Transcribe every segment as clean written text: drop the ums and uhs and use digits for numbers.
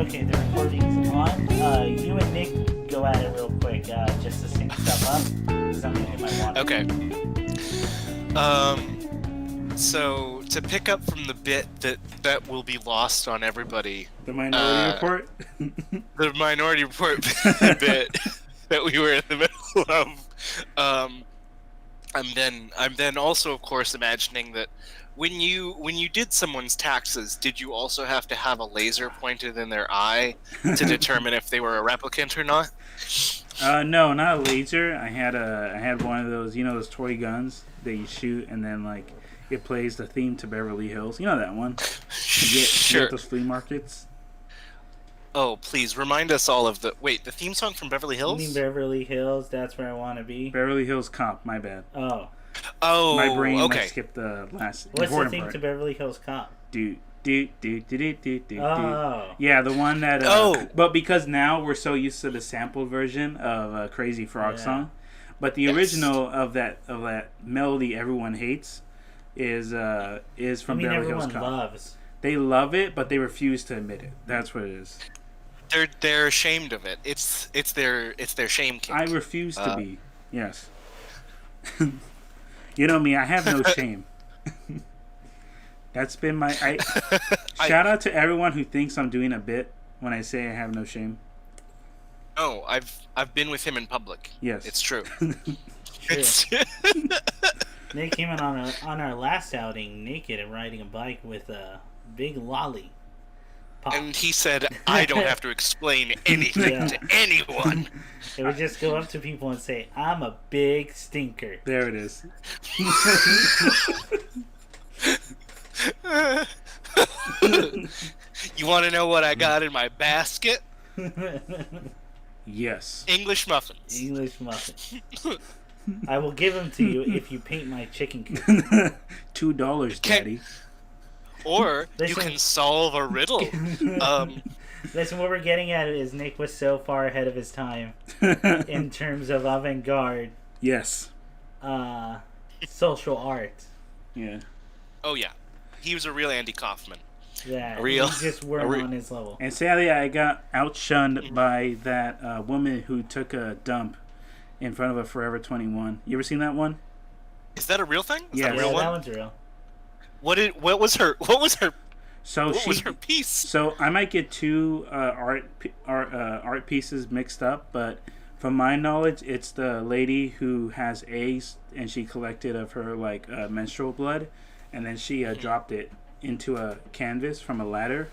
Okay, the recording's on. You and Nick go at it real quick, just to sync stuff up, because I'm gonna get my water. Okay. So to pick up from the bit that will be lost on everybody, The Minority Report? the Minority Report bit that we were in the middle of, I'm then also, of course, imagining that when you did someone's taxes, did you also have to have a laser pointed in their eye to determine if they were a replicant or not? No, not a laser. I had one of those, those toy guns that you shoot and then like it plays the theme to Beverly Hills. You know that one? You get those flea markets. Oh, please remind us all of the theme song from Beverly Hills? You mean Beverly Hills? That's where I want to be. Beverly Hills Cop. My bad. Oh, my brain okay. skipped the last. What's the theme part. to Beverly Hills Cop? Do. Oh. Yeah, the one that. But because now we're so used to the sampled version of Crazy Frog song, but the original of that melody everyone hates is from Beverly Hills Cop. Loves. They love it, but they refuse to admit it. That's what it is. They're ashamed of it. It's their shame kink. I refuse to be. Yes. You know me. I have no shame. That's been my. Shout out to everyone who thinks I'm doing a bit when I say I have no shame. Oh, I've been with him in public. Yes, it's true. They came in on our last outing naked and riding a bike with a big lolly. And he said, I don't have to explain anything to anyone. It would just go up to people and say, I'm a big stinker. There it is. You want to know what I got in my basket? Yes. English muffins. English muffins. I will give them to you if you paint my chicken coop. $2, Daddy. Or you can solve a riddle. Listen, what we're getting at is Nick was so far ahead of his time in terms of avant-garde. Yes. Social art. Yeah. Oh yeah, he was a real Andy Kaufman. Yeah, he just weren't on his level. And sadly, I got outshunned by that woman who took a dump in front of a Forever 21. You ever seen that one? Is that a real thing? Yeah, that one's real. What was her piece? So I might get two art pieces mixed up, but from my knowledge, it's the lady who has eggs and she collected of her menstrual blood, and then she dropped it into a canvas from a ladder.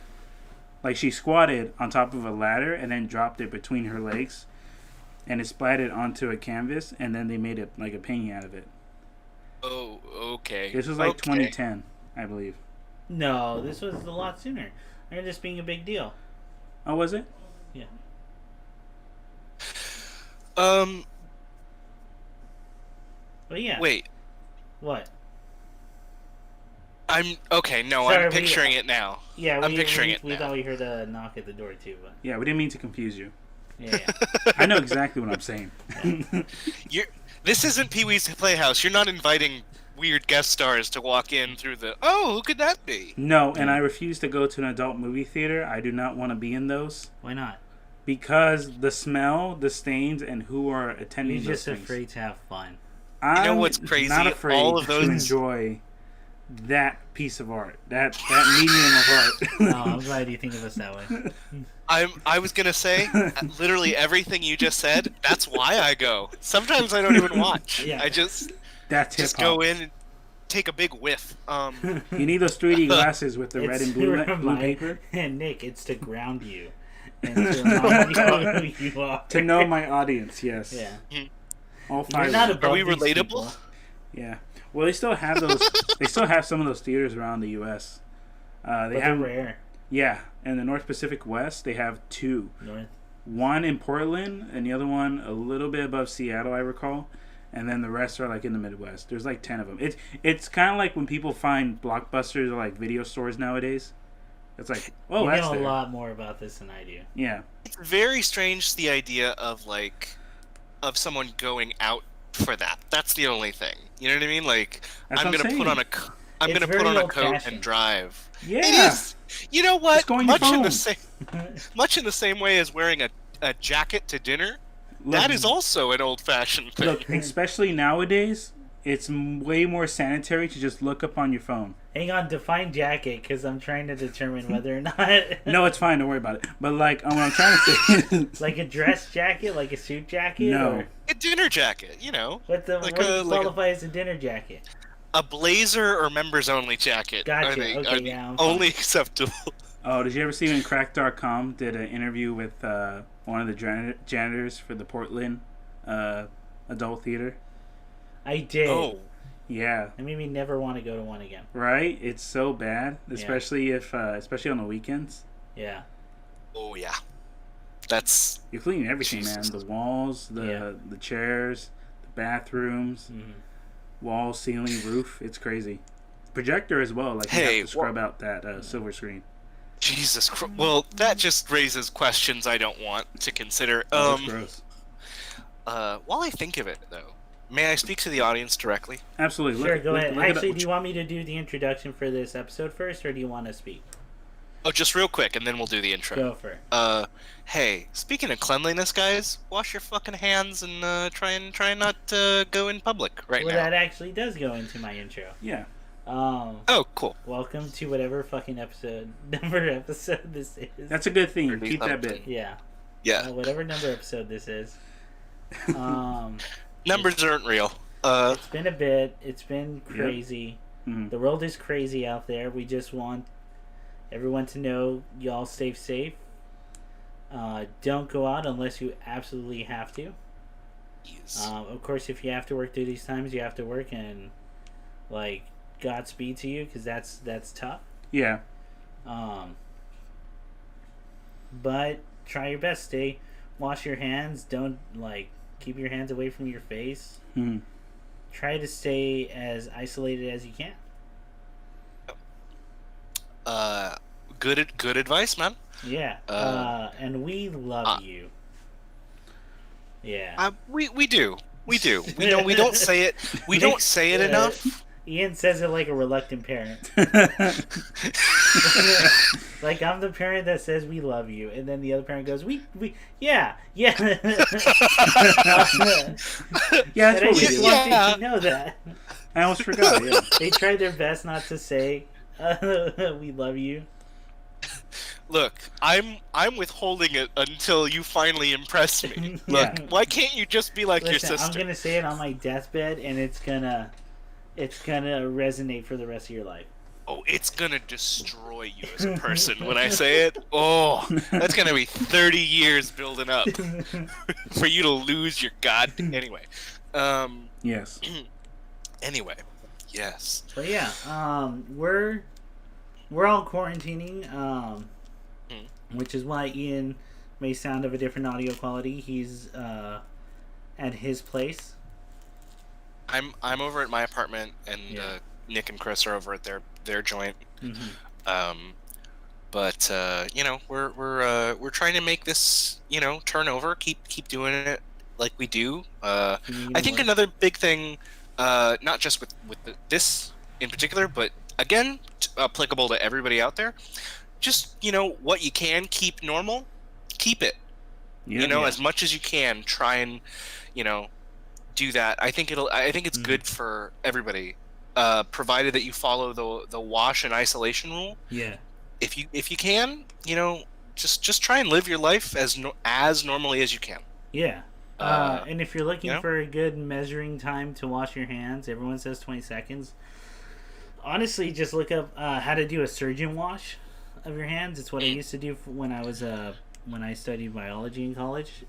Like she squatted on top of a ladder and then dropped it between her legs, and it splattered onto a canvas, and then they made it like a painting out of it. Oh, okay. This was 2010, I believe. No, this was a lot sooner. I remember this being a big deal. Oh, was it? Yeah. But yeah. Wait. What? I'm okay. No, sorry, I'm picturing it now. Yeah, I'm picturing it. We thought we heard a knock at the door too, but yeah, we didn't mean to confuse you. Yeah. I know exactly what I'm saying. This isn't Pee-wee's Playhouse. You're not inviting weird guest stars to walk in through the. Oh, who could that be? No, and I refuse to go to an adult movie theater. I do not want to be in those. Why not? Because the smell, the stains, and who are attending. You're just afraid to have fun. You know what's crazy? Not afraid all of those to enjoy that piece of art, that medium of art. Oh, I'm glad you think of us that way. I was gonna say literally everything you just said. That's why I go. Sometimes I don't even watch. Yeah. I just go in and take a big whiff. You need those 3D glasses with the red and blue paper. And Nick, it's to ground you and to remind you who you are. To know my audience, yes. Yeah. All five. You're not above Are we these relatable? people. Yeah. Well, they still have those. They still have some of those theaters around the U.S. They're rare. Yeah, in the North Pacific West, they have two. North. One in Portland, and the other one a little bit above Seattle, I recall. And then the rest are like in the Midwest. There's like 10 of them. It's kind of like when people find Blockbusters or like video stores nowadays. It's like, oh, you that's know there. a lot more about this than I do. Yeah. It's very strange, the idea of someone going out for that. That's the only thing. You know what I mean? Like, I'm gonna I'm It's gonna put very on a coat old-fashioned. and drive. Yeah. It is. You know what? Just go on your Much in the phone. same, much in the same way as wearing a jacket to dinner. Look, That is also an old-fashioned thing. look, especially nowadays, it's way more sanitary to just look up on your phone. Hang on, define jacket, because I'm trying to determine whether or not... No, it's fine. Don't worry about it. But like, what I'm trying to say is, Like a dress jacket, like a suit jacket? No. Or A dinner jacket, you know, what do you qualify as a dinner jacket? a blazer or members-only jacket. Gotcha. I think Okay, are yeah, I'm only acceptable. oh, did you ever see when Crack.com did an interview with one of the janitors for the Portland adult theater? I did. Oh, Yeah. It made me never want to go to one again. Right? It's so bad, especially especially on the weekends. Yeah. oh yeah. That's You're cleaning everything, Jesus. man. The walls, the chairs, the bathrooms, Mhm. wall, ceiling, roof. It's crazy. Projector as well. Like, you Hey, have to scrub out that silver screen. Jesus Christ. Well, that just raises questions I don't want to consider. That's gross. While I think of it, though, may I speak to the audience directly? Absolutely. Sure, go ahead. look it up. Actually, do you want me to do the introduction for this episode first, or do you want to speak? Oh, just real quick, and then we'll do the intro. Go for it. Hey, speaking of cleanliness, guys, wash your fucking hands and try not to go in public right Well, now. that actually does go into my intro. Yeah. Oh, cool. Welcome to whatever fucking number episode this is. That's a good thing. 30 Keep that something. bit. Yeah. Yeah, Whatever number episode this is. numbers aren't real. It's been a bit. It's been crazy. Mhm. The world is crazy out there. We just want everyone to know y'all stay safe. Don't go out unless you absolutely have to. Yes. Of course, if you have to work through these times, you have to work, and like Godspeed to you, because that's tough. Yeah. But try your best. Wash your hands. Don't keep your hands away from your face. Mhm. Try to stay as isolated as you can. Good advice, man. Yeah. And we love you. Yeah. We do. We know we don't say it. We don't say it enough. Ian says it like a reluctant parent. Like, I'm the parent that says we love you, and then the other parent goes, yeah. Yeah, that's And I what we just do. want Yeah. you to know that. I almost forgot. Yeah. They tried their best not to say, we love you. Look, I'm withholding it until you finally impress me. Yeah. Look, why can't you just be like your Listen, sister? I'm gonna say it on my deathbed, and it's gonna resonate for the rest of your life. Oh, it's gonna destroy you as a person when I say it. Oh, that's gonna be 30 years building up for you to lose your Anyway, Yes. anyway, yes. But yeah, we're all quarantining, which is why Ian may sound of a different audio quality. He's at his place. I'm over at my apartment, and Yeah. Nick and Chris are over at their joint. Mm-hmm. But you know, we're trying to make this, you know, turn over. Keep doing it like we do. I think another big thing, not just with this in particular, but again, applicable to everybody out there. Just, you know, what you can keep normal, keep it. Yeah. You know, as much as you can, try and, you know, do that. I think it's good for everybody, provided that you follow the wash and isolation rule. Yeah. If you can, you know, just try and live your life as normally as you can. Yeah. And if you're looking you know? for a good measuring time to wash your hands, everyone says 20 seconds. Honestly, just look up how to do a surgeon wash of your hands. It's what I used to do when I studied biology in college.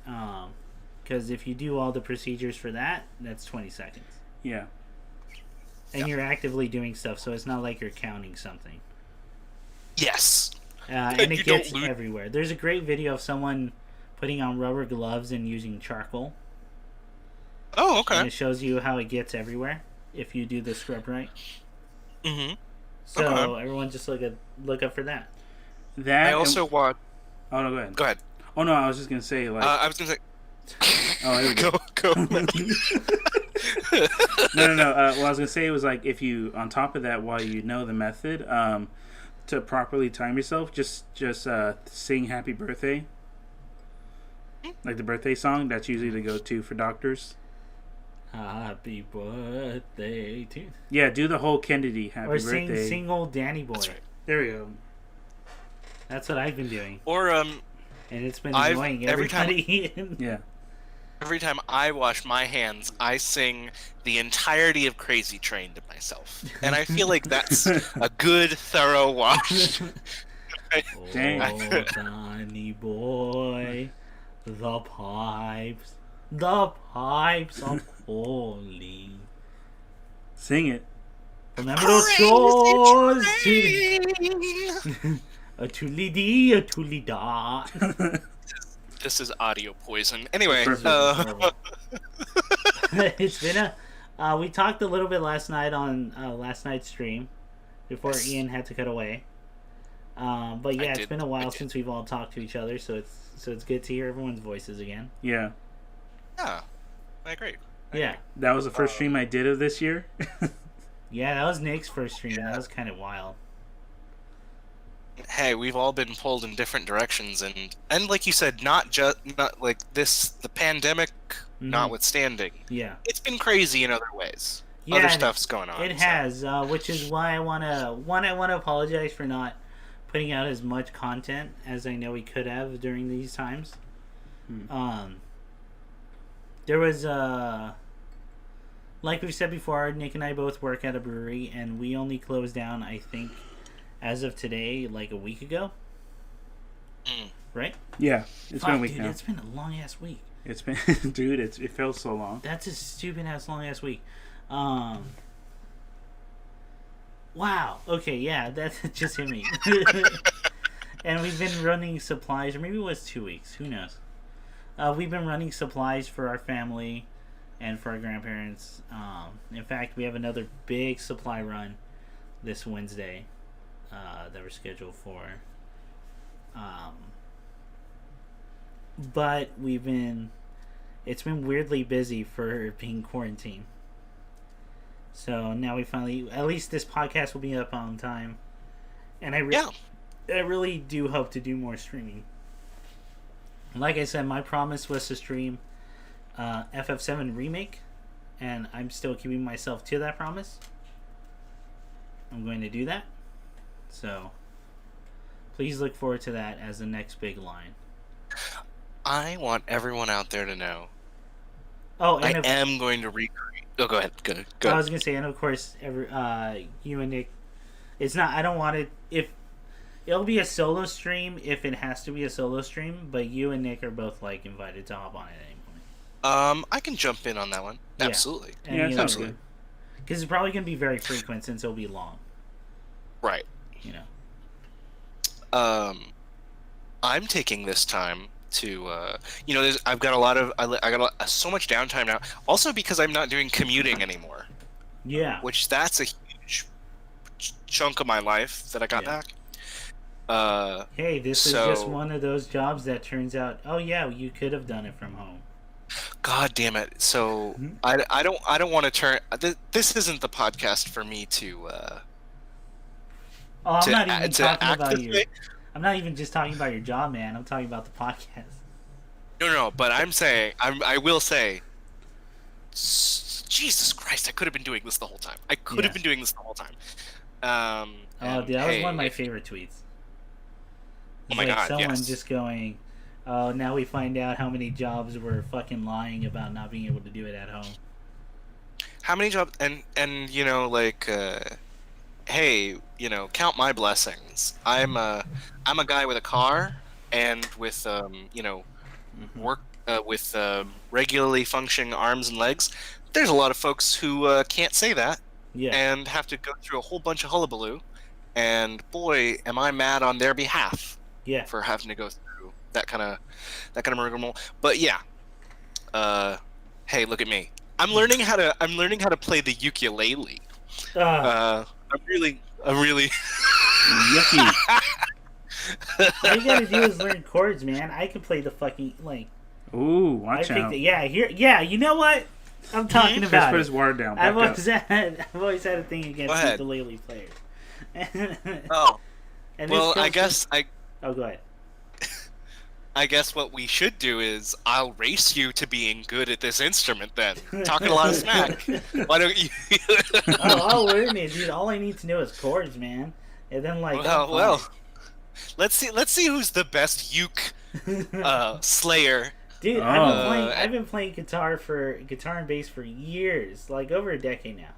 Because if you do all the procedures for that, that's 20 seconds. Yeah. And you're actively doing stuff, so it's not like you're counting something. Yes. And You it don't gets lose- everywhere. There's a great video of someone putting on rubber gloves and using charcoal. Oh, And okay. it shows you how it gets everywhere if you do the scrub right. Mm-hmm. So Okay. everyone just look up for that. That. I also want. Oh no, go ahead. Go ahead. Oh no, I was just gonna say like. I was gonna say. Oh, here we go. Go. No. What I was gonna say was like if you, on top of that, while you know the method, to properly time yourself, just sing "Happy Birthday," like the birthday song. That's usually the go-to for doctors. Happy birthday to. Yeah, do the whole Kennedy "Happy Or Birthday." sing old Danny Boy. That's right. There we go. That's what I've been doing, Or and it's been annoying every time- everybody. Yeah. every time I wash my hands, I sing the entirety of Crazy Train to myself, and I feel like that's a good, thorough wash. Dang. Oh, Danny Boy, the pipes are calling. Sing it. Remember those chores? A toodly dee, a toodly da. This is audio poison. Anyway, Perfect. It's been we talked a little bit last night on last night's stream before Yes. Ian had to cut away. But yeah, it's did- been a I while did. since we've all talked to each other, so it's good to hear everyone's voices again. Yeah. yeah, I agree. Yeah, That was the first stream I did of this year. yeah, that was Nick's first stream. That was kind of wild. Hey, we've all been pulled in different directions, and like you said, not like this, the pandemic notwithstanding. Yeah, It's been crazy in other ways. yeah, Other it- stuff's going on. It so. has, which is why I wanna apologize for not putting out as much content as I know we could have during these times. There was like we've said before, Nick and I both work at a brewery, and we only closed down, I think, as of today, like a week ago. Mm. Right? Yeah. It's been a week dude, now. it's been a long ass week. It's been, dude. It felt so long. That's a stupid ass long ass week. Wow. Okay, yeah, that just hit me. And we've been running supplies, or maybe it was 2 weeks. Who knows? We've been running supplies for our family and for our grandparents. In fact, we have another big supply run this Wednesday that we're scheduled for. But it's been weirdly busy for being quarantined. So now we finally, at least this podcast will be up on time. And I really do hope to do more streaming. Like I said, my promise was to stream FF7 Remake, and I'm still keeping myself to that promise. I'm going to do that. So please look forward to that as the next big line. I want everyone out there to know. Oh, I and am going to recreate. Oh, go ahead. Go. I was gonna say, and of course, you and Nick. It's not. I don't want it. If it'll be a solo stream, if it has to be a solo stream, but you and Nick are both like invited to hop on at any point. I can jump in on that one. Yeah. Absolutely. And, Yeah, you know, sounds good. Because it's probably gonna be very frequent since it'll be long. Right. You know. I'm taking this time to, I've got a lot of, I got so much downtime now. Also because I'm not doing commuting anymore, Yeah. which that's a huge chunk of my life that I got Yeah. back. Hey, this is so- just one of those jobs that turns out. Oh yeah, you could have done it from home. God damn it! So I don't want to turn. This isn't the podcast for me to. Oh, I'm to not a- even to talking act about this your. way. I'm not even just talking about your job, man. I'm talking about the podcast. No, but I'm saying I will say. Jesus Christ! I could have been doing this the whole time. I could Yeah. have been doing this the whole time. Oh, and, dude, that was hey, one of my if- favorite tweets. Oh It's my like God, someone yes. just going, "Oh, now we find out how many jobs were fucking lying about not being able to do it at home." How many jobs and hey, count my blessings. I'm a guy with a car and with work with regularly functioning arms and legs. There's a lot of folks who can't say that Yeah, and have to go through a whole bunch of hullabaloo. And boy, am I mad on their behalf yeah. for having to go through that kind of rigmarole. But yeah, hey, look at me. I'm learning how to play the ukulele. I'm really Yucky. All you gotta do is learn chords, man. I can play the fucking like. Ooh, watch I out. think that, yeah, here, yeah. You know what? I'm talking Chris, about put it. his water down. I've Back up. always had a thing against ukulele players. Oh, And well, I comes guess Oh, go ahead. I guess what we should do is I'll race you to being good at this instrument. Then talking a lot of smack. Why don't you? I'll learn it, dude. All I need to know is chords, man. And then well, let's see who's the best uke slayer. Dude, Oh. I've been playing guitar and bass for years, like over a decade now,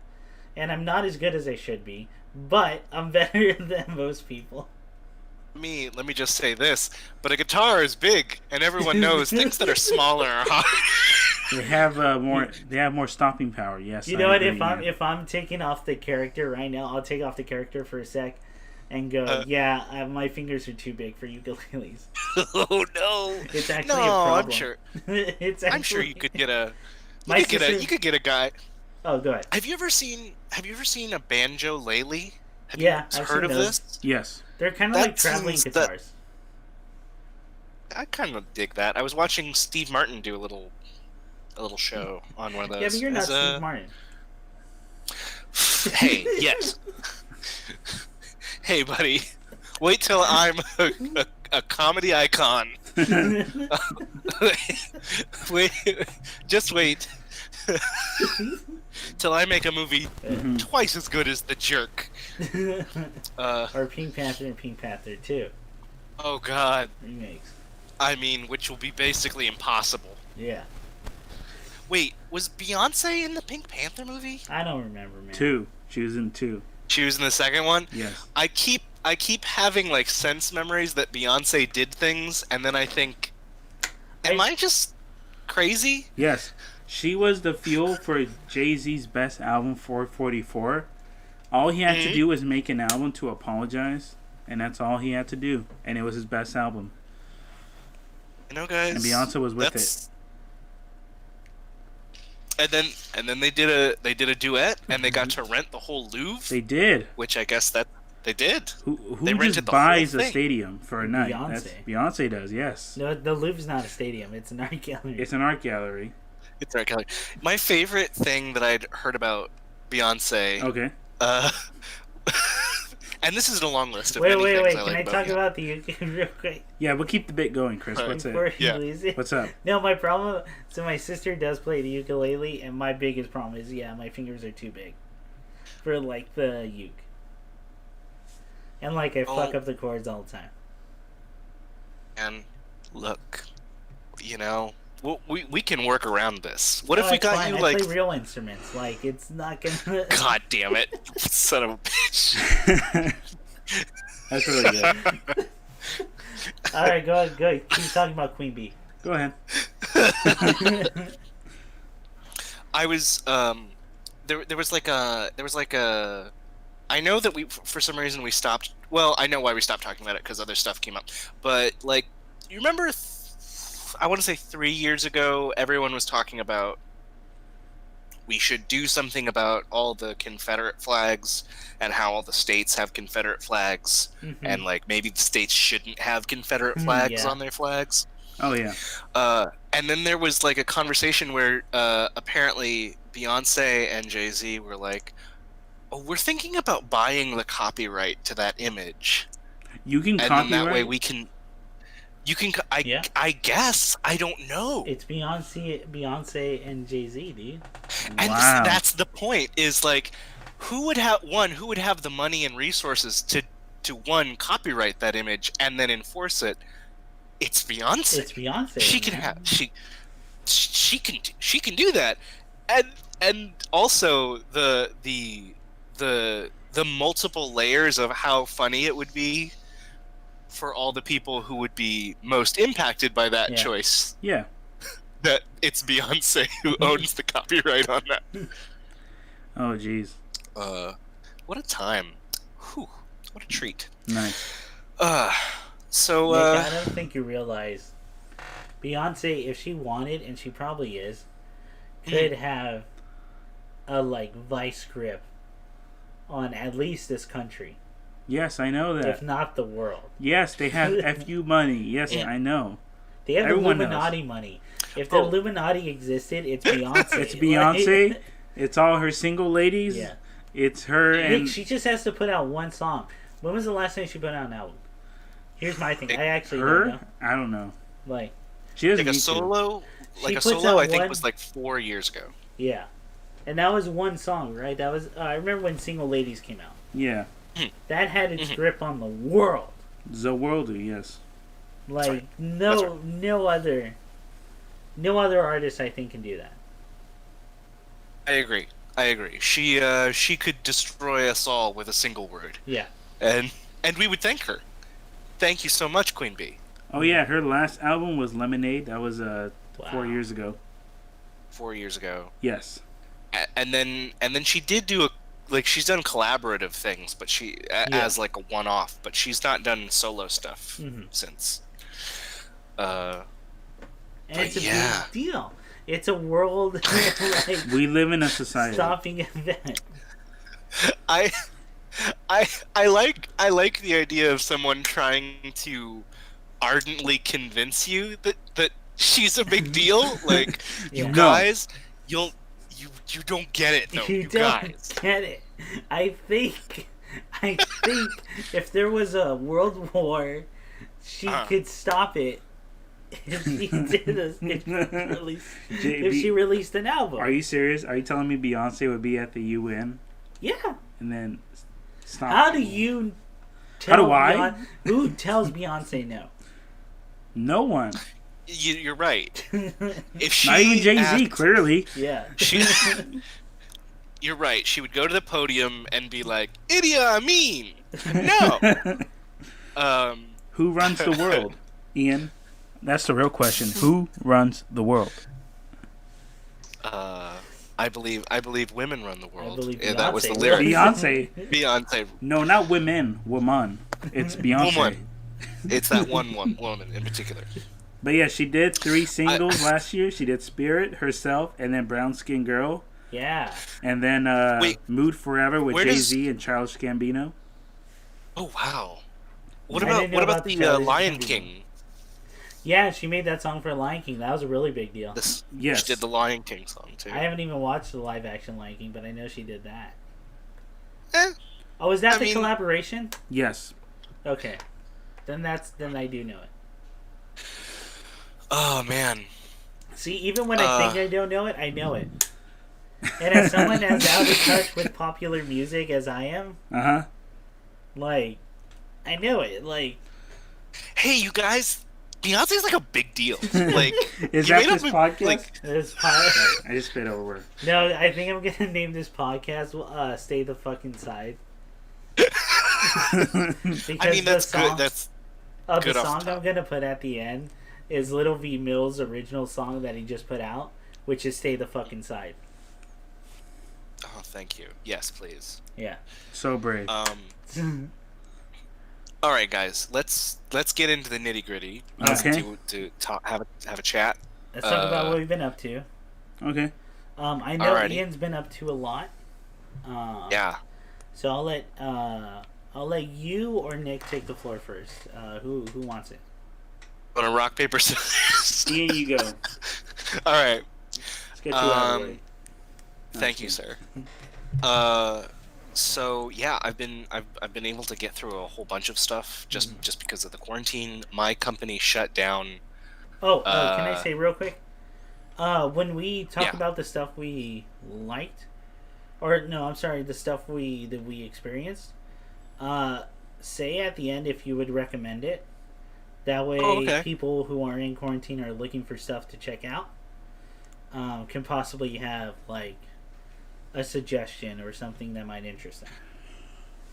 and I'm not as good as I should be, but I'm better than most people. Let me just say this, but a guitar is big, and everyone knows things that are smaller are harder. They have more stopping power. Yes. You know what? If I'm taking off the character right now, I'll take off the character for a sec, and go. My fingers are too big for ukuleles. Oh no! It's actually a problem. I'm sure. I'm sure you could get a. You could get a guy. Oh, go ahead. Have you ever seen a banjo lele? Have Yeah, you I've heard seen of those. this? Yes. They're kind of That like traveling seems guitars. I kind of dig that. I was watching Steve Martin do a little show on one of those. Yeah, but you're not Steve Martin. Hey, yes. Hey, buddy. Wait till I'm a comedy icon. Just wait. Till I make a movie twice as good as The Jerk. Or Pink Panther and Pink Panther 2. Oh, God. Remakes. I mean, which will be basically impossible. Yeah. Wait, was Beyonce in the Pink Panther movie? I don't remember, man. 2. She was in 2. She was in the second one? Yes. I keep having, like, sense memories that Beyonce did things, and then I think, am I just crazy? Yes. She was the fuel for Jay-Z's best album, 444. All he had to do was make an album to apologize, and that's all he had to do. And it was his best album. You know, guys. And Beyonce was with it. And then they did a duet, and they got to rent the whole Louvre. They did. Which I guess that they did. Who They just rented the buys whole a thing. stadium for a night? Beyonce. Beyonce does, yes. No, the Louvre's not a stadium. It's an art gallery. It's an art gallery. It's right, Kelly. My favorite thing that I'd heard about Beyonce. Okay. And this is a long list of Wait. many things Can I like talk Beyonce. about the UK real quick? Yeah, we'll keep the bit going, Chris. All right. What's Before it? you Yeah. lose it. What's up? No, my problem. So my sister does play the ukulele, and my biggest problem is, my fingers are too big for like the uke, and like I fuck up the chords all the time. And look, we can work around this. What if No, we it's got fine. you I like? play real instruments. Like it's not gonna. God damn it, son of a bitch! That's really good. All right, go. Keep talking about Queen Bee. Go ahead. I was there was like a I know that we for some reason we stopped. Well, I know why we stopped talking about it because other stuff came up. But like, you remember? I want to say 3 years ago, everyone was talking about we should do something about all the Confederate flags and how all the states have Confederate flags, and like maybe the states shouldn't have Confederate flags on their flags. Oh yeah. And then there was like a conversation where apparently Beyonce and Jay-Z were like, "Oh, we're thinking about buying the copyright to that image." You can and copyright. then that way we can. You can. I guess I don't know. It's Beyonce and Jay-Z, dude. And Wow. that's the point. Is like, who would have the money and resources to copyright that image and then enforce it? It's Beyonce. It's Beyonce. She can man. have she can do that, and also the multiple layers of how funny it would be for all the people who would be most impacted by that choice. Yeah. That it's Beyonce who owns the copyright on that. Oh jeez. What a time. Whew, what a treat. Nice. So Nick, I don't think you realize Beyonce, if she wanted, and she probably is, could have a like vice grip on at least this country, Yes, I know that. if not the world. Yes, they have FU money. Yes, Yeah. I know. They have Everyone Illuminati money. If the Illuminati existed, it's Beyonce. It's Beyonce. It's all her single ladies. Yeah. It's her and... She just has to put out one song. When was the last time she put out an album? Here's my thing. I actually don't know. I don't know. Like... She doesn't like a solo... Like a solo, I think, was like 4 years ago. Yeah. And that was one song, right? That was... I remember when Single Ladies came out. Yeah. That had its grip on the world. The world, yes. Like, no other artist, I think, can do that. I agree. She could destroy us all with a single word. Yeah. And we would thank her. Thank you so much, Queen Bee. Oh yeah, her last album was Lemonade. That was 4 years ago. 4 years ago. Yes. And then she did do she's done collaborative things, but as like a one-off, but she's not done solo stuff since. And it's a big deal. It's a world we live in a society stopping event. I like the idea of someone trying to ardently convince you that she's a big deal. Like you guys, you don't get it. No, you guys get it. I think if there was a world war, she could stop it. If she released an album. Are you serious? Are you telling me Beyonce would be at the UN? Yeah. And then stop. How do you tell who tells Beyonce no? No one. You're right. If she not even Jay-Z, clearly. Yeah. You're right. She would go to the podium and be like, "Idia Amin." No. Who runs the world, Ian? That's the real question. Who runs the world? I believe women run the world. That was the lyric. Beyonce. No, not women. Woman. It's Beyonce. Woman. It's that one woman in particular. But yeah, she did 3 singles last year. She did Spirit, Herself, and then Brown Skin Girl. Yeah. And then Mood Forever with Jay-Z and Childish Gambino. Oh wow. What about the Lion King? Yeah, she made that song for Lion King. That was a really big deal. Yes. She did the Lion King song too. I haven't even watched the live action Lion King, but I know she did that. Oh, is that collaboration? Yes. Okay. Then I do know it. Oh man. See, even when I think I don't know it, I know it. And as someone as out of touch with popular music as I am, like, I know it. Like, hey, you guys, Beyonce's like a big deal. Like, is that this podcast? Like, this podcast. I just spit over word. No, I think I'm gonna name this podcast "Stay the Fucking Side." I mean, that's good. That's the song I'm gonna put at the end is Little V Mill's original song that he just put out, which is "Stay the Fucking Side." Oh, thank you. Yes, please. Yeah. So brave. All right, guys. Let's get into the nitty gritty. Okay. To have a chat. Let's talk about what we've been up to. Okay. I know Ian's been up to a lot. Yeah. So I'll let you or Nick take the floor first. Who wants it? On a rock paper scissors. Ian, you go. All right. Let's get you out of the way. Thank you, sir. So yeah, I've been able to get through a whole bunch of stuff just because of the quarantine. My company shut down. Can I say real quick? When we talk about the stuff we liked, or no, I'm sorry, the stuff that we experienced. Say at the end if you would recommend it. That way, people who are in quarantine or looking for stuff to check out can possibly have like a suggestion or something that might interest them.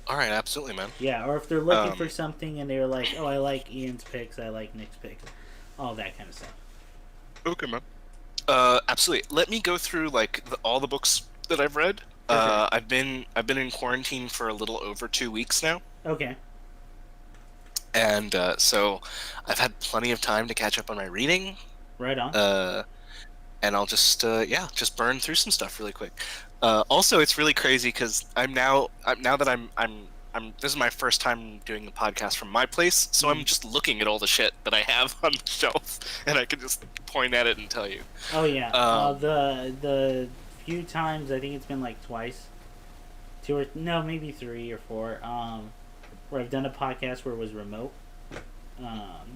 All right, absolutely, man. Yeah, or if they're looking for something and they're like, "Oh, I like Ian's picks, I like Nick's picks," all that kind of stuff. Okay, man. Absolutely. Let me go through like all the books that I've read. Okay. I've been in quarantine for a little over 2 weeks now. Okay. And so I've had plenty of time to catch up on my reading. Right on. And I'll just burn through some stuff really quick. Also, it's really crazy because now that I'm this is my first time doing the podcast from my place, so I'm just looking at all the shit that I have on the shelf, and I can just point at it and tell you. Oh yeah. The few times, I think it's been like twice, maybe 3 or 4. Where I've done a podcast where it was remote.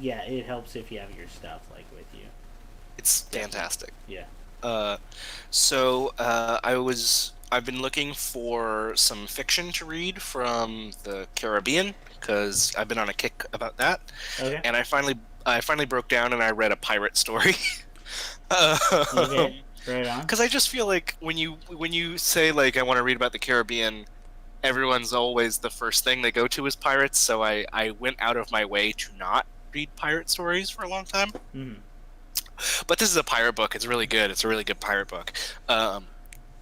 Yeah, it helps if you have your stuff like with you. It's fantastic. Yeah. I've been looking for some fiction to read from the Caribbean because I've been on a kick about that. Okay. And I finally broke down and I read a pirate story. Okay. Right on. Because I just feel like when you say like I want to read about the Caribbean, everyone's always the first thing they go to is pirates. So I went out of my way to not read pirate stories for a long time. Mm-hmm. But this is a pirate book. It's really good. It's a really good pirate book.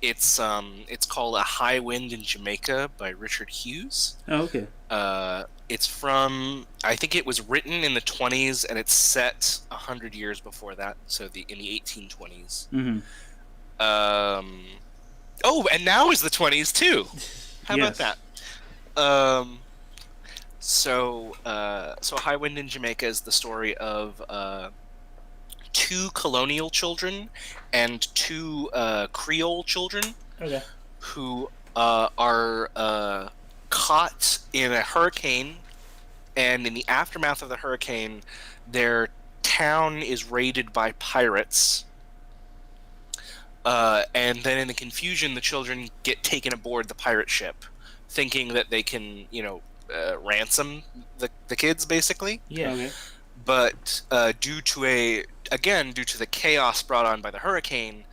It's called A High Wind in Jamaica by Richard Hughes. Oh, okay. It's from, I think it was written in the 20s and it's set 100 years before that, so in the 1820s. Mm-hmm. Oh, and now is the 20s too. How about that? So High Wind in Jamaica is the story of 2 colonial children and 2 Creole children who are caught in a hurricane, and in the aftermath of the hurricane, their town is raided by pirates. And then in the confusion, the children get taken aboard the pirate ship, thinking that they can, ransom the kids, basically. Yeah. Okay. But due to the chaos brought on by the hurricane,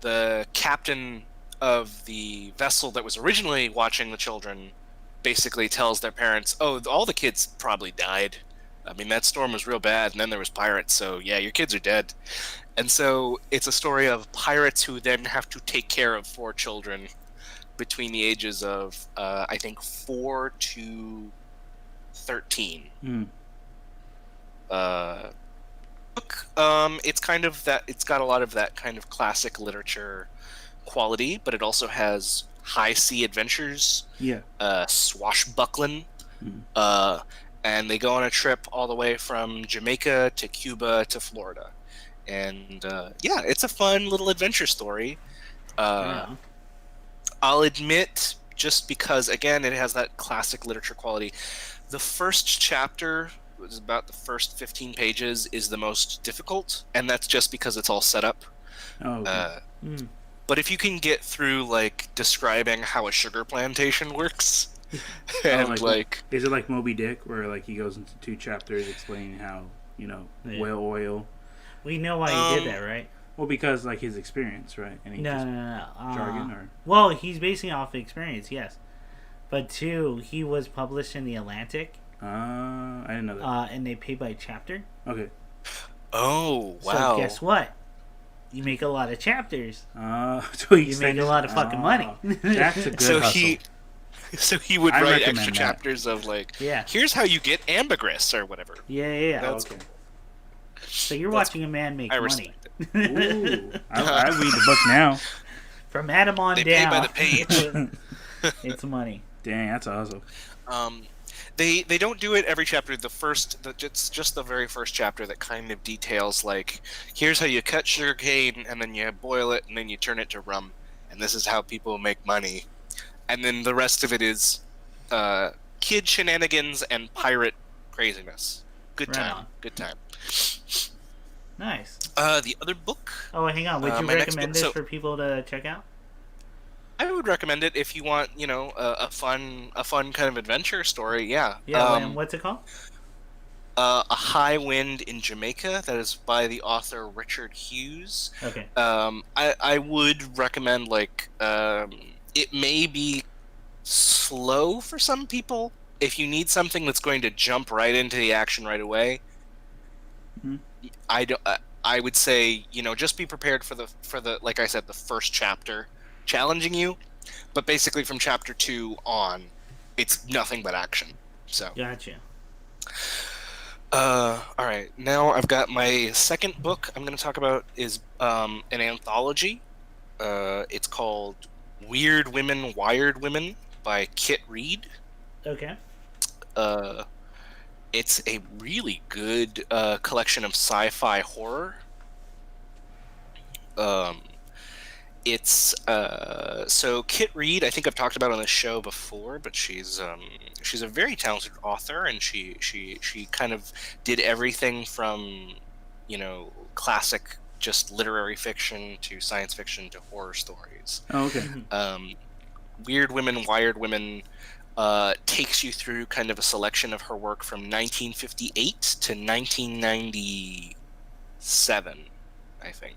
the captain of the vessel that was originally watching the children basically tells their parents, "Oh, all the kids probably died. I mean, that storm was real bad, and then there was pirates, so yeah, your kids are dead." And so it's a story of pirates who then have to take care of 4 children between the ages of, I think, 4 to 13. It's kind of that. It's got a lot of that kind of classic literature quality, but it also has high sea adventures. Yeah. Swashbuckling. And they go on a trip all the way from Jamaica to Cuba to Florida. And it's a fun little adventure story. I'll admit, just because, again, it has that classic literature quality, the first chapter, was about the first 15 pages, is the most difficult, and that's just because it's all set up. Oh, okay. But if you can get through, like, describing how a sugar plantation works, and, is it like Moby Dick, where, like, he goes into 2 chapters explaining how, whale oil... We know why he did that, right? Well, because, like, his experience, right? And he no. Jargon, or... Well, he's basing off experience, yes. But 2, he was published in the Atlantic. I didn't know that. And they pay by chapter. Okay. Oh, wow. So guess what? You make a lot of chapters. So you make a lot of fucking money. That's a good hustle. So he would write extra chapters of, like, here's how you get ambergris or whatever. Yeah. Okay. So you're watching a man make money. Ooh, I read the book now. From Adam on down. They pay by the page. It's money. Dang, that's awesome. They don't do it every chapter. It's just the very first chapter that kind of details, like, here's how you cut sugarcane, and then you boil it, and then you turn it to rum, and this is how people make money. And then the rest of it is kid shenanigans and pirate craziness. Good time. Good time. Nice. The other book. Oh, hang on. Would you recommend this for people to check out? I would recommend it if you want, a fun kind of adventure story. Yeah. Yeah. And what's it called? A High Wind in Jamaica. That is by the author Richard Hughes. Okay. I would recommend, like, it may be slow for some people. If you need something that's going to jump right into the action right away, I would say, just be prepared for the like I said, the first chapter challenging you, but basically from chapter 2 on, it's nothing but action. So gotcha. All right, now I've got my second book I'm going to talk about is an anthology. It's called Weird Women, Wired Women by Kit Reed. Okay. Uh, it's a really good collection of sci-fi horror. Um, it's so Kit Reed. I think I've talked about on the show before, but she's a very talented author, and she kind of did everything from, classic just literary fiction to science fiction to horror stories. Oh, okay. Weird Women, Wired Women takes you through kind of a selection of her work from 1958 to 1997, I think.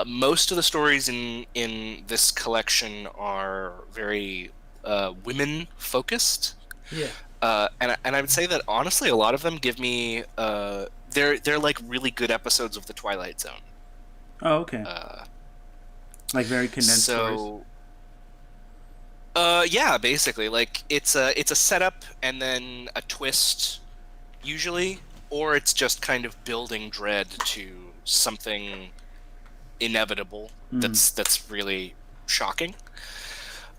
Most of the stories in this collection are very women focused. Yeah. And I would say that honestly, a lot of them give me they're like really good episodes of The Twilight Zone. Oh, okay. Like very condensed stories. Yeah, basically, like it's a setup and then a twist, usually, or it's just kind of building dread to something inevitable that's really shocking.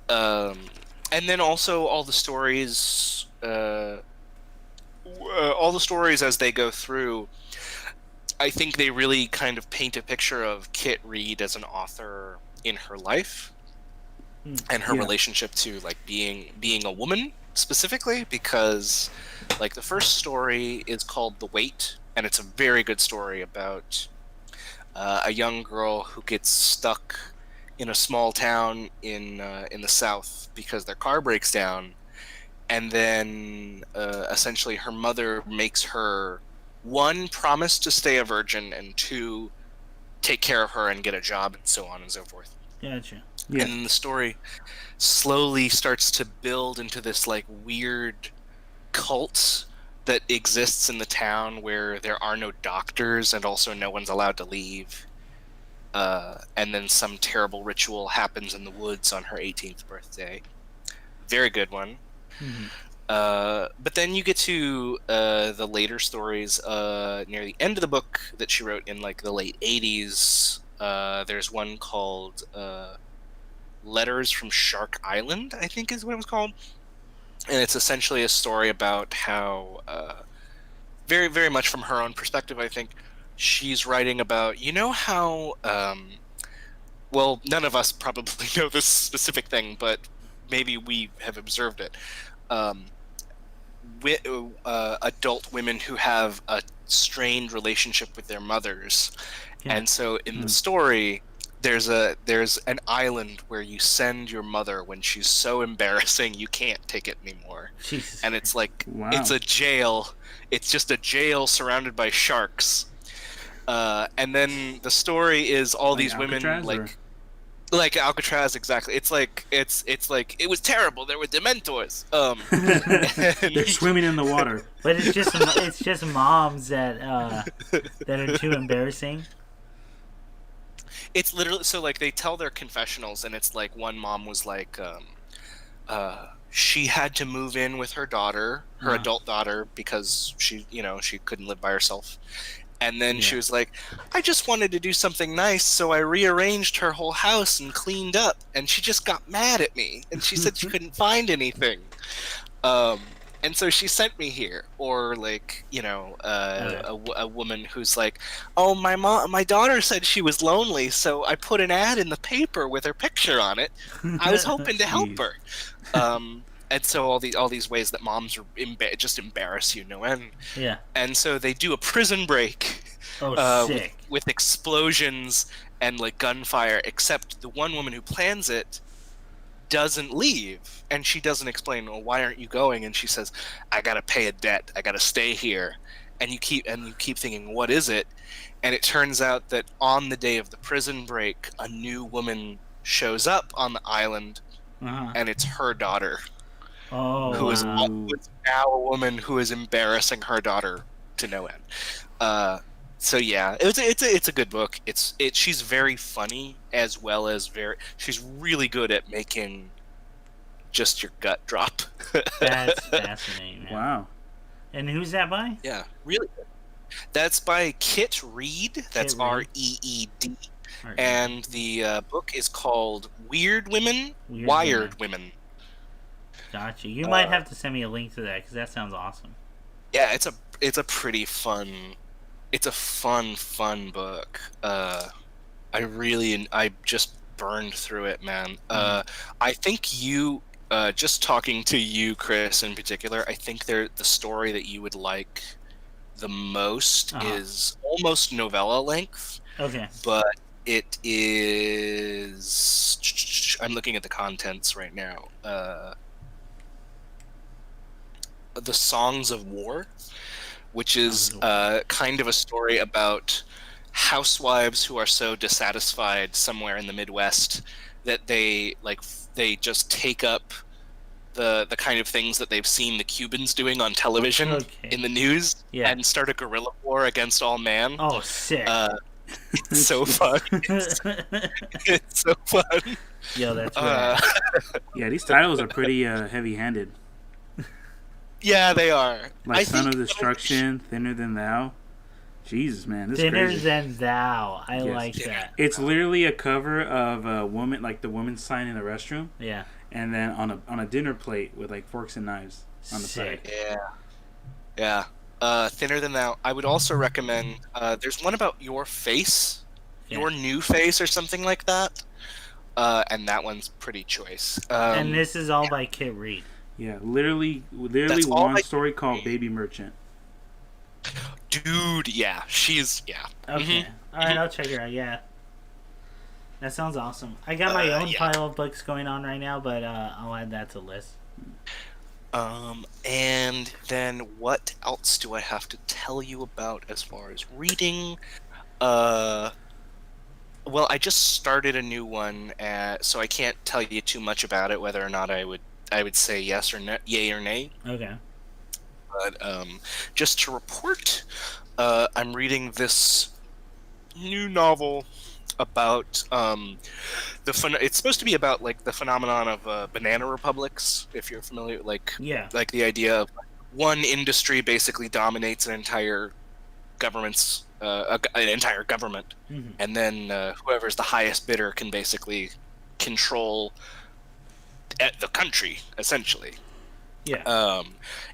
And then also all the stories as they go through, I think they really kind of paint a picture of Kit Reed as an author in her life and her relationship to like being a woman specifically, because like the first story is called The Wait, and it's a very good story about a young girl who gets stuck in a small town in the South because their car breaks down, and then essentially her mother makes her, one, promise to stay a virgin, and two, take care of her and get a job and so on and so forth. Gotcha. Yeah. And then the story slowly starts to build into this like weird cult that exists in the town where there are no doctors and also no one's allowed to leave. And then some terrible ritual happens in the woods on her 18th birthday. Very good one. But then you get to the later stories near the end of the book that she wrote in like the late 80s. There's one called Letters from Shark Island, I think is what it was called. And it's essentially a story about how, very, very much from her own perspective, I think, she's writing about, how, well, none of us probably know this specific thing, but maybe we have observed it. Adult women who have a strained relationship with their mothers. Yeah. And so in the story, there's an island where you send your mother when she's so embarrassing you can't take it anymore. Jesus. And it's like, it's a jail. It's just a jail surrounded by sharks. And then the story is all like these Alcatraz, women like Alcatraz, exactly. It's like it was terrible. There were Dementors. They're swimming in the water. But it's just moms that are too embarrassing. It's literally so like they tell their confessionals, and it's like one mom was like, she had to move in with her daughter, her adult daughter, because she couldn't live by herself. And then she was like, I just wanted to do something nice, so I rearranged her whole house and cleaned up. And she just got mad at me. And she said she couldn't find anything. And so she sent me here. Or like, a woman who's like, oh, my daughter said she was lonely, so I put an ad in the paper with her picture on it. I was hoping to help her. And so all these ways that moms just embarrass you, no end. Yeah. And so they do a prison break. Sick. With explosions and like gunfire. Except the one woman who plans it doesn't leave, and she doesn't explain, well, why aren't you going? And she says, I gotta pay a debt. I gotta stay here. And you keep thinking, what is it? And it turns out that on the day of the prison break, a new woman shows up on the island, and it's her daughter. Who is now a woman who is embarrassing her daughter to no end. So yeah, it's a good book. She's very funny as well as she's really good at making just your gut drop. That's fascinating, man. Wow. And who's that by? Yeah, really good. That's by Kit Reed. That's Reed. And the book is called Weird Women, Wired Women. Gotcha. You might have to send me a link to that because that sounds awesome. Yeah, it's a pretty fun. It's a fun book. I just burned through it, man. I think you, just talking to you, Chris, in particular, I think the story that you would like the most is almost novella length. Okay. But it is. I'm looking at the contents right now. The Songs of War, which is kind of a story about housewives who are so dissatisfied somewhere in the Midwest that they just take up the kind of things that they've seen the Cubans doing on television in the news and start a guerrilla war against all man. Oh, sick. It's so fun. It's so fun. Yo, that's right. Yeah, these titles are pretty heavy-handed. Yeah, they are. Like Son of Destruction, Thinner Than Thou. Jesus, man, this Thinner is crazy. Than Thou. I like that. It's literally a cover of a woman, like the woman's sign in the restroom. Yeah. And then on a dinner plate with like forks and knives on the side. Yeah. Thinner Than Thou. I would also recommend. There's one about your face, your new face, or something like that. And that one's pretty choice. And this is all by Kit Reed. Yeah, literally one story called Baby Merchant. Dude, yeah, she's Okay, all right, I'll check her out. Yeah, that sounds awesome. I got my own pile of books going on right now, but I'll add that to the list. And then what else do I have to tell you about as far as reading? Well, I just started a new one, so I can't tell you too much about it. Whether or not I would say yes or no, yay or nay. Okay. But just to report, I'm reading this new novel about it's supposed to be about like the phenomenon of banana republics. If you're familiar, like the idea of one industry basically dominates an entire government's an entire government, and then whoever's the highest bidder can basically control the country, essentially. Yeah.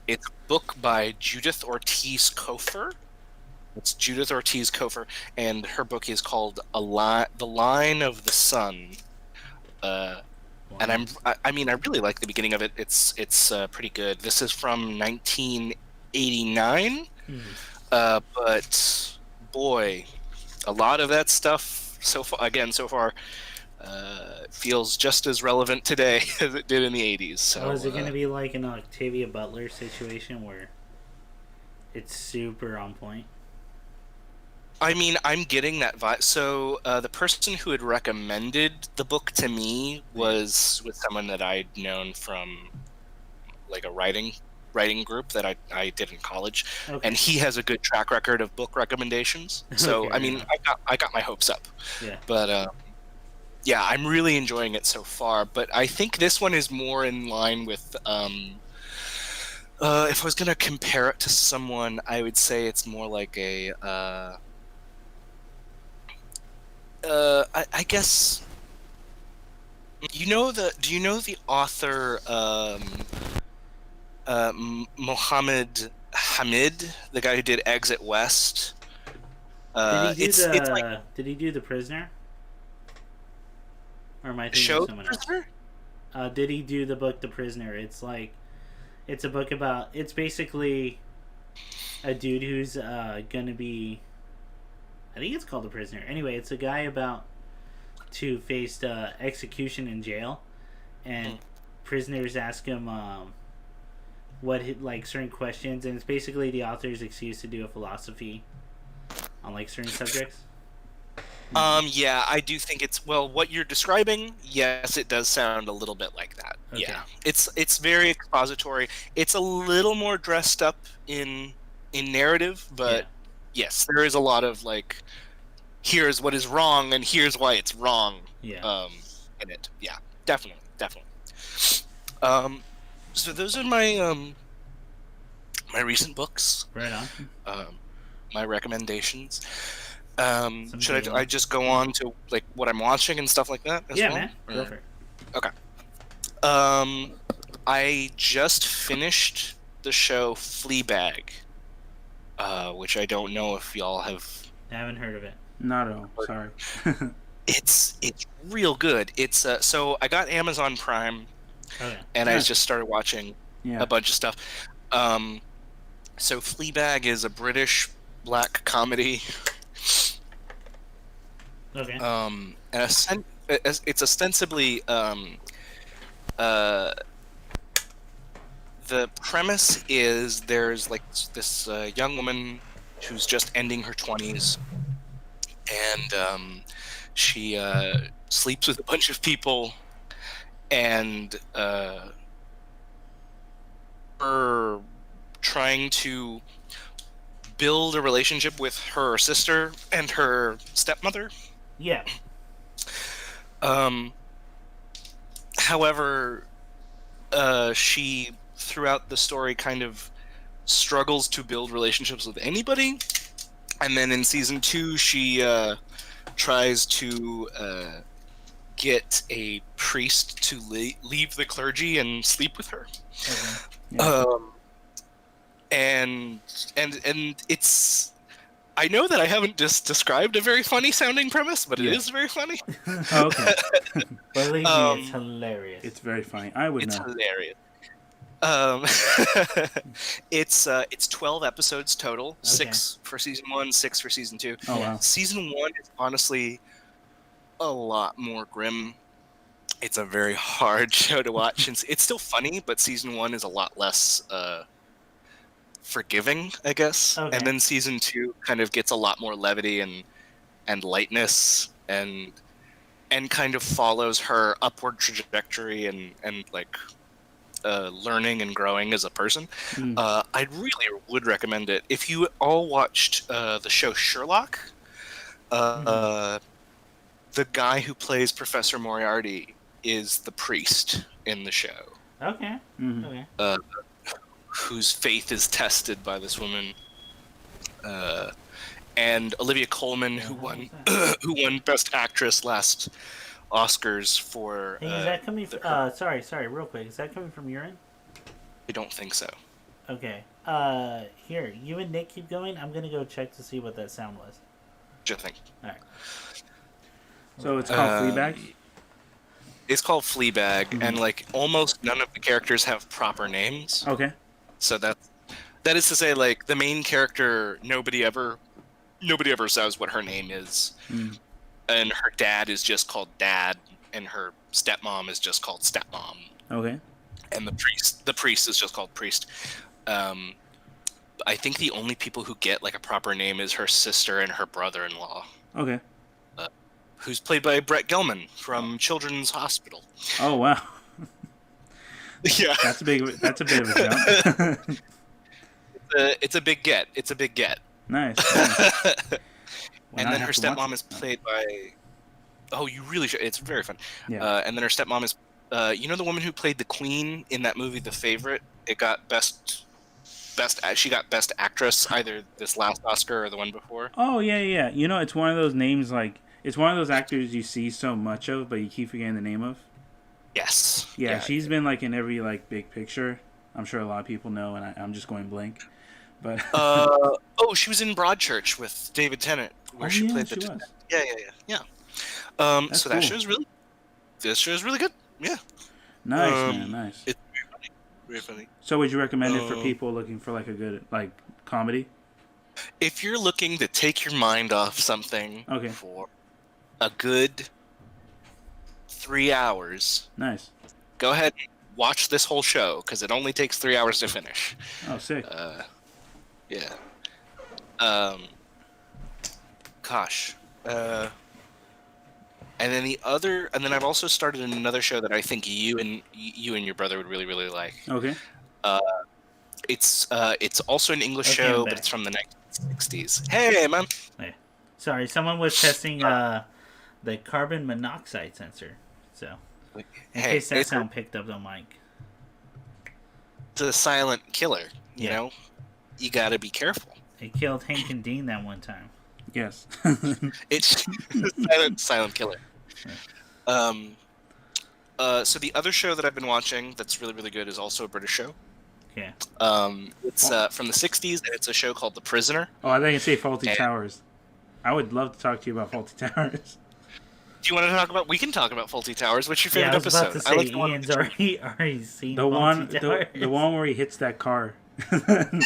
It's a book by Judith Ortiz Cofer. It's Judith Ortiz Cofer, and her book is called The Line of the Sun. Wow. And I really like the beginning of it. It's pretty good. This is from 1989, but boy, a lot of that stuff so far feels just as relevant today as it did in the 80s. So is it going to be like an Octavia Butler situation where it's super on point? I mean, I'm getting that vibe. So the person who had recommended the book to me was someone that I'd known from like a writing group that I did in college, and he has a good track record of book recommendations. So I mean, I got my hopes up. Yeah. But yeah, I'm really enjoying it so far, but I think this one is more in line with, if I was going to compare it to someone, I would say it's more like a, I guess, do you know the author, Mohammed Hamid, the guy who did Exit West? Did he do The Prisoner? Or am I thinking of someone else? Did he do the book The Prisoner? It's a book about, it's basically a dude who's gonna be, I think it's called The Prisoner. Anyway, it's a guy about to face execution in jail, and prisoners ask him certain questions, and it's basically the author's excuse to do a philosophy on like certain subjects. Yeah, I do think what you're describing, yes, it does sound a little bit like that. Okay. Yeah. It's very expository. It's a little more dressed up in narrative, but yes, there is a lot of like, here's what is wrong and here's why it's wrong. Yeah. In it. Yeah, definitely. So those are my my recent books. Right on. My recommendations. Should I just go on to like what I'm watching and stuff like that as well? Man. Go for it. Okay. I just finished the show Fleabag, which I don't know if y'all have. I haven't heard of it. Not at all. Sorry. It's real good. It's so I got Amazon Prime, and I just started watching a bunch of stuff. So Fleabag is a British black comedy. Okay. And it's ostensibly the premise is there's like this young woman who's just ending her 20s, and she sleeps with a bunch of people, and her trying to build a relationship with her sister and her stepmother. Yeah. However, she throughout the story kind of struggles to build relationships with anybody, and then in season 2 she tries to get a priest to leave the clergy and sleep with her. And it's, I know that I haven't just described a very funny sounding premise, but it is very funny. Okay. Believe me, it's hilarious. It's very funny. I would know. It's hilarious. It's 12 episodes total, 6 for season 1, 6 for season 2. Oh wow. Season 1 is honestly a lot more grim. It's a very hard show to watch. It's still funny, but season 1 is a lot less forgiving, I guess. Okay. And then season 2 kind of gets a lot more levity and lightness and kind of follows her upward trajectory and like learning and growing as a person. I really would recommend it. If you all watched the show Sherlock, the guy who plays Professor Moriarty is the priest in the show. Okay. Okay. Whose faith is tested by this woman. And Olivia Colman, who won Best Actress last Oscars for. Hey, is that coming? Sorry, real quick. Is that coming from your end? I don't think so. Okay. Here, you and Nick keep going. I'm gonna go check to see what that sound was. Just think. All right. So it's called Fleabag? It's called Fleabag, and like almost none of the characters have proper names. Okay. So that is to say, like the main character, nobody ever says what her name is, and her dad is just called Dad, and her stepmom is just called Stepmom. Okay. And the priest is just called Priest. I think the only people who get like a proper name is her sister and her brother-in-law. Okay. Who's played by Brett Gelman from Children's Hospital. Oh wow. Yeah. That's a bit of a jump. It's a big get. It's a big get. Nice. And then her stepmom is played by. Oh, you really should. It's very fun. Yeah. And then her stepmom is. You know the woman who played the Queen in that movie, The Favorite? It got best. She got Best Actress either this last Oscar or the one before. Oh yeah. You know, it's one of those names like it's one of those actors you see so much of, but you keep forgetting the name of. Yes. Yeah, she's been like in every like big picture. I'm sure a lot of people know, and I'm just going blank. But she was in Broadchurch with David Tennant, where she played the. Was. Yeah. That's so cool. This show is really good. Yeah. Nice, man. Nice. It's very funny. So, would you recommend it for people looking for like a good like comedy? If you're looking to take your mind off something for a good 3 hours, nice. Go ahead and watch this whole show because it only takes 3 hours to finish. Oh, sick. Yeah. Gosh. And then I've also started another show that I think you and your brother would really, really like. Okay. It's also an English show, but it's from the 1960s. Hey, man. Hey. Sorry, someone was testing the carbon monoxide sensor. So, in case that sound picked up on mic. It's a silent killer, you know? You gotta be careful. It killed Hank and Dean that one time. Yes. It's silent killer. So the other show that I've been watching that's really, really good is also a British show. Okay. It's from the 60s, and it's a show called The Prisoner. Oh, I think you say Faulty And- Towers. I would love to talk to you about Faulty Towers. Do you want to talk about? We can talk about Faulty Towers. What's your Yeah, favorite I was episode? about to say, like the one. Ian's already seen The one, Faulty Towers. the one where he hits that car, and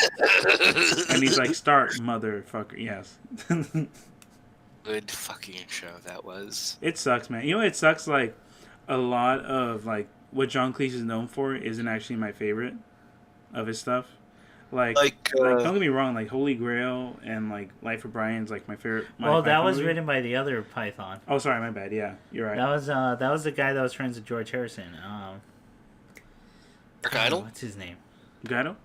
he's like, "Start, motherfucker." Yes. Good fucking show that was. It sucks, man. You know, it sucks. Like a lot of like what John Cleese is known for isn't actually my favorite of his stuff. Like don't get me wrong. Like Holy Grail and like Life of Brian's like my favorite. Well, that was movie. written by the other Python. Oh, sorry, my bad. Yeah, you're right. That was the guy that was friends with George Harrison. Dark Idol? What's his name? Gato?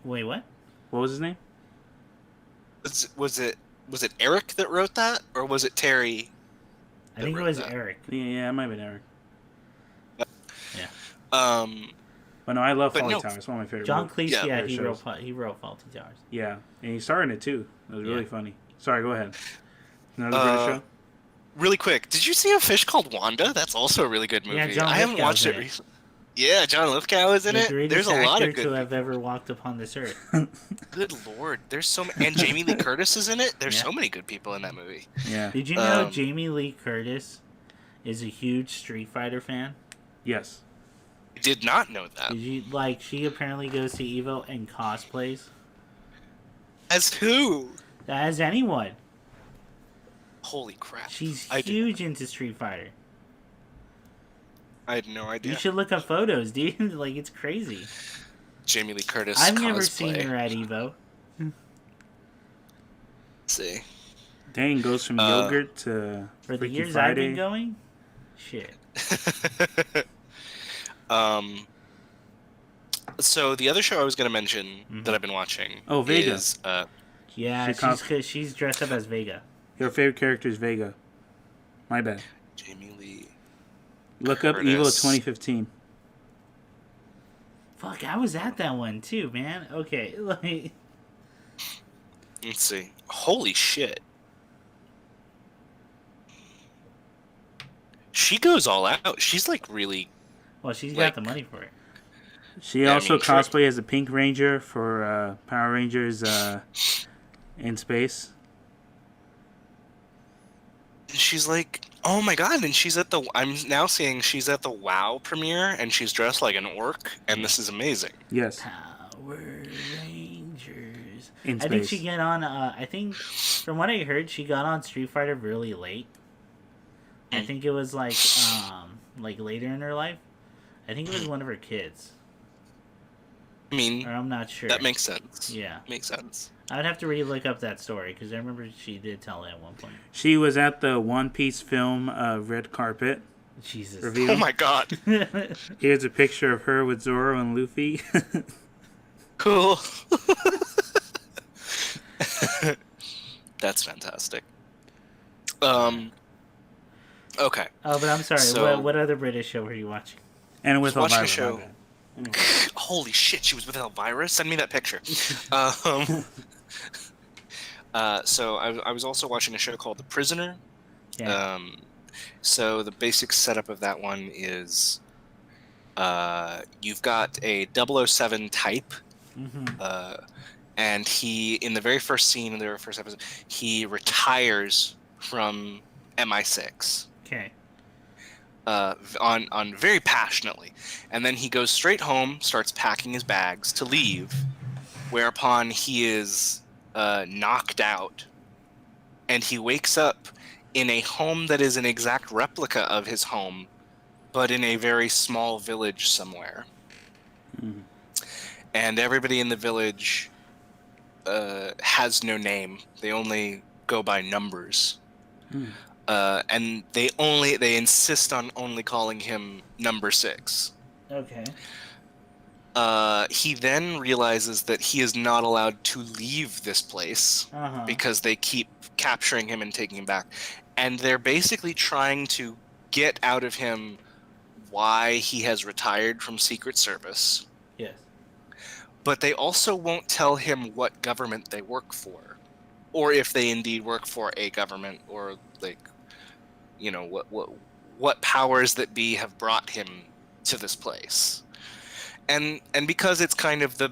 Wait, what? What was his name? Was it Eric that wrote that, or was it Terry? I think it was Eric. Yeah, it might have been Eric. Yeah. But no, I love But Faulty no. Towers. It's one of my favorite. John movies. Cleese, yeah, he shows. wrote Faulty Towers. Yeah, and he starred in it too. It was really Yeah. funny. Sorry, go ahead. Another British show. Really quick, did you see A Fish Called Wanda? That's also a really good movie. Yeah, John I haven't Lithgow's watched in it it. recently. Yeah, John Lithgow is in The it. greatest There's a lot actor of good. to have ever walked upon this earth. Good lord, there's so many. And Jamie Lee Curtis is in it. There's Yeah. so many good people in that movie. Yeah. Did you know Um, Jamie Lee Curtis is a huge Street Fighter fan? Yes. I did not know that. Did you like? She apparently goes to Evo and cosplays As who? as anyone. Holy crap! She's I did- huge into Street Fighter. I had no idea. You should look up photos, dude. Like, it's crazy. Jamie Lee Curtis. I've never cosplay. seen her at Evo. Let's see. Dang, goes from yogurt to For the Freaky years Friday. I've been going, shit. So the other show I was going to mention that I've been watching Oh, Vega. is Yeah, She she's dressed up as Vega. Your favorite character is Vega. My bad. Jamie Lee. Look up Curtis. Evo 2015. Fuck, I was at that one too, man. Okay, like, Let's see. Holy shit. She goes all out. She's like really. well, she's Like- got the money for it. She Yeah, I also mean, sure. cosplay as a Pink Ranger for Power Rangers in space. She's like, oh my god! And she's at the. I'm now seeing she's at the WoW premiere, and she's dressed like an orc, and this is amazing. Yes, Power Rangers. in I think space. she got on. I think from what I heard, she got on Street Fighter really late. I think it was like later in her life. I think it was one of her kids, I mean, or I'm not sure. that makes sense. Yeah, Makes sense. I would have to look up that story because I remember she did tell it at one point. She was at the One Piece film red carpet Jesus. reveal. Oh my god! Here's a picture of her with Zoro and Luffy. Cool. That's fantastic. Okay. Oh, but I'm sorry. So- what other British show were you watching? And with Watching a Elvira, show. my bad. Anyway. Holy shit! She was with Elvira. Send me that picture. So I was also watching a show called The Prisoner. Yeah. So the basic setup of that one is you've got a 007 type, and he, in the very first scene in the very first episode, he retires from MI6 Okay. on very passionately, and then he goes straight home, starts packing his bags to leave, whereupon he is knocked out, and he wakes up in a home that is an exact replica of his home, but in a very small village somewhere. And everybody in the village has no name. They only go by numbers. And they insist on only calling him Number 6. Okay. He then realizes that he is not allowed to leave this place because they keep capturing him and taking him back. And they're basically trying to get out of him why he has retired from Secret Service. Yes. But they also won't tell him what government they work for, or if they indeed work for a government, or like, you know, what powers that be have brought him to this place. And because it's kind of the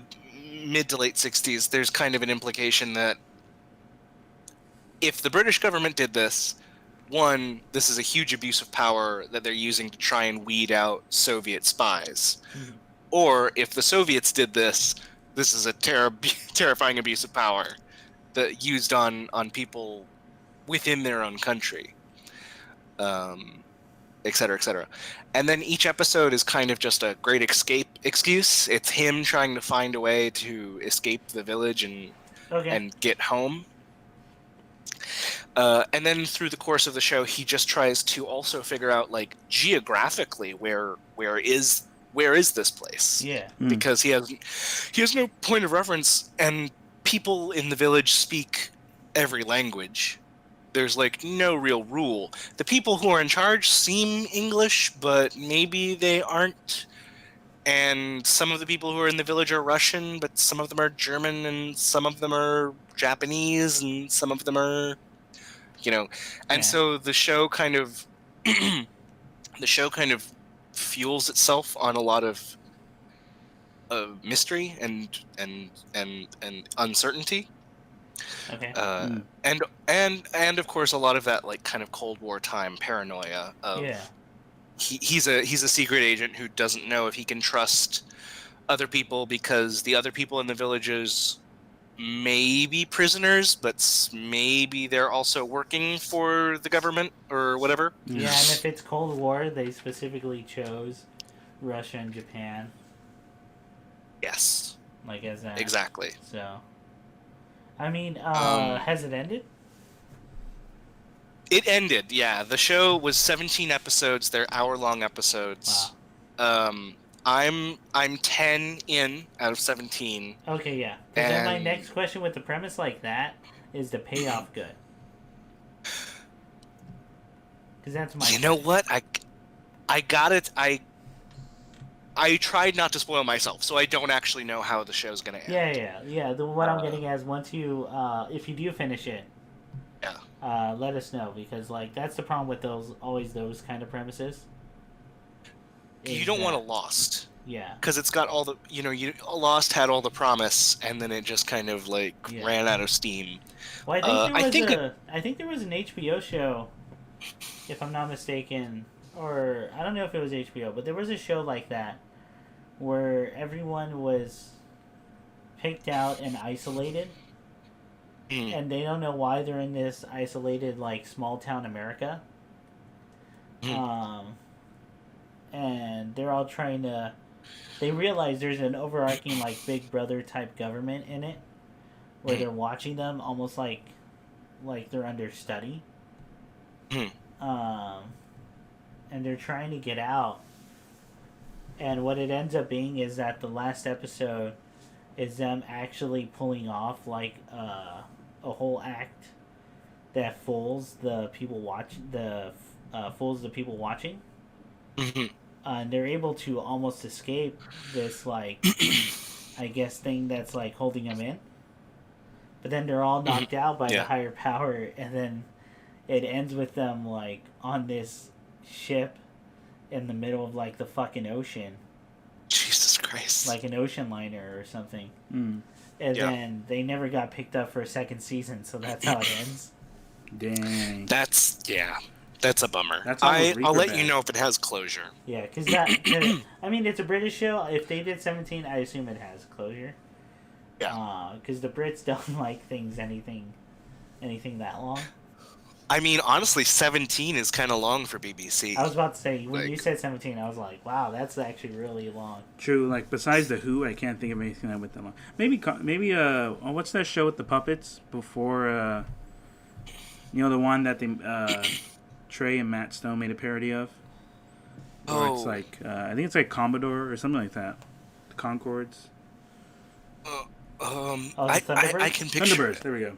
mid to late 60s, there's kind of an implication that if the British government did this, one, this is a huge abuse of power that they're using to try and weed out Soviet spies. Mhm. Or if the Soviets did this, this is a terrifying abuse of power that used on people within their own country, et cetera, et cetera. And then each episode is kind of just a great excuse. It's him trying to find a way to escape the village and get home. And then through the course of the show, he just tries to also figure out, like, geographically where is this place? Yeah. Because he has no point of reference, and people in the village speak every language. There's, like, no real rule. The people who are in charge seem English, but maybe they aren't. And some of the people who are in the village are Russian, but some of them are German, and some of them are Japanese, and some of them are, and so the show kind of fuels itself on a lot of mystery and uncertainty. Okay. And of course a lot of that, like, kind of Cold War time paranoia of he's a secret agent who doesn't know if he can trust other people because the other people in the villages may be prisoners, but maybe they're also working for the government or whatever. Yeah, and if it's Cold War, they specifically chose Russia and Japan. Yes. Like, as that. Exactly. So, I mean, has it ended? It ended, yeah. The show was 17 episodes. They're hour-long episodes. Wow. I'm 10 in out of 17. Okay, yeah. And then my next question with the premise like that is the payoff good? Because that's my. You know what? I got it. I tried not to spoil myself, so I don't actually know how the show's gonna end. Yeah. What I'm getting at is once you, if you do finish it, let us know, because, like, that's the problem with those kind of premises. You don't want a Lost. Yeah. Because it's got all the, Lost had all the promise, and then it just kind of, like, ran out of steam. Well, I think there was an HBO show, if I'm not mistaken, or I don't know if it was HBO, but there was a show like that where everyone was picked out and isolated, and they don't know why they're in this isolated, like, small town America. And they're all trying to. They realize there's an overarching, like, Big Brother type government in it, where they're watching them almost like they're under study. And they're trying to get out. And what it ends up being is that the last episode is them actually pulling off, like, a whole act that fools the people watching. And they're able to almost escape this, like, I guess, thing that's, like, holding them in. But then they're all knocked out by the higher power, and then it ends with them, like, on this ship in the middle of, like, the fucking ocean. Jesus Christ. Like an ocean liner or something. And then they never got picked up for a second season, so that's how it ends. Dang. That's a bummer. I'll let you know if it has closure. Yeah, because I mean, it's a British show. If they did 17, I assume it has closure. Yeah. Because the Brits don't like anything that long. I mean, honestly, 17 is kind of long for BBC. I was about to say, when you said 17, I was like, wow, that's actually really long. True. Like, besides The Who, I can't think of anything that went that long. Maybe what's that show with the puppets before, the one that they, Trey and Matt Stone made a parody of? It's like, I think it's like Commodore or something like that. The Concords. I can picture Thunderbirds, it. there we go.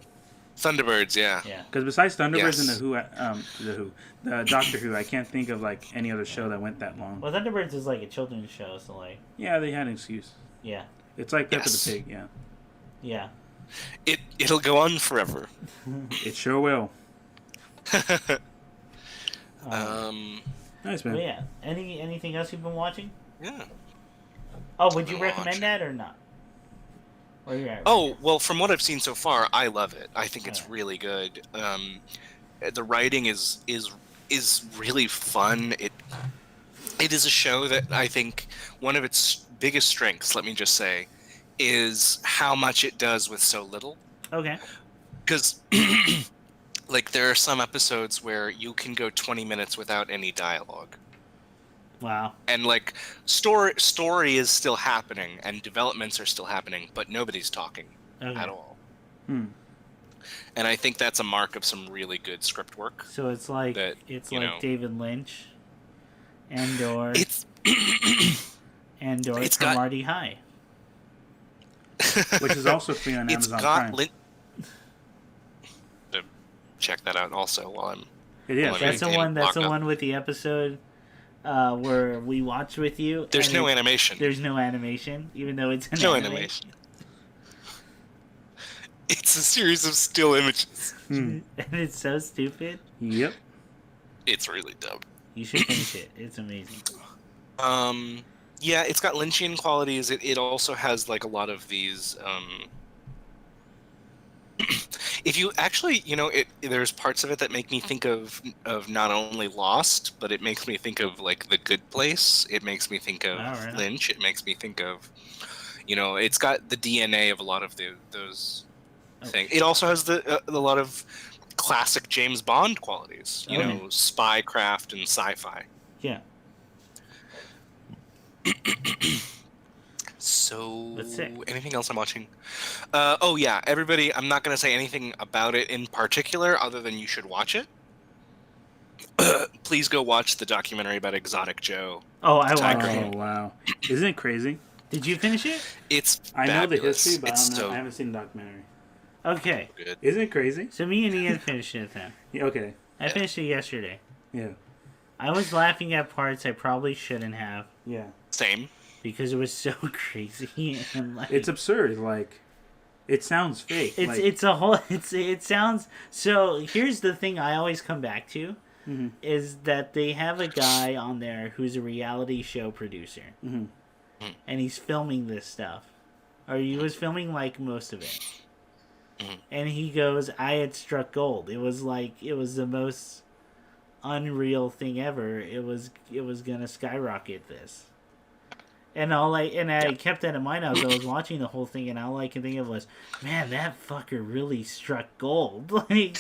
Thunderbirds, yeah. Because besides Thunderbirds and the Doctor Who, I can't think of, like, any other show that went that long. Well, Thunderbirds is like a children's show, so, like. Yeah, they had an excuse. Yeah. It's like Peppa the Pig, yeah. Yeah. It'll go on forever. It sure will. Nice, Oh man. yeah. Anything else you've been watching? Yeah. Oh, would you Been recommend watching. that or not? Where you at? Oh, well, from what I've seen so far, I love it. I think it's Okay. really good. The writing is really fun. It is a show that I think one of its biggest strengths, let me just say, is how much it does with so little. Okay. Because like there are some episodes where you can go 20 minutes without any dialogue. Wow. And like story is still happening and developments are still happening, but nobody's talking Okay. at all. Hmm. And I think that's a mark of some really good script work. So it's like That, you know, David Lynch, Andor, It's Andor it's from got Marty High. Which is also free on it's Amazon got Prime. to check that out also while I'm It is. Well, right? That's the one. That's the Lock up. one with the episode where we watched with you. There's and no animation. There's no animation, even though it's an No anime. animation. It's a series of still images. Hmm. And it's so stupid. Yep. It's really dumb. You should finish it. It's amazing. Yeah, it's got Lynchian qualities. It also has like a lot of these. If you actually, there's parts of it that make me think of not only Lost, but it makes me think of like The Good Place. It makes me think of right. Lynch. It makes me think of, it's got the DNA of a lot of those things. It also has a lot of classic James Bond qualities. Spycraft and sci-fi. Yeah. So, That's it. anything else I'm watching? Oh yeah, everybody, I'm not going to say anything about it in particular other than you should watch it. Please go watch the documentary about Exotic Joe. Oh, I Tiger watched King. it. Oh wow! Isn't it crazy? Did you finish it? It's I know the fabulous. history, but It's I haven't seen the documentary. Okay. good. Isn't it crazy? So me and Ian finished it then. Yeah, okay. I finished it yesterday. Yeah. I was laughing at parts I probably shouldn't have Yeah. Same. because it was so crazy and like It's absurd. Like, it sounds fake. It's like, it's a whole it sounds so. Here's the thing I always come back to Mhm. is that they have a guy on there who's a reality show producer, Mhm. and he's filming this stuff, or he was filming like most of it, and he goes, "I had struck gold. It was the most unreal thing ever. It was gonna skyrocket this." And I kept that in mind as I was watching the whole thing, and all I can think of was, man, that fucker really struck gold. Like,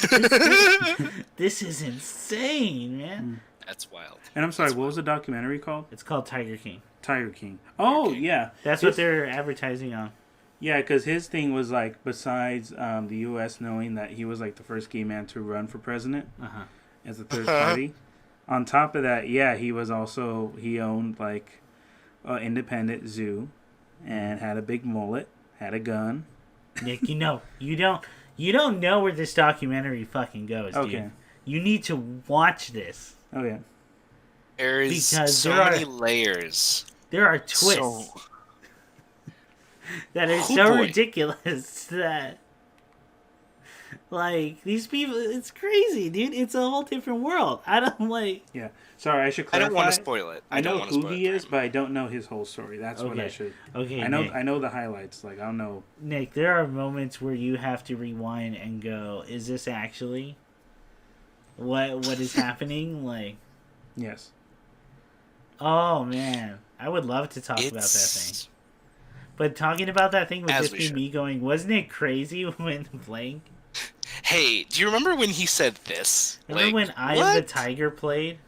this is insane, man. That's wild. And I'm sorry, what was the documentary called? It's called Tiger King. Tiger King. Oh, yeah. That's what they're advertising on. Yeah, because his thing was like, besides the U.S. knowing that he was like the first gay man to run for president as a third party, on top of that, yeah, he owned like an independent zoo and had a big mullet, had a gun. Nick, you don't know where this documentary fucking goes, dude. Okay. You need to watch this. Oh, yeah. There is Because so there many are- layers. There are twists So, that are Oh, so boy. ridiculous that, like, these people, it's crazy, dude. It's a whole different world. I don't like. Yeah. Sorry, I should I clarify. don't want to spoil it. I don't know want to who spoil he it is, for but I don't know his whole story. That's what I Okay. should. Okay, I know. Nick. I know the highlights. Like, I don't know. Nick, there are moments where you have to rewind and go, "Is this actually what is happening?" Like, Yes. oh man, I would love to talk about that thing. It's But talking about that thing would As just we be should. me going, "Wasn't it crazy when playing?" Hey, do you remember when he said this? Remember when Eye of the Tiger played,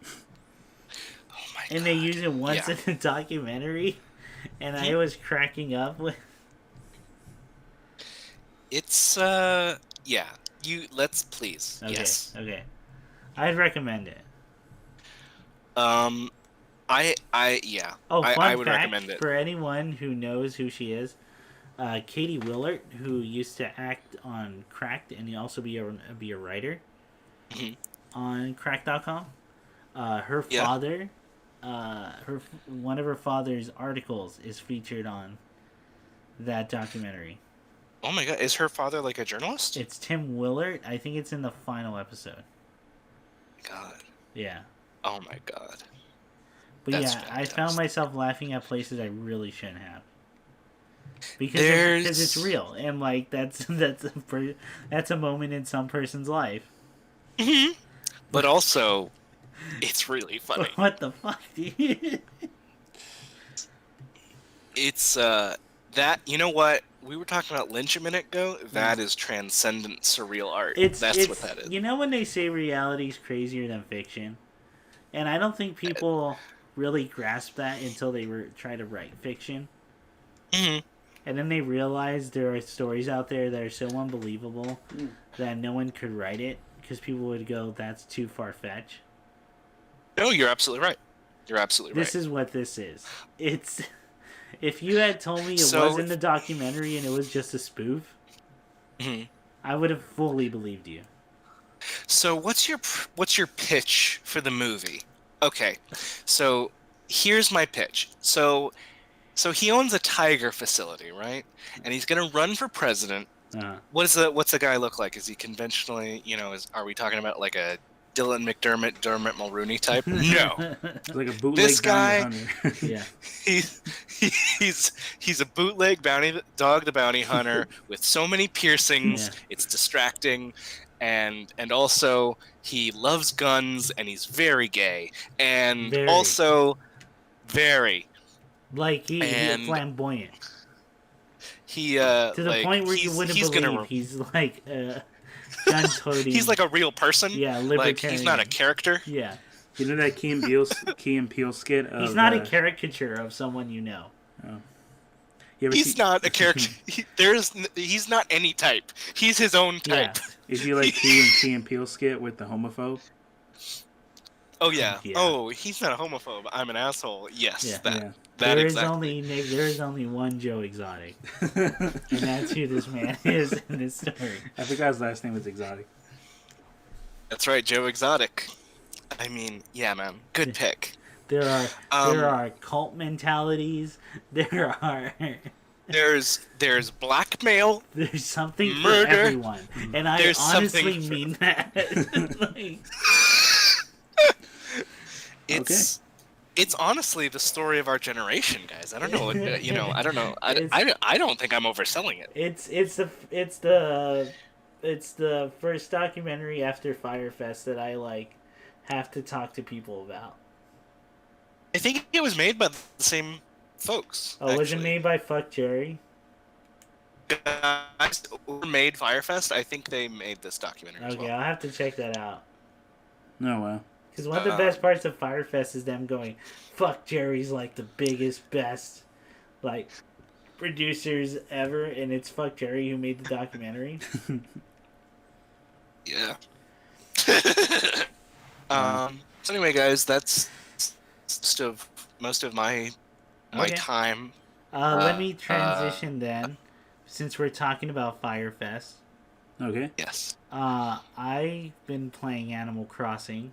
Oh my god. and they use it once Yeah. in the documentary, and I was cracking up with. It's yeah. Let's please. Okay, Yes. okay, I'd recommend it. Yeah. Oh, fun I would fact recommend it. for anyone who knows who she is. Katie Willert, who used to act on Cracked and also be a writer Mhm. on Cracked.com. Her Yeah. father, one of her father's articles is featured on that documentary. Oh my god, is her father like a journalist? It's Tim Willert. I think it's in the final episode. God. Yeah. Oh my god. But That's yeah, I fantastic. found myself laughing at places I really shouldn't have. There's Because it's real, and like that's a moment in some person's life. Mhm. But also, it's really funny. What the fuck, dude? It's that, you know what? We were talking about Lynch a minute ago. That is transcendent surreal art. That's what that is. You know when they say reality's crazier than fiction, and I don't think people really grasp that until they try to write fiction. Mhm. And then they realize there are stories out there that are so unbelievable that no one could write it because people would go, "That's too far fetched." No, you're absolutely right. You're absolutely This right. is what this is. It's if you had told me it So- wasn't a documentary and it was just a spoof, Mhm. I would have fully believed you. So what's your pitch for the movie? Okay, so here's my pitch. So he owns a tiger facility, right? And he's gonna run for president. Uh, What's the guy look like? Is he conventionally, are we talking about like a Dylan McDermott, Dermot Mulrooney type? No. It's like a bootleg This guy- bounty hunter. yeah. He's a bootleg dog the bounty hunter with so many piercings, Yeah. it's distracting, and also he loves guns and he's very gay, and Very. also very Like he's And- flamboyant. he To the like, point where you he's- wouldn't he's believe gonna, he's like gun-toting. he's like a real person. Yeah, like he's not a libertarian. character. Yeah. You know that Key and Peele skit? Of, He's not a caricature of someone you know. You ever He's see, not a character. He's not any type. He's his own Yeah. type. Is you like Key and Peele skit with the homophobe? Oh yeah. Yeah. Oh, he's not a homophobe. I'm an asshole. Yes, Yeah. that Yeah. that There is exactly. only Nick. There is only one Joe Exotic, and that's who this man is in this story. I forgot his last name was Exotic. That's right, Joe Exotic. I mean, yeah, man, good pick. There are Um, cult mentalities. There are There's blackmail. there's something for Murder. everyone, and I There's honestly something for- mean that. Like, It's honestly the story of our generation, guys. I don't know. I don't know. It's- I don't think I'm overselling it. it's the first documentary after Firefest that I like have to talk to people about. I think it was made by the same folks. Oh, was it actually. made by Fuck Jerry? Guys who made Firefest? I think they made this documentary as Okay, well. I'll have to check that out. Oh, wow. Because one of the best parts of Firefest is them going, "Fuck Jerry's like the biggest, best, like producers ever," and it's Fuck Jerry who made the documentary. Yeah. So anyway, guys, that's most of my Okay. time. Let me transition then, since we're talking about Firefest. Okay. Yes. I've been playing Animal Crossing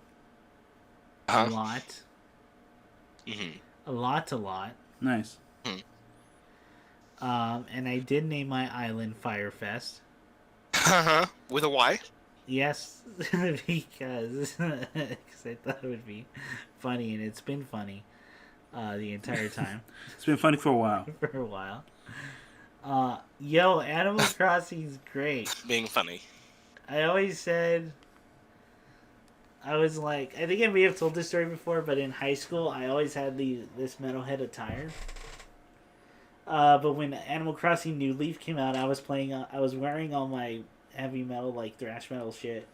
a Uh-huh. lot. Mhm. A lot. Nice. And I did name my island Firefest. With a Y? Yes, because I thought it would be funny, and it's been funny the entire time It's been funny for a while. for a while. Yo, Animal Crossing's great. Being funny. I always said, I was like, I think I may have told this story before, but in high school, I always had this metalhead attire. But when Animal Crossing New Leaf came out, I was wearing all my heavy metal, like thrash metal shit,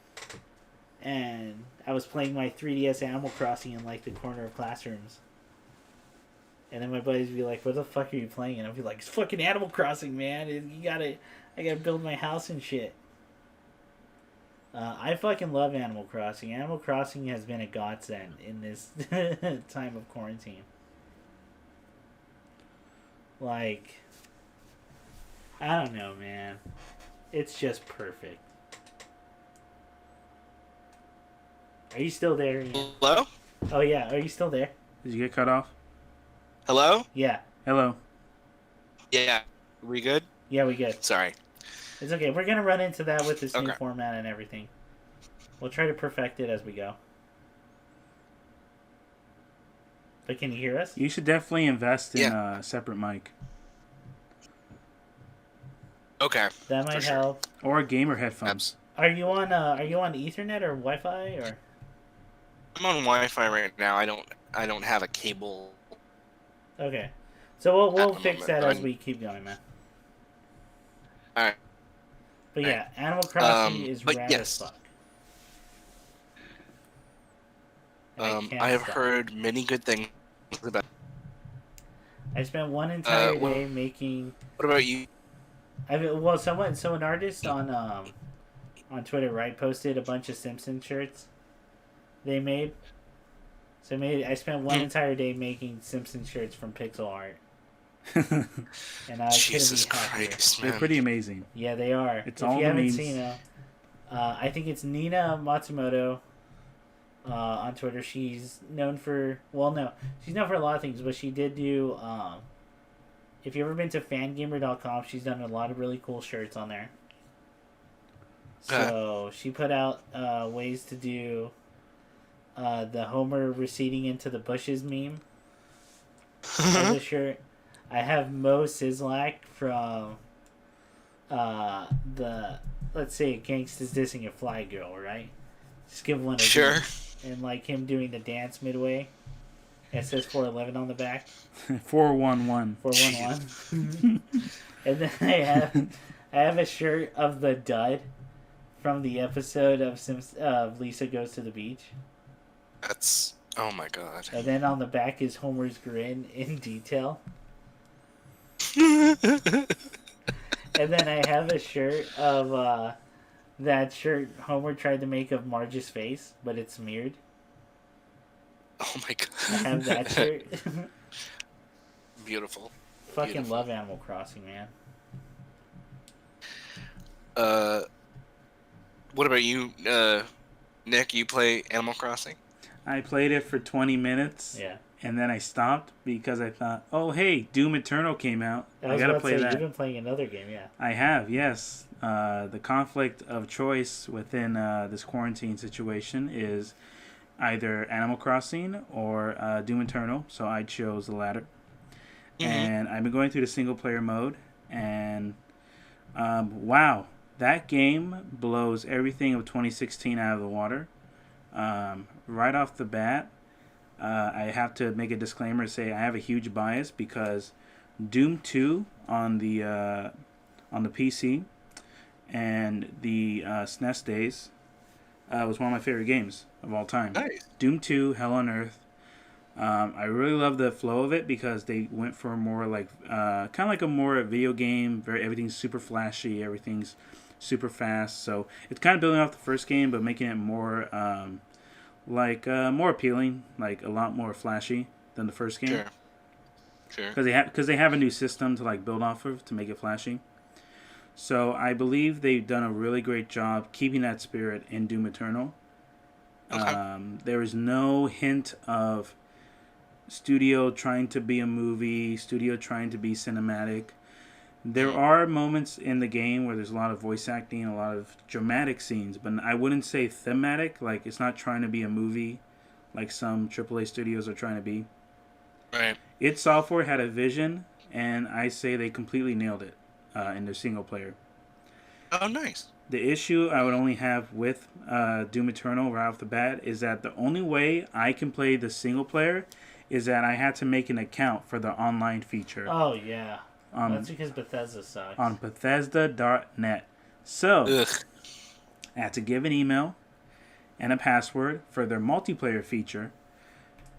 and I was playing my 3DS Animal Crossing in like the corner of classrooms. And then my buddies would be like, "What the fuck are you playing?" And I'd be like, "It's fucking Animal Crossing, man. I gotta build my house and shit." I fucking love Animal Crossing. Animal Crossing has been a godsend in this time of quarantine. Like, I don't know, man. It's just perfect. Are you still there? Ian? Hello? Oh yeah, are you still there? Did you get cut off? Hello? Yeah. Hello. Yeah. We good? Yeah, we good. Sorry. It's okay. We're gonna run into that with this new Okay. format and everything. We'll try to perfect it as we go. But can you hear us? You should definitely invest in a separate mic. Okay. That might sure. help. Or gamer headphones. Are you on Ethernet or Wi-Fi or? I'm on Wi-Fi right now. I don't have a cable. Okay, so we'll the fix moment, that as but we keep going, man. All right. But yeah, Animal Crossing is but rad yes. as fuck. I have heard many good things about. I spent one entire day making. What about you? So an artist on Twitter, right, posted a bunch of Simpson shirts they made. So I spent one entire day making Simpson shirts from pixel art. And I Jesus couldn't be happier. Christ, man. They're pretty amazing. Yeah, they are. It's if all you the haven't memes. seen them, I think it's Nina Matsumoto on Twitter. She's known for she's known for a lot of things, but she did do. If you've ever been to fangamer.com, she's done a lot of really cool shirts on there. So she put out ways to do the Homer receding into the bushes meme as a shirt. I have Mo Sizlak from let's say Gangsta's dissing a fly girl, right? Just give one a Sure. and like him doing the dance midway. It says 411 on the back. 411. 411. And then I have a shirt of the dud from the episode of Lisa Goes to the Beach. That's oh my god. And then on the back is Homer's grin in detail. And then I have a shirt of that shirt Homer tried to make of Marge's face, but it's smeared. Oh my god. I have that shirt. Beautiful. Fucking Beautiful. love Animal Crossing, man. What about you, Nick? You play Animal Crossing? I played it for 20 minutes. Yeah. And then I stopped because I thought, oh, hey, Doom Eternal came out. I gotta play that. You've been playing another game, yeah. I have, yes. The conflict of choice within this quarantine situation is either Animal Crossing or Doom Eternal, so I chose the latter. Mm-hmm. And I've been going through the single player mode, and wow, that game blows everything of 2016 out of the water. Right off the bat, I have to make a disclaimer and say I have a huge bias because Doom 2 on the PC and the SNES days was one of my favorite games of all time. Nice. Doom 2, Hell on Earth. I really love the flow of it because they went for more like kind of like a more video game. Everything's super flashy, everything's super fast. So it's kind of building off the first game, but making it more more appealing, like a lot more flashy than the first game. Sure. Because they have a new system to like build off of to make it flashy. So I believe they've done a really great job keeping that spirit in Doom Eternal. Okay. There is no hint of studio trying to be a movie, studio trying to be cinematic. There are moments in the game where there's a lot of voice acting, a lot of dramatic scenes, but I wouldn't say thematic. Like, it's not trying to be a movie like some AAA studios are trying to be. Right. Id Software had a vision, and I say they completely nailed it in their single player. Oh, nice. The issue I would only have with Doom Eternal right off the bat is that the only way I can play the single player is that I had to make an account for the online feature. Oh, yeah. That's because Bethesda sucks. On Bethesda.net. So, Ugh. I had to give an email and a password for their multiplayer feature.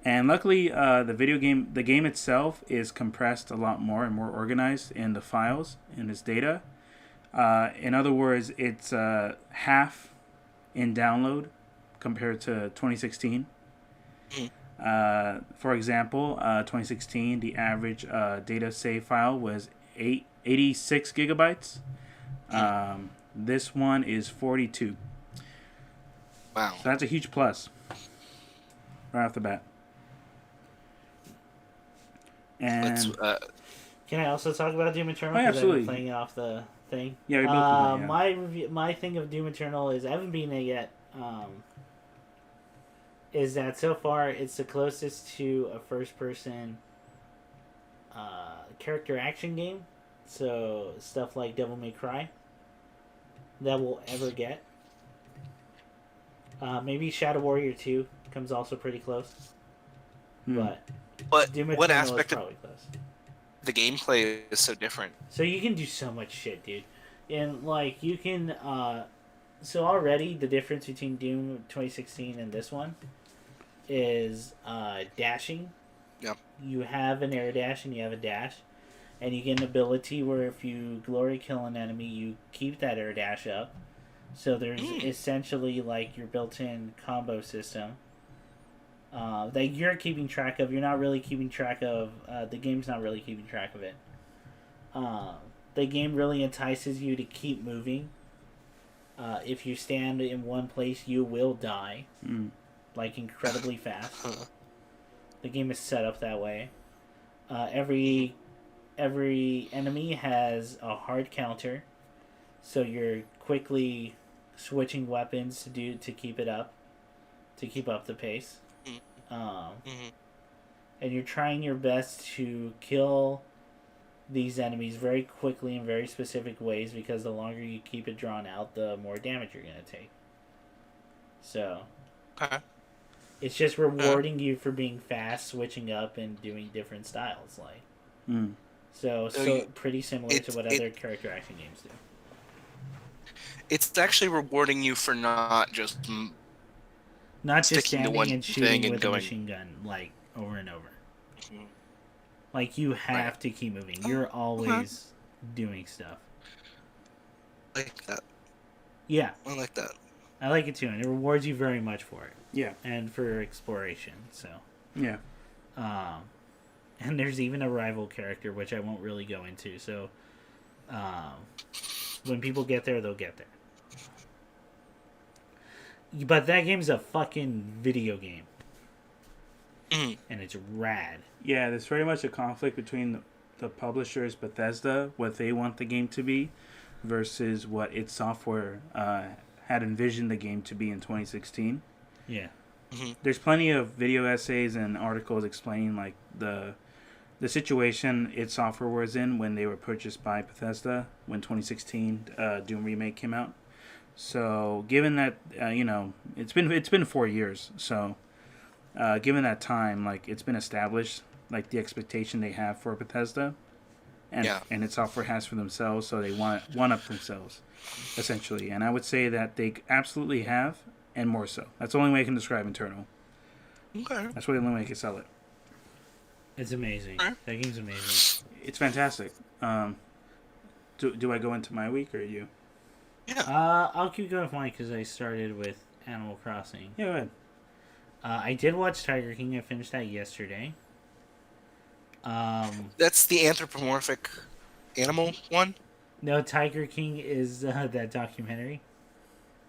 And luckily, the game itself is compressed a lot more and more organized in the files, in its data. In other words, it's half in download compared to 2016. For example, 2016, the average data save file was 86 gigabytes. This one is 42. Wow. So that's a huge plus right off the bat. And can I also talk about Doom Eternal? Oh, yeah, absolutely. I've been playing it off the thing. Yeah, we both My thing of Doom Eternal is I haven't beaten it yet. is that so far it's the closest to a first-person character action game, so stuff like Devil May Cry, that we'll ever get. Maybe Shadow Warrior 2 comes also pretty close. But Doom what Eternal aspect is of probably close. the gameplay is so different? So you can do so much shit, dude. And, like, you can... so already, the difference between Doom 2016 and this one is dashing. Yeah. You have an air dash and you have a dash. And you get an ability where if you glory kill an enemy, you keep that air dash up. So there's essentially, like, your built-in combo system that you're keeping track of. You're not really keeping track of. The game's not really keeping track of it. The game really entices you to keep moving. If you stand in one place, you will die, like incredibly fast. The game is set up that way. Every enemy has a hard counter, so you're quickly switching weapons to keep up the pace. And you're trying your best to kill these enemies very quickly in very specific ways, because the longer you keep it drawn out, the more damage you're going to take. So it's just rewarding you for being fast, switching up, and doing different styles. Like so pretty similar to what other character action games do. It's actually rewarding you for not just standing and shooting with a machine gun, like, over and over. Like, you have to keep moving. You're always doing stuff. I like that. Yeah. I like that. I like it too, and it rewards you very much for it. Yeah. And for exploration, so. Yeah. And there's even a rival character, which I won't really go into, so when people get there, they'll get there. But that game's a fucking video game. And it's rad. Yeah, there's very much a conflict between the publishers, Bethesda, what they want the game to be, versus what its software had envisioned the game to be in 2016. Yeah. There's plenty of video essays and articles explaining, like, the situation its software was in when they were purchased by Bethesda when 2016 Doom Remake came out. So, given that, it's been 4 years, so given that time, like, it's been established, like, the expectation they have for Bethesda, and its software has for themselves, so they want up themselves, essentially. And I would say that they absolutely have, and more so. That's the only way I can describe Internal. Okay. That's the only way I can sell it. It's amazing. That game's amazing. It's fantastic. Do I go into my week, or you? Yeah. I'll keep going with mine, because I started with Animal Crossing. Yeah, go ahead. I did watch Tiger King. I finished that yesterday. That's the anthropomorphic animal one? No, Tiger King is that documentary.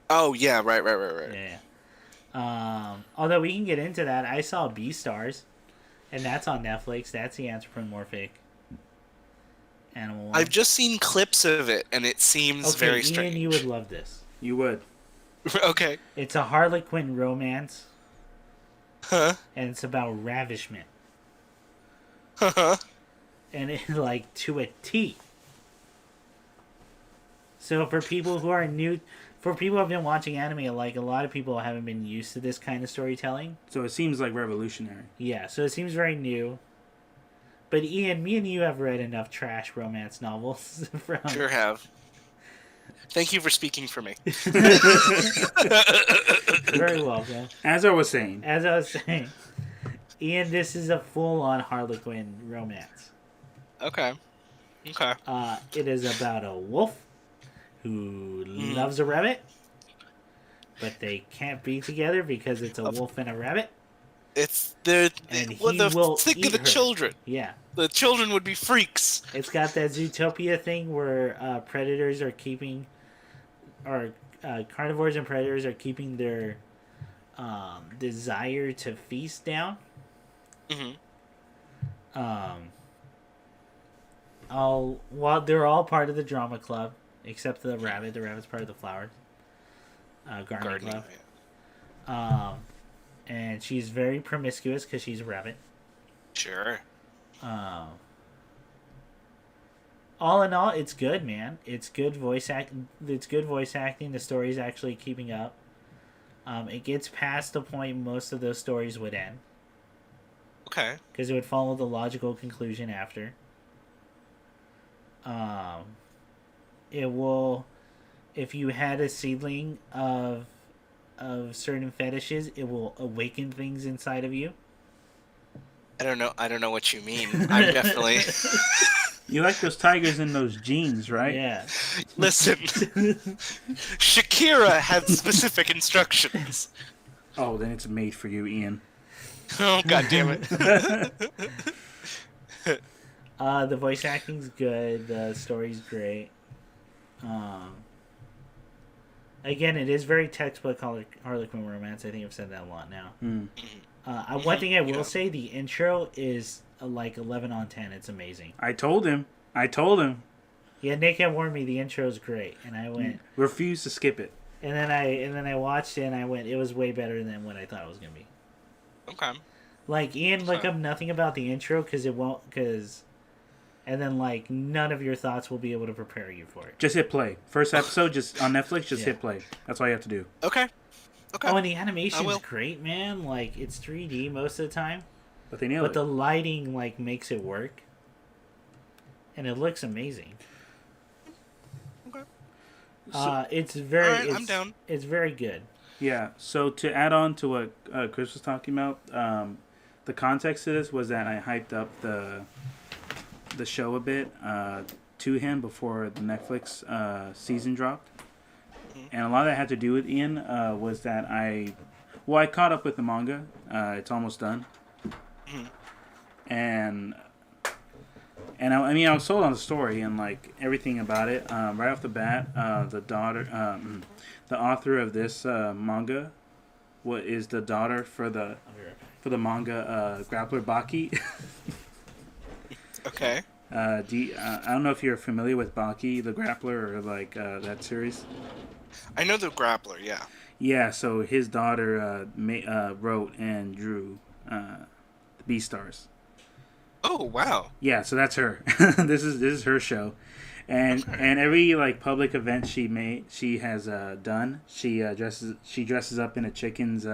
Oh, yeah, right. Yeah. Although we can get into that, I saw Beastars, and that's on Netflix. That's the anthropomorphic animal one. I've just seen clips of it, and it seems very strange. Ian, you would love this. You would. Okay. It's a Harlequin romance. Huh? And it's about ravishment. Huh? And it, like, to a T. So for people who are new, for people who have been watching anime, like, a lot of people haven't been used to this kind of storytelling. So it seems like revolutionary. Yeah, so it seems very new. But Ian, me and you have read enough trash romance novels. Sure have. Thank you for speaking for me. Very welcome. As I was saying, Ian, this is a full-on Harlequin romance. Okay. It is about a wolf who loves a rabbit, but they can't be together because it's a wolf and a rabbit. It's the will think eat of the her. children. Yeah. The children would be freaks. It's got that Zootopia thing where predators are keeping, or carnivores and predators are keeping their desire to feast down. Well, they're all part of the drama club, except the rabbit. The rabbit's part of the flower gardening club. and she's very promiscuous because she's a rabbit. Sure. All in all, it's good, man. It's good voice It's good voice acting. The story's actually keeping up. It gets past the point most of those stories would end. Okay. Because it would follow the logical conclusion after. It will, if you had a seedling of certain fetishes, it will awaken things inside of you. I don't know what you mean. I'm definitely. You like those tigers in those jeans, right? Yeah. Listen, Shakira had specific instructions. Oh, then it's made for you, Ian. Oh, God damn it. The voice acting's good. The story's great. Again, it is very textbook Harlequin romance. I think I've said that a lot now. One thing I will say, the intro is like 11 on 10. It's amazing. I told him. Yeah, Nick had warned me the intro is great, and I went. Refused to skip it. And then I watched it, and I went. It was way better than what I thought it was gonna be. Okay. Like Ian, look up nothing about the intro and then like none of your thoughts will be able to prepare you for it. Just hit play. First episode, just on Netflix. Just hit play. That's all you have to do. Okay. Oh, and the animation's great, man. Like it's 3D most of the time. But they nailed it. But the lighting like makes it work, and it looks amazing. Okay. It's very. All right, I'm down. It's very good. Yeah. So to add on to what Chris was talking about, the context of this was that I hyped up the show a bit to him before the Netflix season dropped, and a lot of that had to do with Ian. Was that I caught up with the manga. It's almost done. And I mean I was sold on the story and like everything about it right off the bat. The author of this manga, what is the daughter for the manga grappler Baki. Okay. I don't know if you're familiar with Baki the grappler or like that series. I know the grappler, yeah. Yeah, so his daughter wrote and drew Beastars. Oh wow! Yeah, so that's her. This is her show, and every like public event she has done. She dresses up in a chicken's.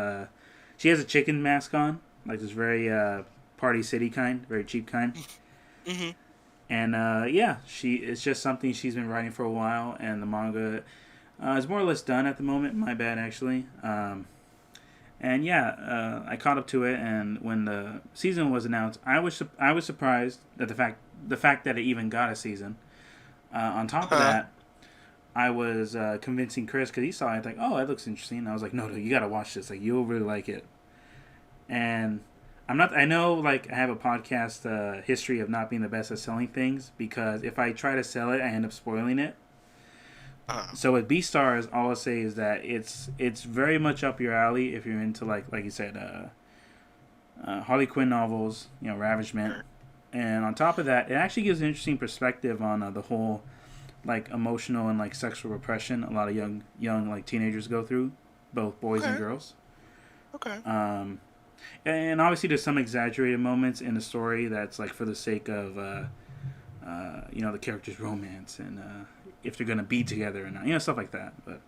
She has a chicken mask on, like this very Party City kind, very cheap kind. Mm-hmm. And it's just something she's been writing for a while, and the manga is more or less done at the moment. My bad, actually. I caught up to it, and when the season was announced, I was surprised at the fact that it even got a season. On top of that, I was convincing Chris because he saw it like, oh, that looks interesting. I was like, no, you gotta watch this. Like, you'll really like it. And I know like I have a podcast history of not being the best at selling things because if I try to sell it, I end up spoiling it. So with Beastars, all I'll say is that it's very much up your alley if you're into like you said, Harley Quinn novels, Ravagement, and on top of that, it actually gives an interesting perspective on the whole like emotional and like sexual repression a lot of young like teenagers go through, both boys and girls. Okay. And obviously there's some exaggerated moments in the story that's like for the sake of the characters' romance and if they're gonna be together or not, stuff like that. But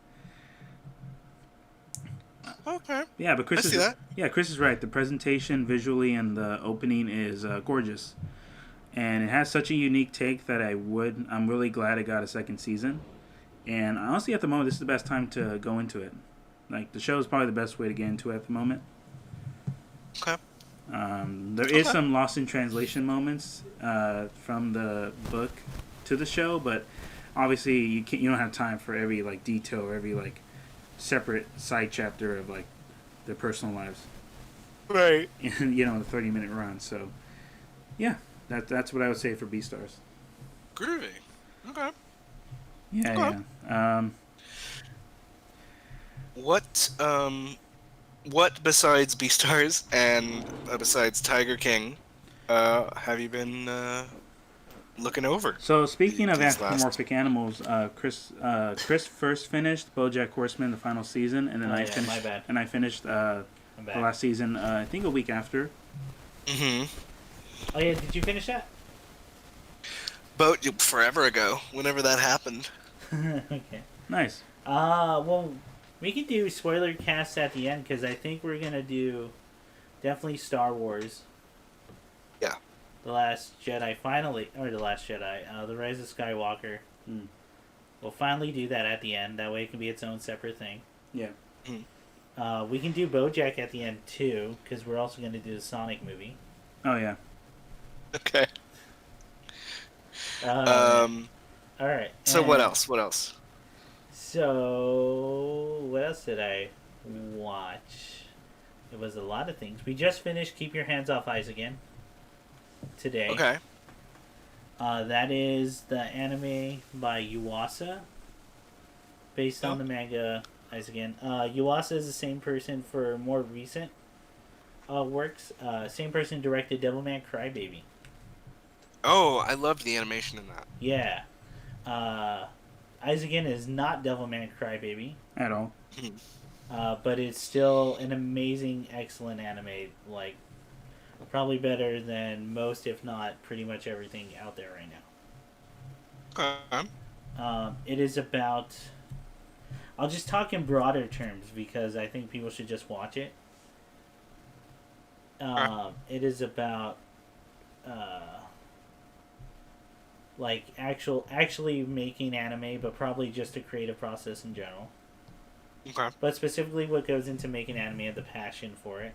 okay, yeah, but Chris is right. The presentation visually and the opening is gorgeous, and it has such a unique take that I'm really glad it got a second season. And honestly, at the moment, this is the best time to go into it. Like the show is probably the best way to get into it at the moment. Okay. There is some lost in translation moments from the book to the show, but obviously you don't have time for every like detail or every like separate side chapter of like their personal lives. Right. In the 30-minute run. So yeah, that's what I would say for Beastars. Groovy. Okay. Yeah. What besides Beastars and besides Tiger King have you been looking over? So speaking of anthropomorphic animals, Chris first finished BoJack Horseman the final season, and then I finished I'm the back. last season. I think a week after. Mm-hmm. Oh yeah, did you finish that? But forever ago, whenever that happened. Okay. Nice. Well, we can do spoiler casts at the end because I think we're gonna do definitely Star Wars. Yeah. The Last Jedi finally, or The Last Jedi, The Rise of Skywalker. Mm. We'll finally do that at the end. That way it can be its own separate thing. Yeah. We can do BoJack at the end too because we're also gonna do the Sonic movie. Oh yeah. Okay. All right. So what else? What else? So what else did I watch? It was a lot of things. We just finished Keep Your Hands Off Eyes Again today. Okay. That is the anime by Yuasa, based on the manga Eyes Again. Yuasa is the same person for more recent works. Same person directed Devilman Crybaby. Oh, I loved the animation in that. Yeah. Eyes Again is not Devilman Crybaby. At all. But it's still an amazing, excellent anime. Like, probably better than most, if not pretty much everything out there right now. Okay. It is about. I'll just talk in broader terms because I think people should just watch it. It is about. Like actually making anime, but probably just a creative process in general. Okay. But specifically what goes into making anime and the passion for it.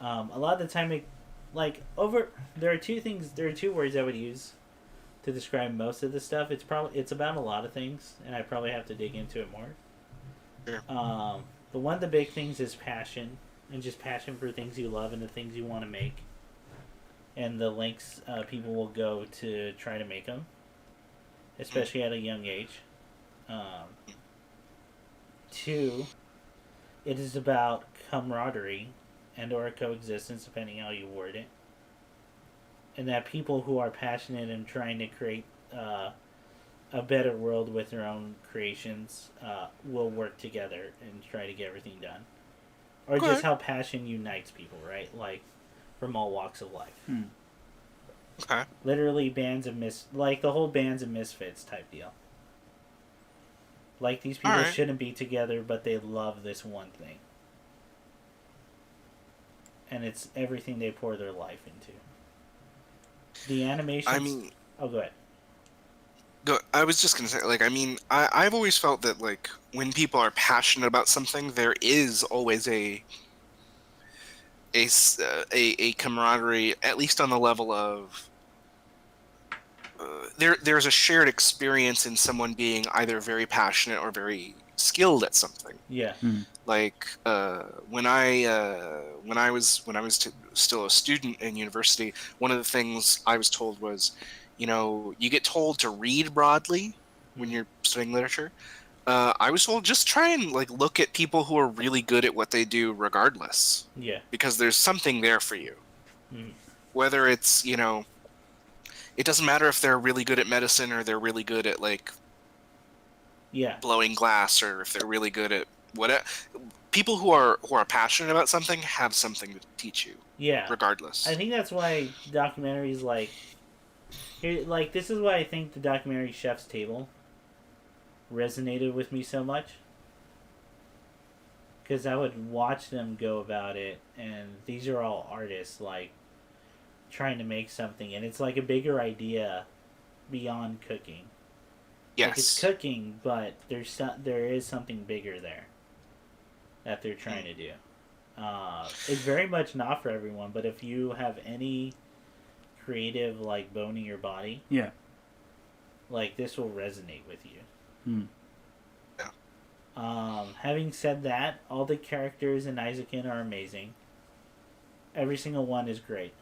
A lot of the time, there are two words I would use to describe most of the stuff. It's about a lot of things, and I probably have to dig into it more. Sure. But one of the big things is passion, and just passion for things you love and the things you want to make, and the lengths people will go to try to make them, especially at a young age. Two, it is about camaraderie and or coexistence, depending how you word it. And that people who are passionate and trying to create a better world with their own creations will work together and try to get everything done. Or just how passion unites people, right? Like, from all walks of life. Okay. Literally the whole bands of misfits type deal. Like, these people shouldn't be together, but they love this one thing. And it's everything they pour their life into. The animation. Oh, go ahead. I was just gonna say, I've always felt that, like, when people are passionate about something, there is always a camaraderie, at least on the level of there's a shared experience in someone being either very passionate or very skilled at something. Yeah. Like when I was still a student in university, one of the things I was told was, you get told to read broadly when you're studying literature. I was told just try and look at people who are really good at what they do regardless. Yeah. Because there's something there for you. Whether it's, it doesn't matter if they're really good at medicine or they're really good at blowing glass, or if they're really good at whatever. People who are passionate about something have something to teach you. Yeah. Regardless. I think that's why documentaries this is why I think the documentary Chef's Table resonated with me so much. Because I would watch them go about it, and these are all artists, trying to make something, and it's a bigger idea beyond cooking. Yes. It's cooking, but there is something bigger there that they're trying to do. It's very much not for everyone, but if you have any creative bone in your body, this will resonate with you. Having said that, all the characters in Isaacin are amazing. Every single one is great.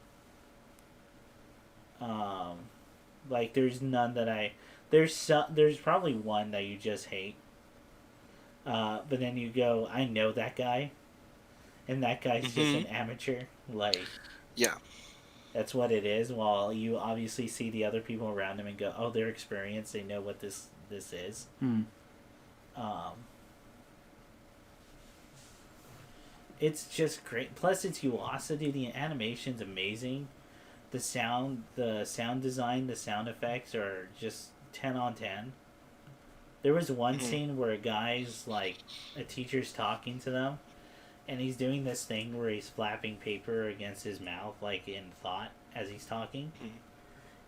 There's none that there's probably one that you just hate. But then you go, I know that guy, and that guy's just an amateur. Yeah. That's what it is. While you obviously see the other people around him and go, oh, they're experienced. They know what this is. It's just great. Plus, it's Yuasa, dude. The animation's amazing. The sound design, the sound effects are just 10 on 10. There was one scene where a guy's like, a teacher's talking to them, and he's doing this thing where he's flapping paper against his mouth, like in thought, as he's talking.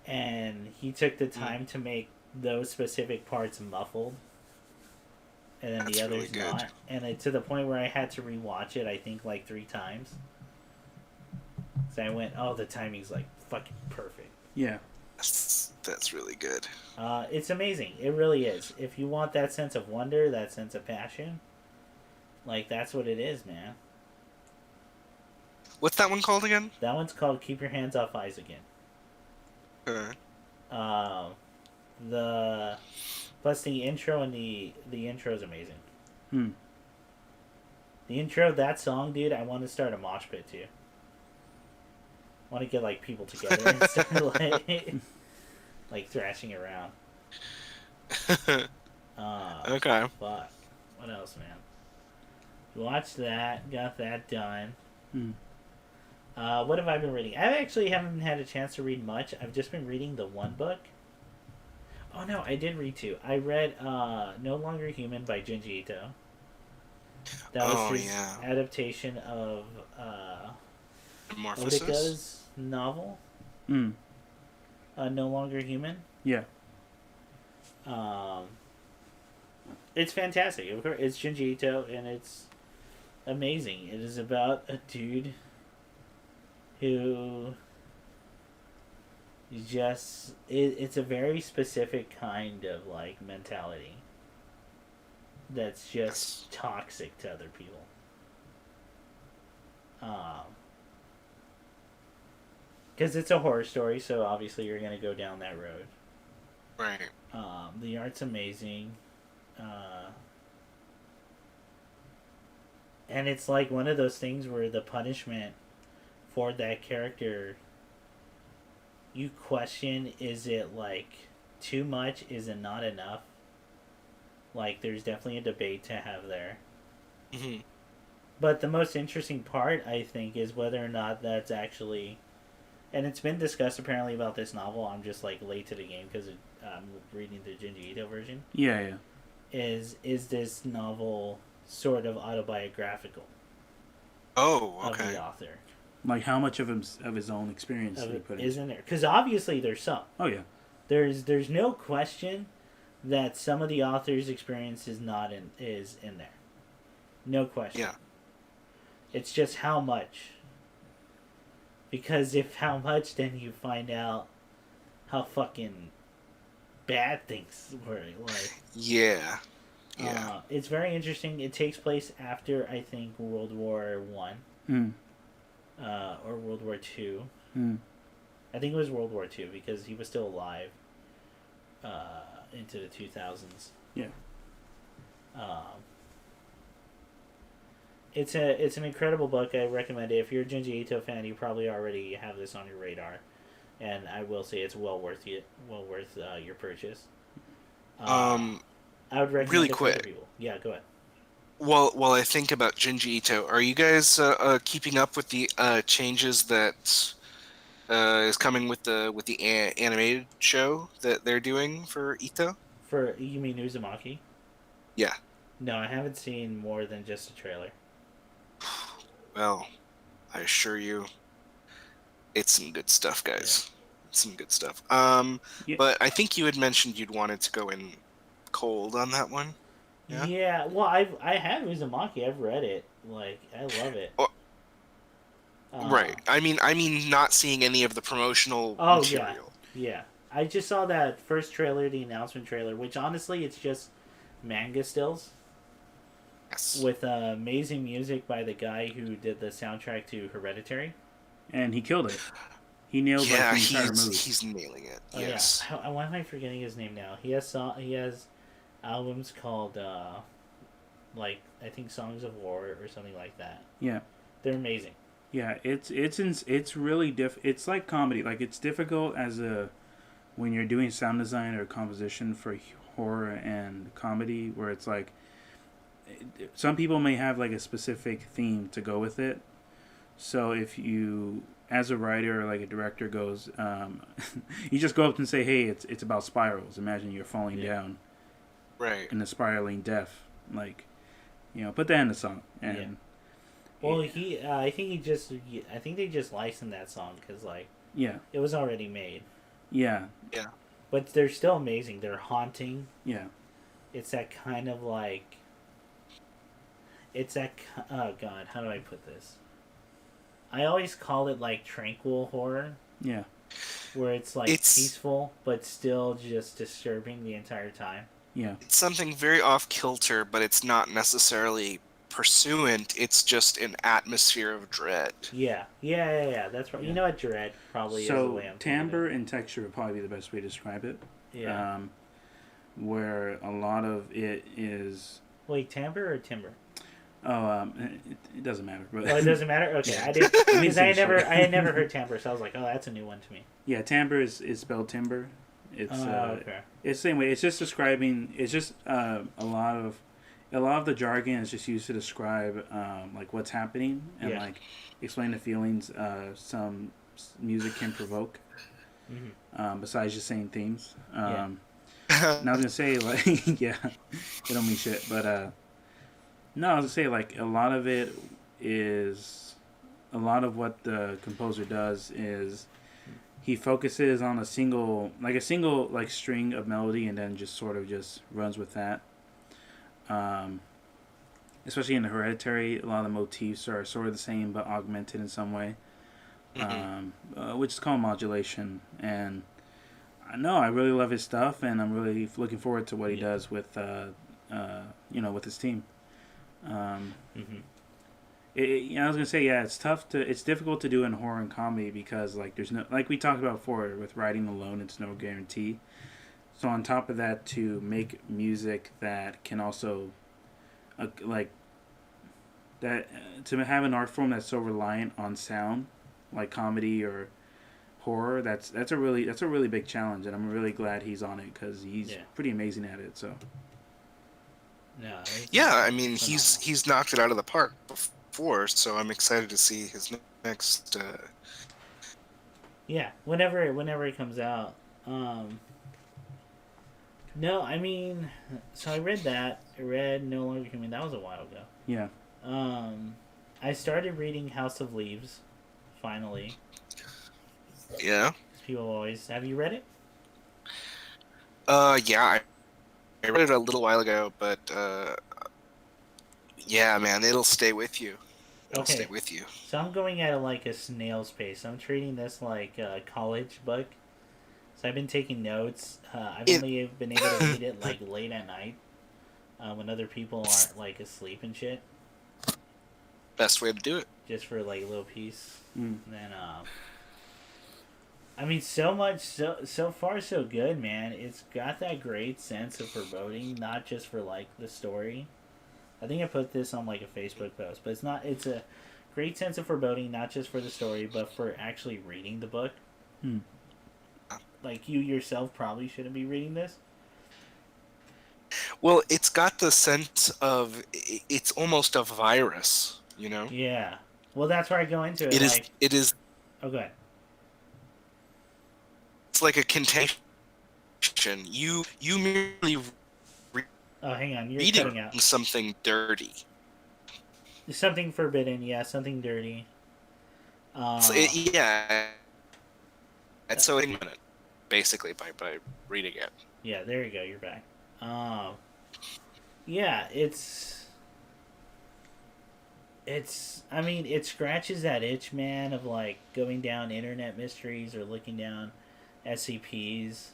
And he took the time to make those specific parts muffled, and then the others really not. And to the point where I had to rewatch it, I think, like 3 times. So I went, oh, the timing's like fucking perfect. Yeah. That's really good. It's amazing. It really is. If you want that sense of wonder, that sense of passion, like, that's what it is, man. What's that one called again? That one's called Keep Your Hands Off Eyes Again. Plus the intro, and the intro is amazing. The intro of that song, dude, I want to start a mosh pit too. I want to get like people together and start like thrashing around. Okay. Fuck. What else, man? Watched that, got that done. What have I been reading? I actually haven't had a chance to read much. I've just been reading the one book. Oh no, I did read 2. I read No Longer Human by Junji Ito. That was his adaptation of Otaka's novel. No Longer Human. Yeah. It's fantastic. It's Junji Ito, and it's amazing. It is about a dude who just... It's a very specific kind of, like, mentality that's just toxic to other people. Because it's a horror story, so obviously you're going to go down that road. Right. The art's amazing. And it's like one of those things where the punishment for that character, you question, is it like too much? Is it not enough? Like, there's definitely a debate to have there. But the most interesting part, I think, is whether or not that's actually... And it's been discussed apparently about this novel. I'm just like late to the game because I'm reading the Junji Ito version. Yeah. Is this novel sort of autobiographical? Oh, okay. Of the author. Like, how much of his own experience did he put in? Isn't there? Because obviously there's some. Oh yeah. There's no question that some of the author's experience is in there. No question. Yeah. It's just how much. Because if how much, then you find out how fucking bad things were. Like, yeah. It's very interesting. It takes place after, I think, World War One, or World War Two. I think it was World War Two because he was still alive into the 2000s. Yeah. It's an incredible book. I recommend it. If you're a Junji Ito fan, you probably already have this on your radar, and I will say it's well worth your purchase. I would recommend really it quick. for people. Yeah, go ahead. While I think about Junji Ito, are you guys keeping up with the changes that is coming with the animated show that they're doing for Ito? You mean Uzumaki? Yeah. No, I haven't seen more than just a trailer. Well, I assure you, it's some good stuff, guys. Yeah. Some good stuff. But I think you had mentioned you'd wanted to go in cold on that one. Yeah. Yeah. Well, I have Uzumaki. I've read it. Like, I love it. Right. I mean, not seeing any of the promotional material. Yeah. I just saw that first trailer, the announcement trailer, which honestly, it's just manga stills. Yes. With amazing music by the guy who did the soundtrack to Hereditary. And he killed it. He nailed the entire movie. He's nailing it. Yes. Yeah. Why am I forgetting his name now? He has albums called I think Songs of War or something like that. Yeah. They're amazing. Yeah, it's really it's like comedy. Like, it's difficult when you're doing sound design or composition for horror and comedy, where it's like some people may have like a specific theme to go with it. So if you, as a writer or like a director, goes, you just go up and say, "Hey, it's about spirals. Imagine you're falling down, Right. in a spiraling death. Like, put that in the song." And well, I think they just licensed that song because like yeah, it was already made. yeah, Yeah. But they're still amazing. They're haunting. yeah, It's that kind of like. It's that. Oh God, how do I put this? I always call it like tranquil horror, yeah, where it's like peaceful but still just disturbing the entire time. yeah. It's something very off kilter, but it's not necessarily pursuant. It's just an atmosphere of dread. Yeah. That's right. Yeah. You know what dread probably is the So way I'm timbre and texture would probably be the best way to describe it. Yeah. Where a lot of it is. Wait, timbre or timber? Oh, it doesn't matter. But Oh, it doesn't matter. Okay, I did because I had never heard timbre, so I was like, oh, that's a new one to me. Yeah, timbre is spelled timber. It's okay. it's the same way. It's just describing. It's just a lot of the jargon is just used to describe like what's happening and like explain the feelings some music can provoke. Mm-hmm. Besides just saying themes. And I was gonna say like yeah, it don't mean shit, but no, I was gonna say like a lot of it is a lot of what the composer does is he focuses on a single string of melody and then just sort of just runs with that. Especially in the Hereditary, a lot of the motifs are sort of the same but augmented in some way, which is called modulation. And I really love his stuff, and I'm really looking forward to what he does with with his team. I was gonna say, it's difficult to do in horror and comedy because like there's no, like we talked about before with writing alone, it's no guarantee. So on top of that, to make music that can also to have an art form that's so reliant on sound, like comedy or horror, that's a really big challenge, and I'm really glad he's on it because he's pretty amazing at it. So. Yeah, I mean he's knocked it out of the park before, so I'm excited to see his next. Yeah, whenever it comes out. No, I mean, so I read that. I read No Longer Human. That was a while ago. Yeah. I started reading House of Leaves, finally. Yeah. People always have you read it? Yeah. I read it a little while ago, but yeah, man, it'll stay with you. It'll stay with you. So I'm going at it like a snail's pace. I'm treating this like a college book. So I've been taking notes. I've only been able to read it like late at night, when other people aren't like asleep and shit. Best way to do it. Just for like a little piece. And then I mean, so far so good, man. It's got that great sense of foreboding, not just for like the story. I think I put this on like a Facebook post, but it's a great sense of foreboding, not just for the story, but for actually reading the book. Like you yourself probably shouldn't be reading this. Well, it's got the sense of it's almost a virus, you know? Yeah. Well, that's where I go into it. It is. Oh, go ahead. It's like a contagion. You merely hang on, you're reading cutting out. Something dirty. Something forbidden, yeah, something dirty. It's so ignorant, basically, by reading it. Yeah, there you go, you're back. Yeah, I mean, it scratches that itch, man, of like going down internet mysteries or looking down SCPs,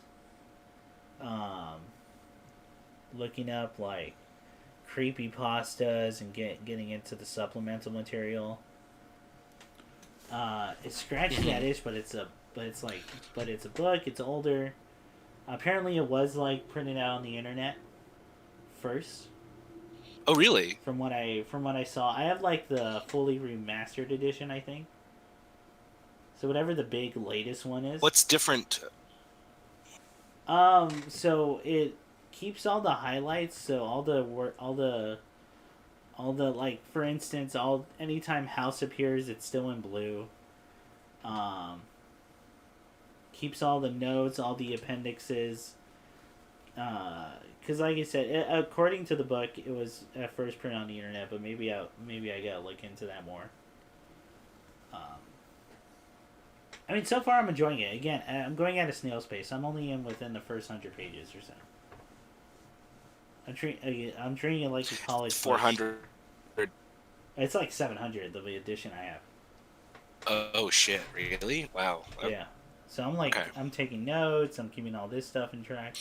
looking up like creepypastas and getting into the supplemental material. It's scratching that itch, but it's a book. It's older. Apparently, it was like printed out on the internet first. Oh, really? From what I saw, I have like the fully remastered edition, I think. So whatever the big latest one is. What's different? So it keeps all the highlights. So all the all the like, for instance, anytime House appears, it's still in blue. Keeps all the notes, all the appendixes. Because like I said, according to the book, it was at first printed on the internet, but maybe I gotta look into that more. I mean, so far I'm enjoying it. Again, I'm going at a snail's pace. I'm only within the first 100 pages or so. I'm treating it like a college. 400. It's like 700. The edition I have. Oh shit! Really? Wow. Yeah. So I'm like, okay. I'm taking notes. I'm keeping all this stuff in track.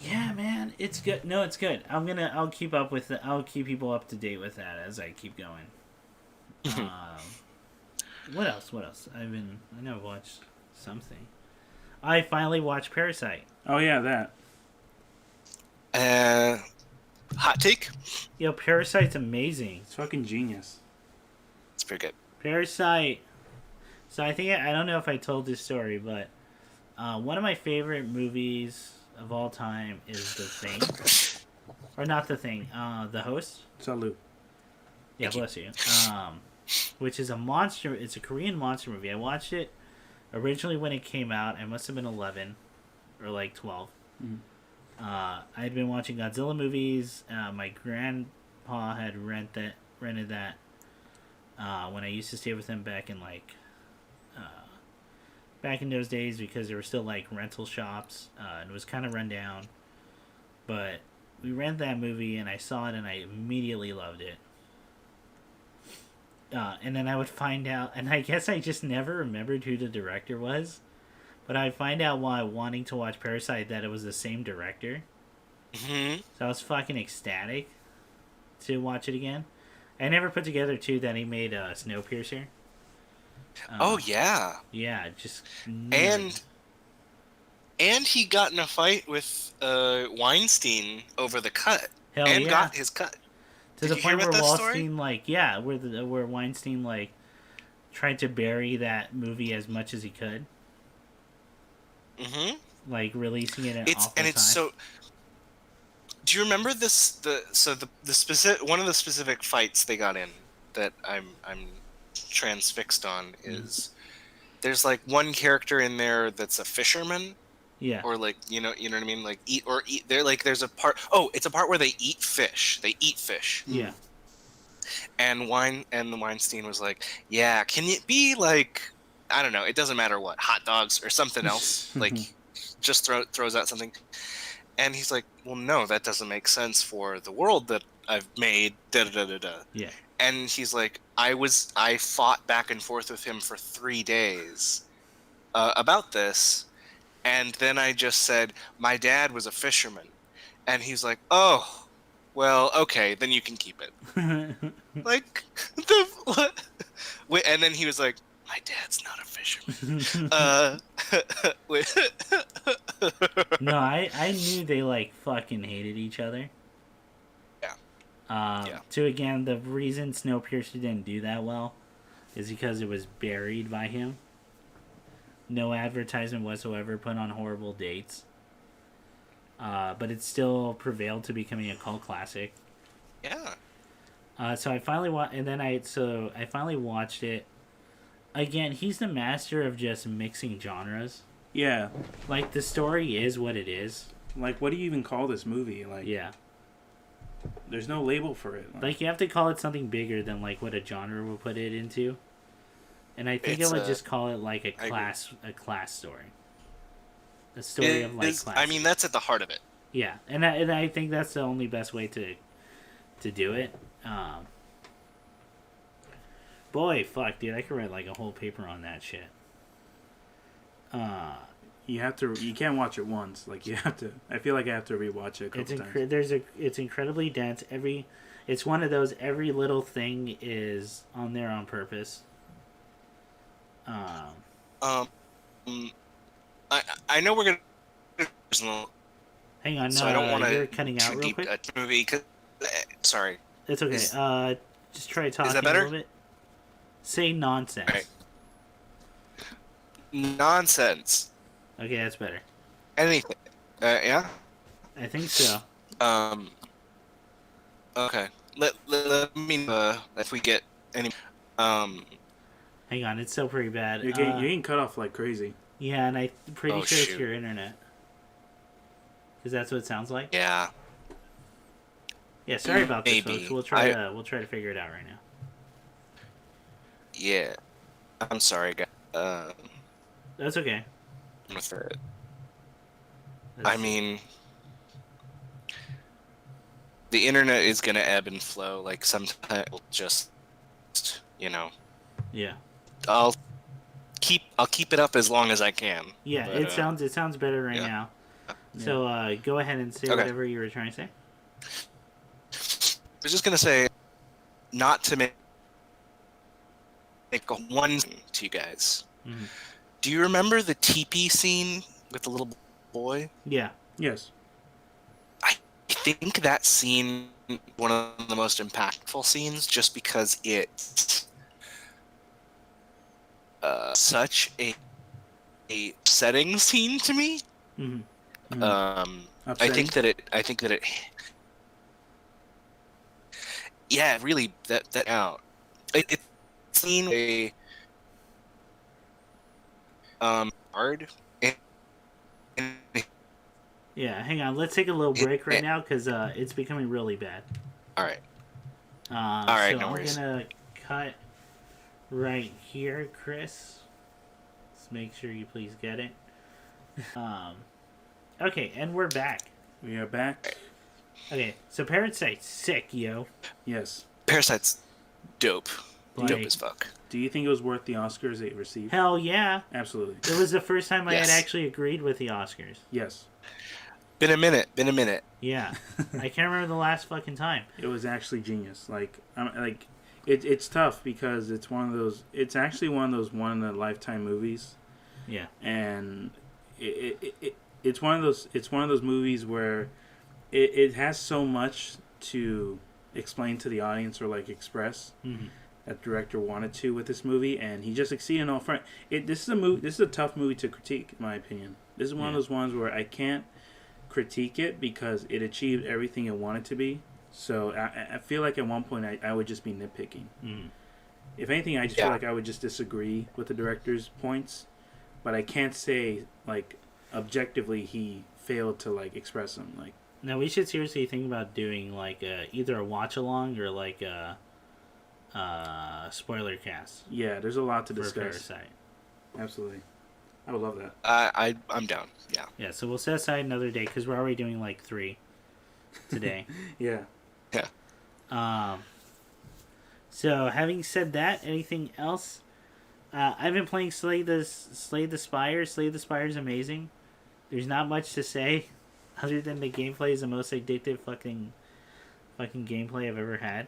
Yeah, man, it's good. No, it's good. I'll keep up with it. I'll keep people up to date with that as I keep going. What else? I know I've watched something. I finally watched Parasite. Oh yeah, that. Hot take? Yo, Parasite's amazing. It's fucking genius. It's pretty good. Parasite. So I think I don't know if I told this story, but one of my favorite movies of all time is The Thing, or not The Thing. The Host. Salute. Yeah, bless you. Which is a monster. It's a Korean monster movie. I watched it originally when it came out. I must have been 11 or like 12. Mm-hmm. I had been watching Godzilla movies. My grandpa had rented that when I used to stay with him back in back in those days, because there were still like rental shops, and it was kind of run down. But we rented that movie and I saw it and I immediately loved it. And then I would find out, and I guess I just never remembered who the director was. But I'd find out while wanting to watch Parasite that it was the same director. Mm-hmm. So I was fucking ecstatic to watch it again. I never put together, too, that he made Snowpiercer. Oh, yeah. Yeah, just... And he got in a fight with Weinstein over the cut. Hell yeah. And got his cut. To the point where Weinstein, where Weinstein, tried to bury that movie as much as he could. Mm-hmm. Releasing it it's so. Do you remember this? The specific one of the specific fights they got in that I'm transfixed on is there's one character in there that's a fisherman. Yeah. Or you know what I mean? Eat. They're there's a part. Oh, it's a part where they eat fish. They eat fish. Yeah. And the Weinstein was like, yeah, can it be I don't know, it doesn't matter what, hot dogs or something else, just throws out something, and he's like, well, no, that doesn't make sense for the world that I've made, da da da da. Yeah. And he's like, I fought back and forth with him for 3 days about this, and then I just said my dad was a fisherman, and he's like, oh, well, okay, then you can keep it. What? Wait, and then he was like, my dad's not a fisherman. No, I knew they fucking hated each other. Yeah. So again, the reason Snowpiercer didn't do that well is because it was buried by him. No advertisement whatsoever, put on horrible dates. But it still prevailed to becoming a cult classic. Yeah. So I finally I finally watched it. Again, he's the master of just mixing genres. Yeah. The story is what it is. What do you even call this movie? Yeah. There's no label for it. You have to call it something bigger than what a genre will put it into. And I think it would just call it a class story. A story of class. I mean, that's at the heart of it. Yeah, and I think that's the only best way to do it. Boy, fuck, dude, I could write a whole paper on that shit. You can't watch it once. You have to. I feel like I have to rewatch it a couple times. It's incredibly dense. It's one of those, every little thing is on there on purpose. I know we're gonna. Hang on, so I don't want to. You're cutting out real quick. Movie, sorry. It's okay. Just try talking is that better? A little bit. Say nonsense. Right. Nonsense. Okay, that's better. Anything. Yeah. I think so. Okay. Let me know if we get any. Hang on, it's still pretty bad. You're getting cut off like crazy. Yeah, and I'm pretty Oh, sure it's shoot. your internet. Because that's what it sounds like. Yeah. Yeah, sorry about this, Maybe. folks. We'll try to figure it out right now. Yeah. I'm sorry, guys. That's okay. With it. I That's- mean, the internet is gonna ebb and flow. Like sometimes it'll just, yeah. I'll keep it up as long as I can. Yeah, But, it sounds better right yeah. now. Yeah. So go ahead and say Okay. whatever you were trying to say. I was just gonna say, not to make one to you guys. Mhm. Do you remember the teepee scene with the little boy? Yeah. Yes. I think that scene one of the most impactful scenes, just because it's such a setting scene to me. Mm-hmm. I think that it. Yeah, really. That out. It's seen a hard. Yeah, hang on. Let's take a little break right now because it's becoming really bad. All right. All right, so no I'm worries. gonna cut right here, Chris. Let's make sure you please get it. Okay, and we're back. We are back. Okay, so Parasite's sick, yo. Yes. Parasite's dope. Like- Dope as fuck. Do you think it was worth the Oscars it received? Hell yeah! Absolutely. It was the first time I had Yes. actually agreed with the Oscars. Yes. Been a minute. Yeah, I can't remember the last fucking time. It was actually genius. It's tough because it's one of those. It's actually one of those one in a lifetime movies, Yeah, and it's one of those. It's one of those movies where it has so much to explain to the audience or like express mm-hmm. that the director wanted to with this movie, and he just succeeded in all front. This is a movie. This is a tough movie to critique, in my opinion. This is one of those ones where I can't critique it because it achieved everything it wanted to be. So I feel like at one point I would just be nitpicking. Mm-hmm. If anything, I just feel like I would just disagree with the director's points, but I can't say like objectively he failed to like express them. Like, Now we should seriously think about doing like either a watch along or like a spoiler cast yeah, there's a lot to for discuss. Parasite. Absolutely, I would love that. I'm down. Yeah. Yeah, so we'll set aside another day because we're already doing like 3 today. Yeah. So having said that, anything else? I've been playing Slay the Spire. Slay the Spire is amazing. There's not much to say, other than the gameplay is the most addictive fucking gameplay I've ever had.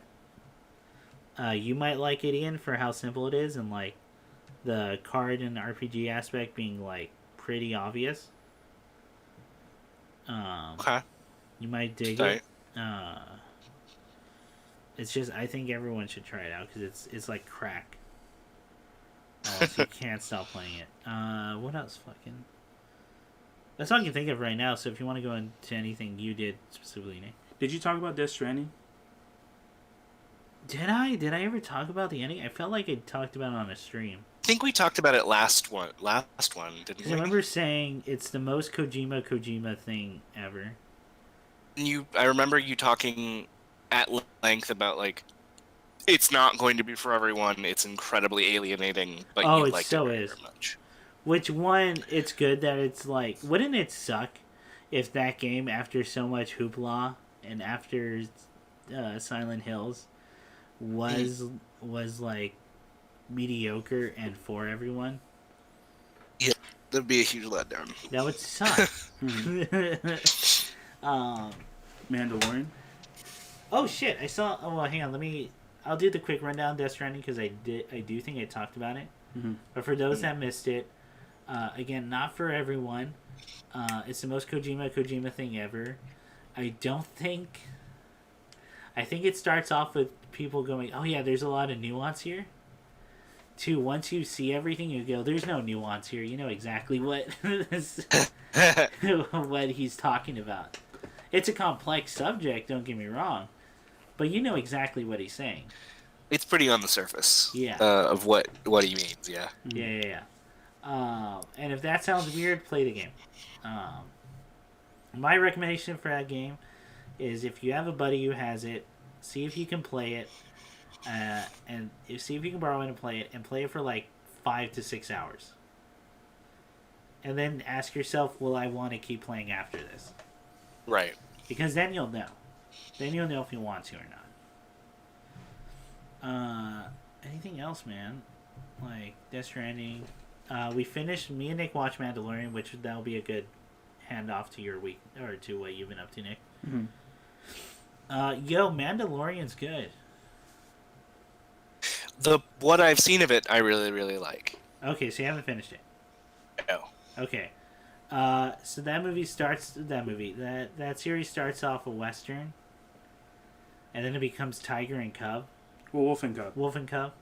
You might like it, Ian, for how simple it is and like the card and RPG aspect being like pretty obvious. Okay. You might dig Right. it. It's just I think everyone should try it out because it's like crack. Oh, so you can't stop playing it. What else? Fucking. That's all I can think of right now. So if you want to go into anything you did specifically, Nick. Did you talk about Death Stranding? Did I? Did I ever talk about the ending? I felt like I talked about it on a stream. I think we talked about it last one, didn't 'Cause we? I remember saying it's the most Kojima thing ever. I remember you talking at length about like it's not going to be for everyone. It's incredibly alienating, but Oh, you it liked so it very, is. very much. Which one? It's good that it's like. Wouldn't it suck if that game, after so much hoopla and after Silent Hills, was like mediocre and for everyone? That'd be a huge letdown. That would suck. Mandalorian. Oh shit! I saw. Oh well, hang on. I'll do the quick rundown. Death Stranding because I do think I talked about it. Mm-hmm. But for those that missed it, again, not for everyone. It's the most Kojima thing ever. I think it starts off with people going, "Oh yeah, there's a lot of nuance here." To once you see everything, you go, "There's no nuance here. You know exactly what what he's talking about." It's a complex subject, don't get me wrong, but you know exactly what he's saying. It's pretty on the surface. Yeah. Of what he means. Yeah. Yeah. And if that sounds weird, play the game. My recommendation for that game is if you have a buddy who has it, see if you can play it, and see if you can borrow it and play it for like 5 to 6 hours. And then ask yourself, will I want to keep playing after this? Right. Because then you'll know. Then you'll know if you want to or not. Anything else, man? Like Death Stranding. Me and Nick watched Mandalorian, which that'll be a good handoff to your week, or to what you've been up to, Nick. Mm-hmm. Mandalorian's good. What I've seen of it, I really, really like. Okay, so you haven't finished it. No. Okay. So that series starts off a Western, and then it becomes Tiger and Cub. Well, Wolf and Cub. Wolf and Cub.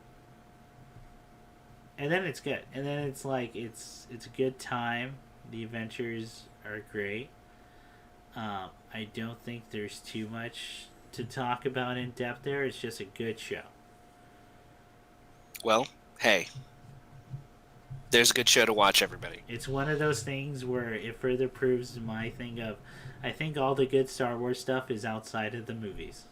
And then it's good. And then it's like, it's a good time. The adventures are great. I don't think there's too much to talk about in depth there. It's just a good show. Well, hey. There's a good show to watch, everybody. It's one of those things where it further proves my thing of, I think all the good Star Wars stuff is outside of the movies.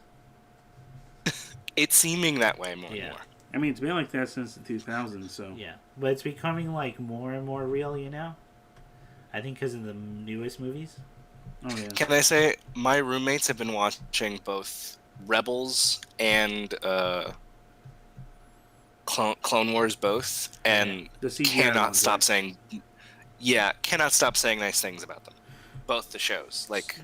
It's seeming that way more and more. I mean, it's been like that since the 2000s, so... Yeah, but it's becoming, like, more and more real, you know? I think because of the newest movies. Oh, yeah. Can I say, my roommates have been watching both Rebels and Clone Wars both, and cannot stop saying nice things about them. Both the shows, like,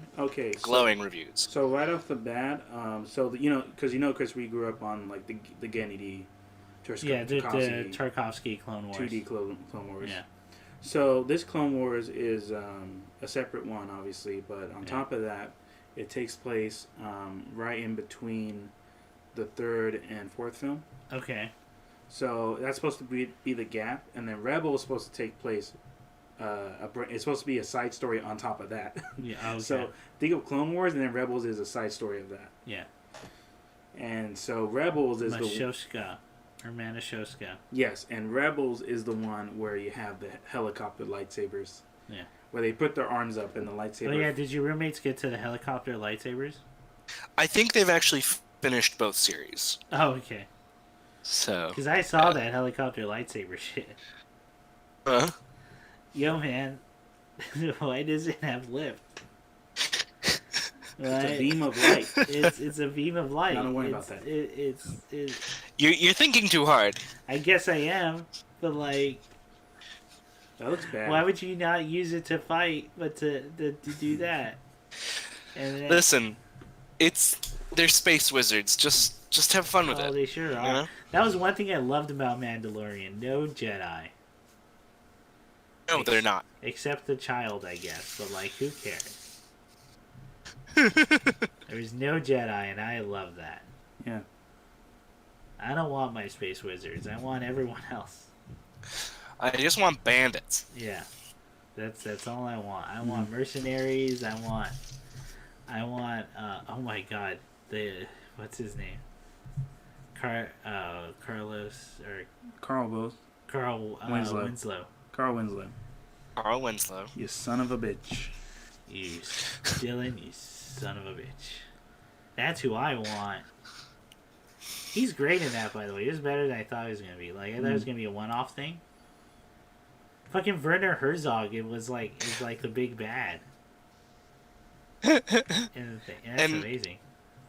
glowing reviews. So right off the bat, because we grew up on like the Gennady, the Tarkovsky Clone Wars, 2D Clone Wars. Yeah. So this Clone Wars is a separate one, obviously, but on top of that, it takes place right in between the third and fourth film. Okay. So that's supposed to be the gap, and then Rebel is supposed to take place. It's supposed to be a side story on top of that. Yeah. Okay. So think of Clone Wars, and then Rebels is a side story of that. Yeah. And so Rebels is Manashoska. Yes, and Rebels is the one where you have the helicopter lightsabers. Yeah. Where they put their arms up and the lightsaber. Oh yeah, did your roommates get to the helicopter lightsabers? I think they've actually finished both series. Oh, okay. So. Because I saw that helicopter lightsaber shit. Huh? Yo, man, why does it have lift? It's a beam of light. It's a beam of light. Don't worry about that. You're thinking too hard. I guess I am, but like, that looks bad. Why would you not use it to fight, but to do that? And then, listen, they're space wizards. Just have fun with it. Oh, they sure are. Yeah? That was one thing I loved about Mandalorian. No Jedi. No, they're not. Except the child, I guess. But, like, who cares? There's no Jedi, and I love that. Yeah. I don't want my space wizards. I want everyone else. I just want bandits. Yeah. That's all I want. I want mercenaries. I want oh my god. What's his name? Carlos, or... Carl Winslow. Carl Winslow. Carl Winslow. You son of a bitch. You Dylan, you son of a bitch. That's who I want. He's great in that, by the way. He was better than I thought he was gonna be. Like, I thought it was gonna be a one-off thing. Fucking Werner Herzog, it was like the big bad. And that's amazing.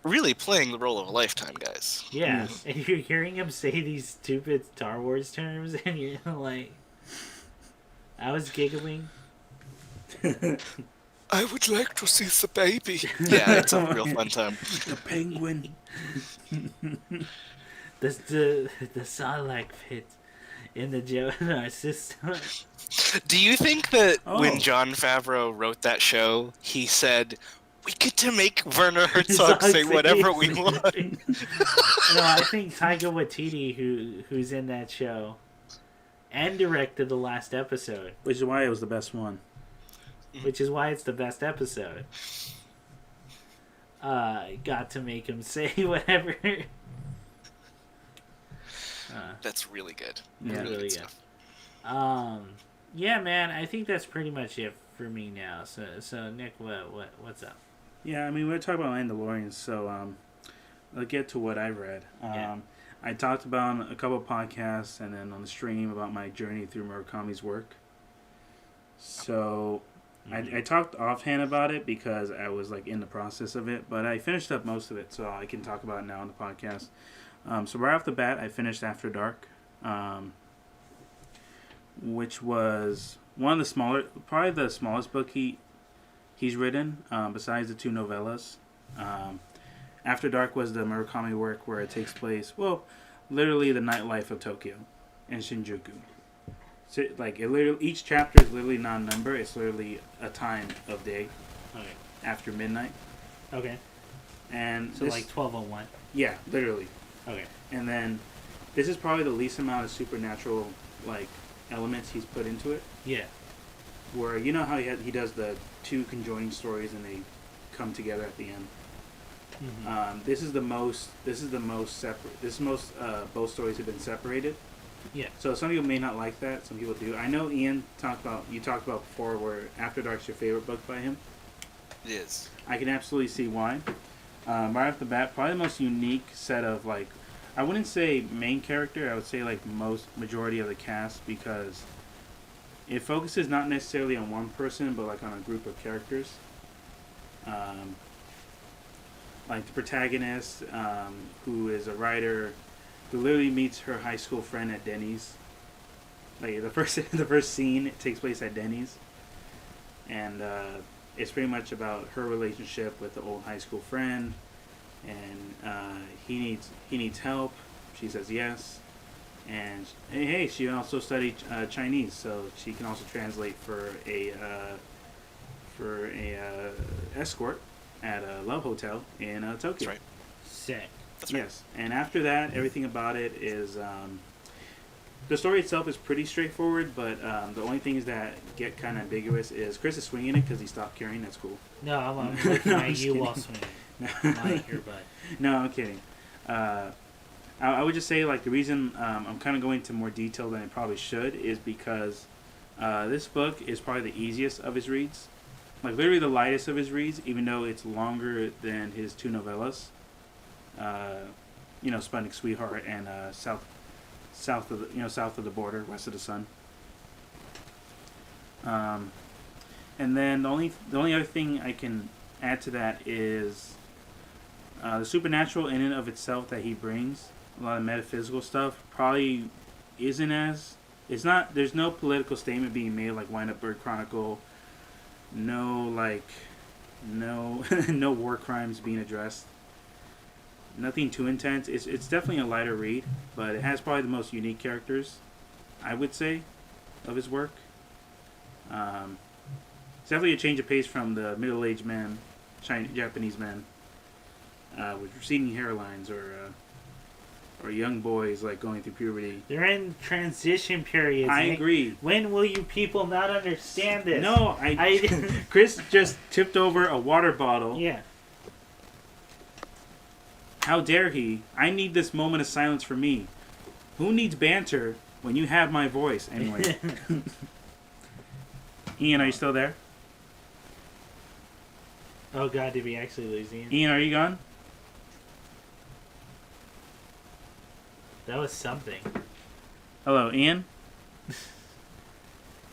Really playing the role of a lifetime, guys. Yeah, and you're hearing him say these stupid Star Wars terms, and you're like, I was giggling. I would like to see the baby. Yeah, it's a real fun time. The penguin. the Sarlacc pit in the Jonar system. Do you think that when Jon Favreau wrote that show, he said, we get to make Werner Herzog say whatever we want? No, I think Taika Waititi, who's in that show, and directed the last episode. Which is why it was the best one. Which is why it's the best episode. got to make him say whatever. That's really good. Yeah. Really good. stuff. Yeah, man, I think that's pretty much it for me now. So Nick, what's up? Yeah, I mean, we're talking about Mandalorian, so let's get to what I've read. Yeah. I talked about on a couple of podcasts and then on the stream about my journey through Murakami's work. So I talked offhand about it because I was like in the process of it, but I finished up most of it, so I can talk about it now on the podcast. So right off the bat, I finished After Dark, which was one of the smaller, probably the smallest book he's written, besides the two novellas. After Dark was the Murakami work where it takes place, well, literally the nightlife of Tokyo and Shinjuku. So, like, it literally, each chapter is literally non-number. It's literally a time of day after midnight. Okay. And So like 12:01. Yeah, literally. Okay. And then this is probably the least amount of supernatural like elements he's put into it. Yeah. Where you know how he does the two conjoining stories and they come together at the end. Mm-hmm. This is the most separate. Both stories have been separated. Yeah. So some people may not like that. Some people do. I know Ian talked about before where After Dark's your favorite book by him. It is. I can absolutely see why. Right off the bat, probably the most unique set of like, I wouldn't say main character. I would say like majority of the cast because it focuses not necessarily on one person, but like on a group of characters. Like the protagonist, who is a writer, who literally meets her high school friend at Denny's. Like the first scene it takes place at Denny's, and it's pretty much about her relationship with the old high school friend, and he needs help. She says yes, and hey, she also studied Chinese, so she can also translate for a escort at a love hotel in Tokyo. That's right. Sick. That's right. Yes, and after that, everything about it is the story itself is pretty straightforward, but the only things that get kind of ambiguous is Chris is swinging it because he stopped carrying. That's cool. No, I'm looking No, I'm at just you kidding. while swinging. My earbud. No, I'm kidding. I would just say like the reason I'm kind of going into more detail than I probably should is because this book is probably the easiest of his reads, like literally the lightest of his reads, even though it's longer than his two novellas. Splendid Sweetheart and south of the border, west of the sun. And then the only other thing I can add to that is the supernatural in and of itself that he brings, a lot of metaphysical stuff, probably isn't as it's not. There's no political statement being made like Wind Up Bird Chronicle. No no war crimes being addressed. Nothing too intense. It's definitely a lighter read, but it has probably the most unique characters, I would say, of his work. It's definitely a change of pace from the middle-aged men, Japanese men, with receding hairlines or young boys like going through puberty. They're in transition periods. I Nick. agree. When will you people not understand this? No, Chris just tipped over a water bottle. Yeah. How dare he? I need this moment of silence for me. Who needs banter when you have my voice? Anyway. Ian, are you still there? Oh God, did we actually lose Ian? Ian, are you gone? That was something. Hello, Ian?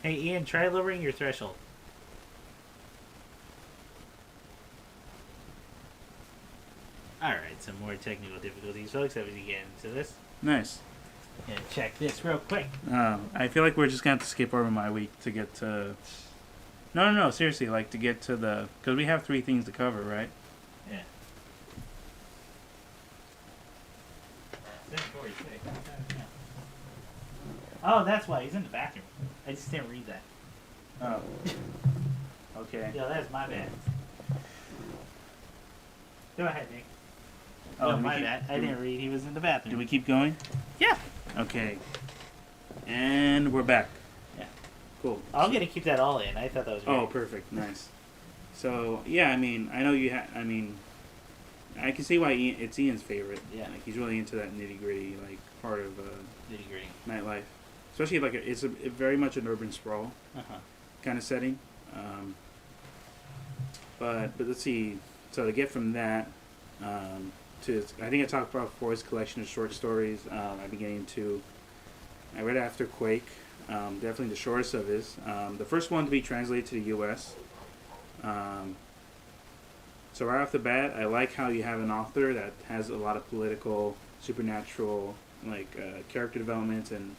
Hey Ian, try lowering your threshold. Alright, some more technical difficulties, folks, as we get into this. Nice. Yeah, check this real quick. I feel like we're just going to have to skip over my week to get to... No, seriously, like to get to the... Because we have 3 things to cover, right? Yeah. Oh, that's why. He's in the bathroom. I just didn't read that. Oh. Okay. Yeah, that's my bad. Go ahead, Nick. Oh, No, my bad. I didn't read. He was in the bathroom. Do we keep going? Yeah. Okay. And we're back. Yeah. Cool. I'm going to keep that all in. I thought that was great. Oh, perfect. Nice. So, yeah, I mean, I know you I can see why it's Ian's favorite. Yeah. Like he's really into that nitty gritty like part of Nitty gritty. nightlife, especially like it's very much an urban sprawl Uh-huh. kind of setting. But let's see. So to get from that to I think I talked about before his collection of short stories. I began to I read after Quake. Definitely the shortest of his. The first one to be translated to the U.S. So right off the bat, I like how you have an author that has a lot of political, supernatural, like character development and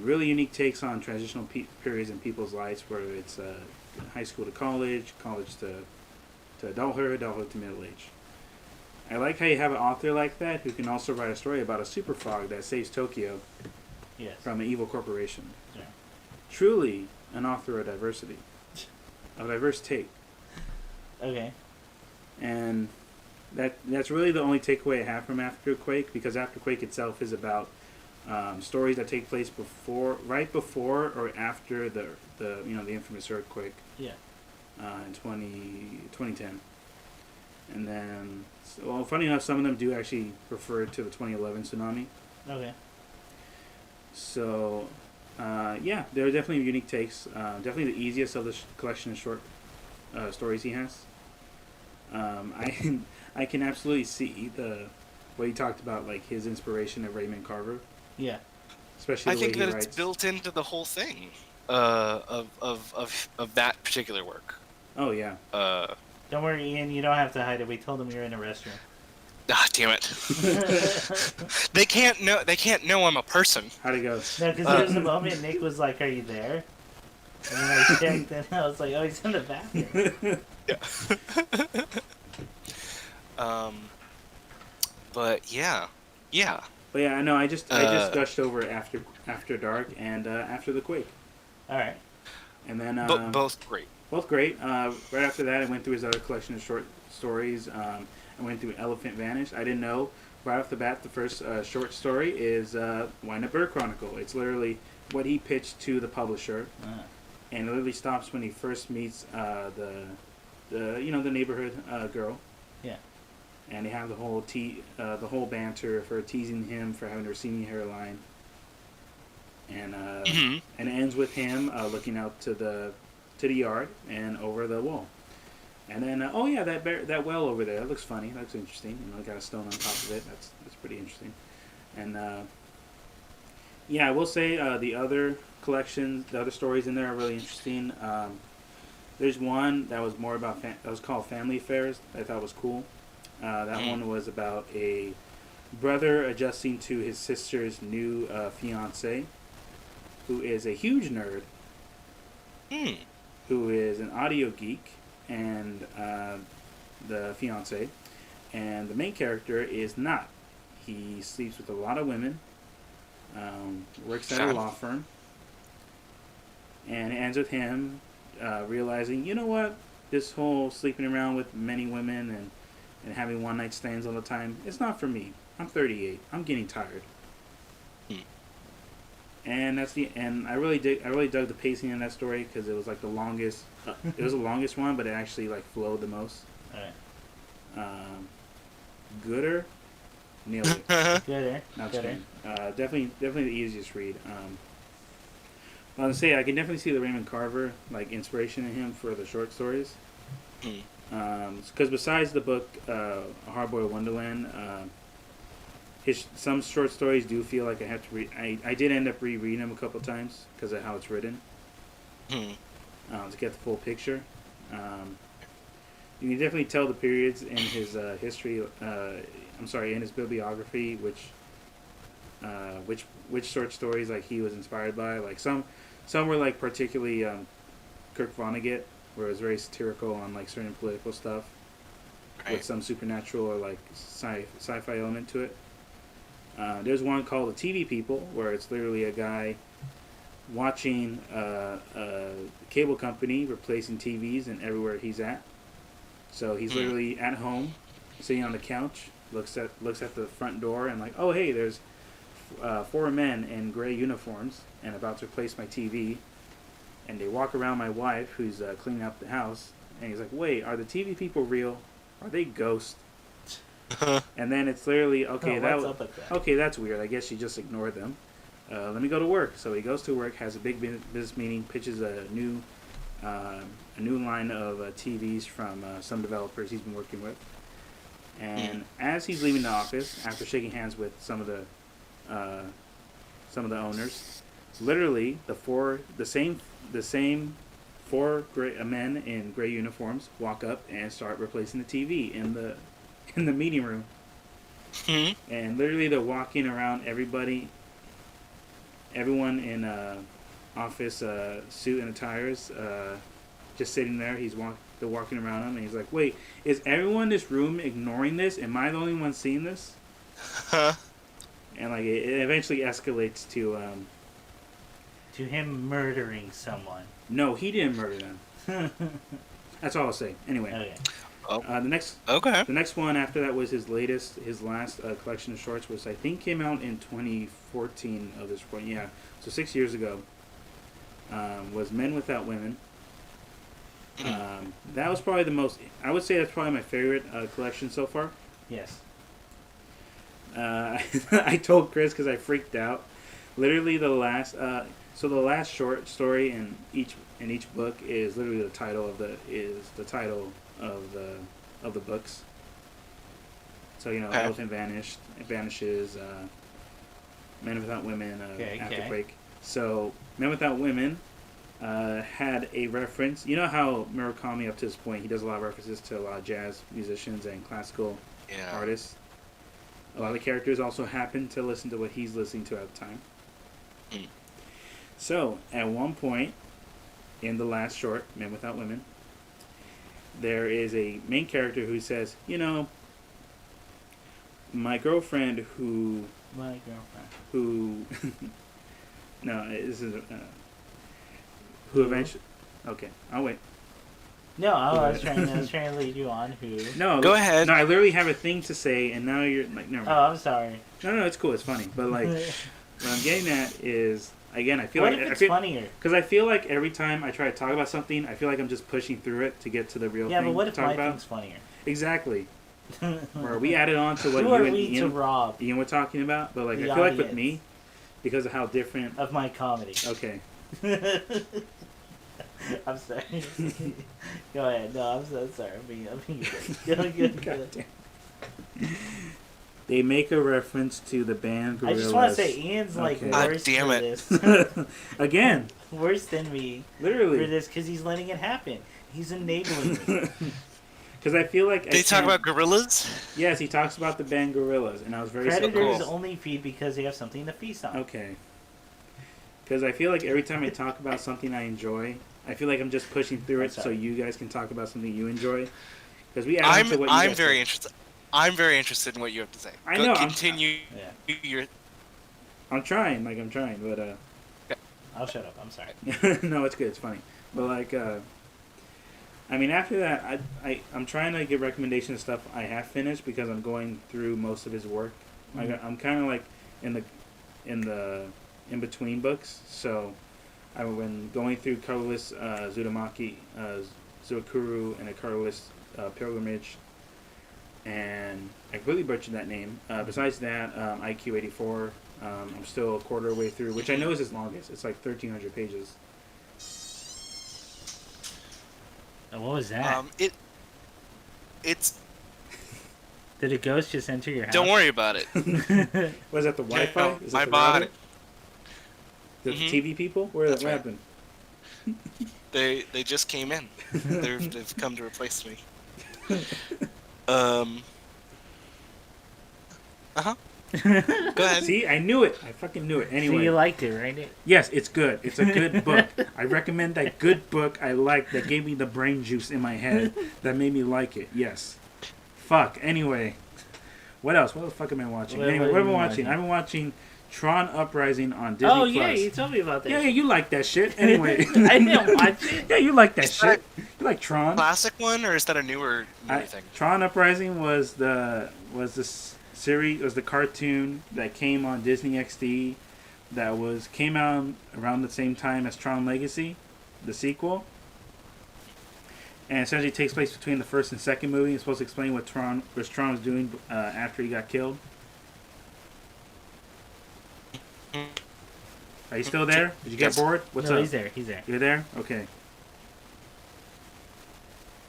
really unique takes on transitional periods in people's lives, whether it's high school to college, college to adulthood, adulthood to middle age. I like how you have an author like that who can also write a story about a super frog that saves Tokyo from an evil corporation. Yeah. Truly an author of diversity, of diverse take. Okay. And that's really the only takeaway I have from After Quake, because After Quake itself is about stories that take place right before or after the infamous earthquake. Yeah. In 2010. And then, well, funny enough, some of them do actually refer to the 2011 tsunami. Okay. So, yeah, there are definitely unique takes. Definitely the easiest of the collection of short stories he has. I can absolutely see what he talked about, like his inspiration of Raymond Carver. Yeah. Especially the I think way he that writes. it's built into the whole thing of that particular work. Oh yeah. Don't worry, Ian. You don't have to hide it. We told them you're in a restroom. Ah, damn it! They can't know I'm a person. How'd it go? No, because there was a moment Nick was like, "Are you there?" And then I checked, and I was like, "Oh, he's in the bathroom." Yeah. But yeah. But yeah, I know. I just gushed over after dark and after the quake. All right. And then both great. Both great. Right after that, I went through his other collection of short stories. I went through Elephant Vanished. I didn't know right off the bat the first short story is Wind Up Bird Chronicle. It's literally what he pitched to the publisher, and it literally stops when he first meets the neighborhood girl. Yeah. And they have the whole banter for teasing him for having a receding hairline, and and it ends with him looking out to the yard and over the wall. And then, that well over there, that looks funny. That looks interesting. Got a stone on top of it. That's pretty interesting. And, I will say the other collections, the other stories in there are really interesting. There's one that was more about, that was called Family Affairs. I thought was cool. That one was about a brother adjusting to his sister's new fiance, who is a huge nerd. Who is an audio geek, and the fiance, and the main character is not. He sleeps with a lot of women, works at a law firm, and it ends with him realizing, you know what, this whole sleeping around with many women and having one night stands all the time, it's not for me. I'm 38. I'm getting tired. And I really dug the pacing in that story because it was like the longest. It was the longest one, but it actually like flowed the most. All right. Gooder, nailed it. Gooder. Not kidding. Definitely the easiest read. I was gonna say I can definitely see the Raymond Carver like inspiration in him for the short stories. Because besides the book A Hard-Boiled Wonderland, some short stories do feel like I have to read. I did end up rereading them a couple times because of how it's written. To get the full picture. You can definitely tell the periods in his history. In his bibliography, which short stories like he was inspired by. Like some were like particularly Kurt Vonnegut, where it was very satirical on like certain political stuff, with some supernatural or like sci-fi element to it. There's one called The TV People, where it's literally a guy watching a cable company replacing TVs and everywhere he's at. So he's literally at home, sitting on the couch, looks at the front door and like, oh hey, there's 4 men in gray uniforms and about to replace my TV. And they walk around my wife, who's cleaning up the house, and he's like, wait, are the TV people real? Are they ghosts? And then it's literally okay. What's up with that? Okay, that's weird. I guess she just ignored them. Let me go to work. So he goes to work, has a big business meeting, pitches a new line of TVs from some developers he's been working with. And as he's leaving the office, after shaking hands with some of the owners, literally the same four men in gray uniforms walk up and start replacing the TV in the meeting room. And literally they're walking around everyone in office suit and attires, just sitting there. They're walking around him, and he's like, "Wait, is everyone in this room ignoring this? Am I the only one seeing this?" And like it eventually escalates to him murdering someone. No, he didn't murder them. That's all I'll say. Anyway. Okay. The next one after that was his last collection of shorts, which I think came out in 2014 of this point. Yeah, so 6 years ago. Was Men Without Women. That was probably I would say that's probably my favorite collection so far. Yes. I told Chris because I freaked out. Literally the last short story in each book is literally the title of the books. So Elephant vanishes. Men Without Women. After Break. So Men Without Women had a reference. You know how Murakami up to this point he does a lot of references to a lot of jazz musicians and classical artists. A lot of the characters also happen to listen to what he's listening to at the time. So at one point in the last short, Men Without Women, there is a main character who says, my girlfriend who no, this is who eventually. Okay, I'll wait. No, I was trying to lead you on. No, go ahead. No, I literally have a thing to say, and now you're like, never mind. Oh, I'm sorry. No, it's cool. It's funny, but like, what I'm getting at is, again, I feel what like if it's funnier? Because I feel like every time I try to talk about something, I feel like I'm just pushing through it to get to the real thing. Yeah, but what if to talk my about. thing's funnier? Exactly. Or we added on to what Who you are and we to rob Ian were talking about, but like the I feel like with audience me, because of how different of my comedy. Okay. I'm sorry. Go ahead. No, I'm so sorry. I'm being good. God damn. They make a reference to the band Gorillaz. I just want to say Ian's like worse damn for it. this. Again. Worse than me. Literally. For this because he's letting it happen. He's enabling me. Because I feel like they talk about gorillas. Yes, he talks about the band Gorillaz, and I was very Predators only feed because they have something to feast on. Okay. Because I feel like every time I talk about something I enjoy, I feel like I'm just pushing through it so you guys can talk about something you enjoy. Because I'm very interested. I'm very interested in what you have to say. I know. Continue your. I'm trying, but I'll shut up. I'm sorry. No, it's good. It's funny, but like, I mean, after that, I'm trying to get recommendations of stuff I have finished because I'm going through most of his work. Mm-hmm. I'm kind of like in between books, so I've been going through Colorless Zudomaki, Zuakuru, and a Colorless Pilgrimage, and I completely butchered that name. Besides that, IQ84, I'm still a quarter way through, which I know is his longest. It's like 1,300 pages. And what was that? It's. Did a ghost just enter your house? Don't worry about it. Was that the Wi-Fi? No, my body. The TV people? What happened? They just came in. They've come to replace me. Go ahead. See, I knew it. I fucking knew it. Anyway. So you liked it, right? Yes, it's good. It's a good book. I recommend that good book I like that gave me the brain juice in my head that made me like it. Yes. Fuck. Anyway. What else? What the fuck am I watching? What have I watching? I've been watching Tron Uprising on Disney+. Oh, yeah, you told me about that. Yeah, you like that shit. Anyway. I didn't watch it. Yeah, you like that shit. You like Tron. Classic one, or is that a newer thing? Tron Uprising was the cartoon that came on Disney XD that came out around the same time as Tron Legacy, the sequel. and essentially takes place between the first and second movie. It's supposed to explain what Tron was doing after he got killed. Are you still there? Did you get bored? What's no, up? He's there. He's there. You're there? Okay.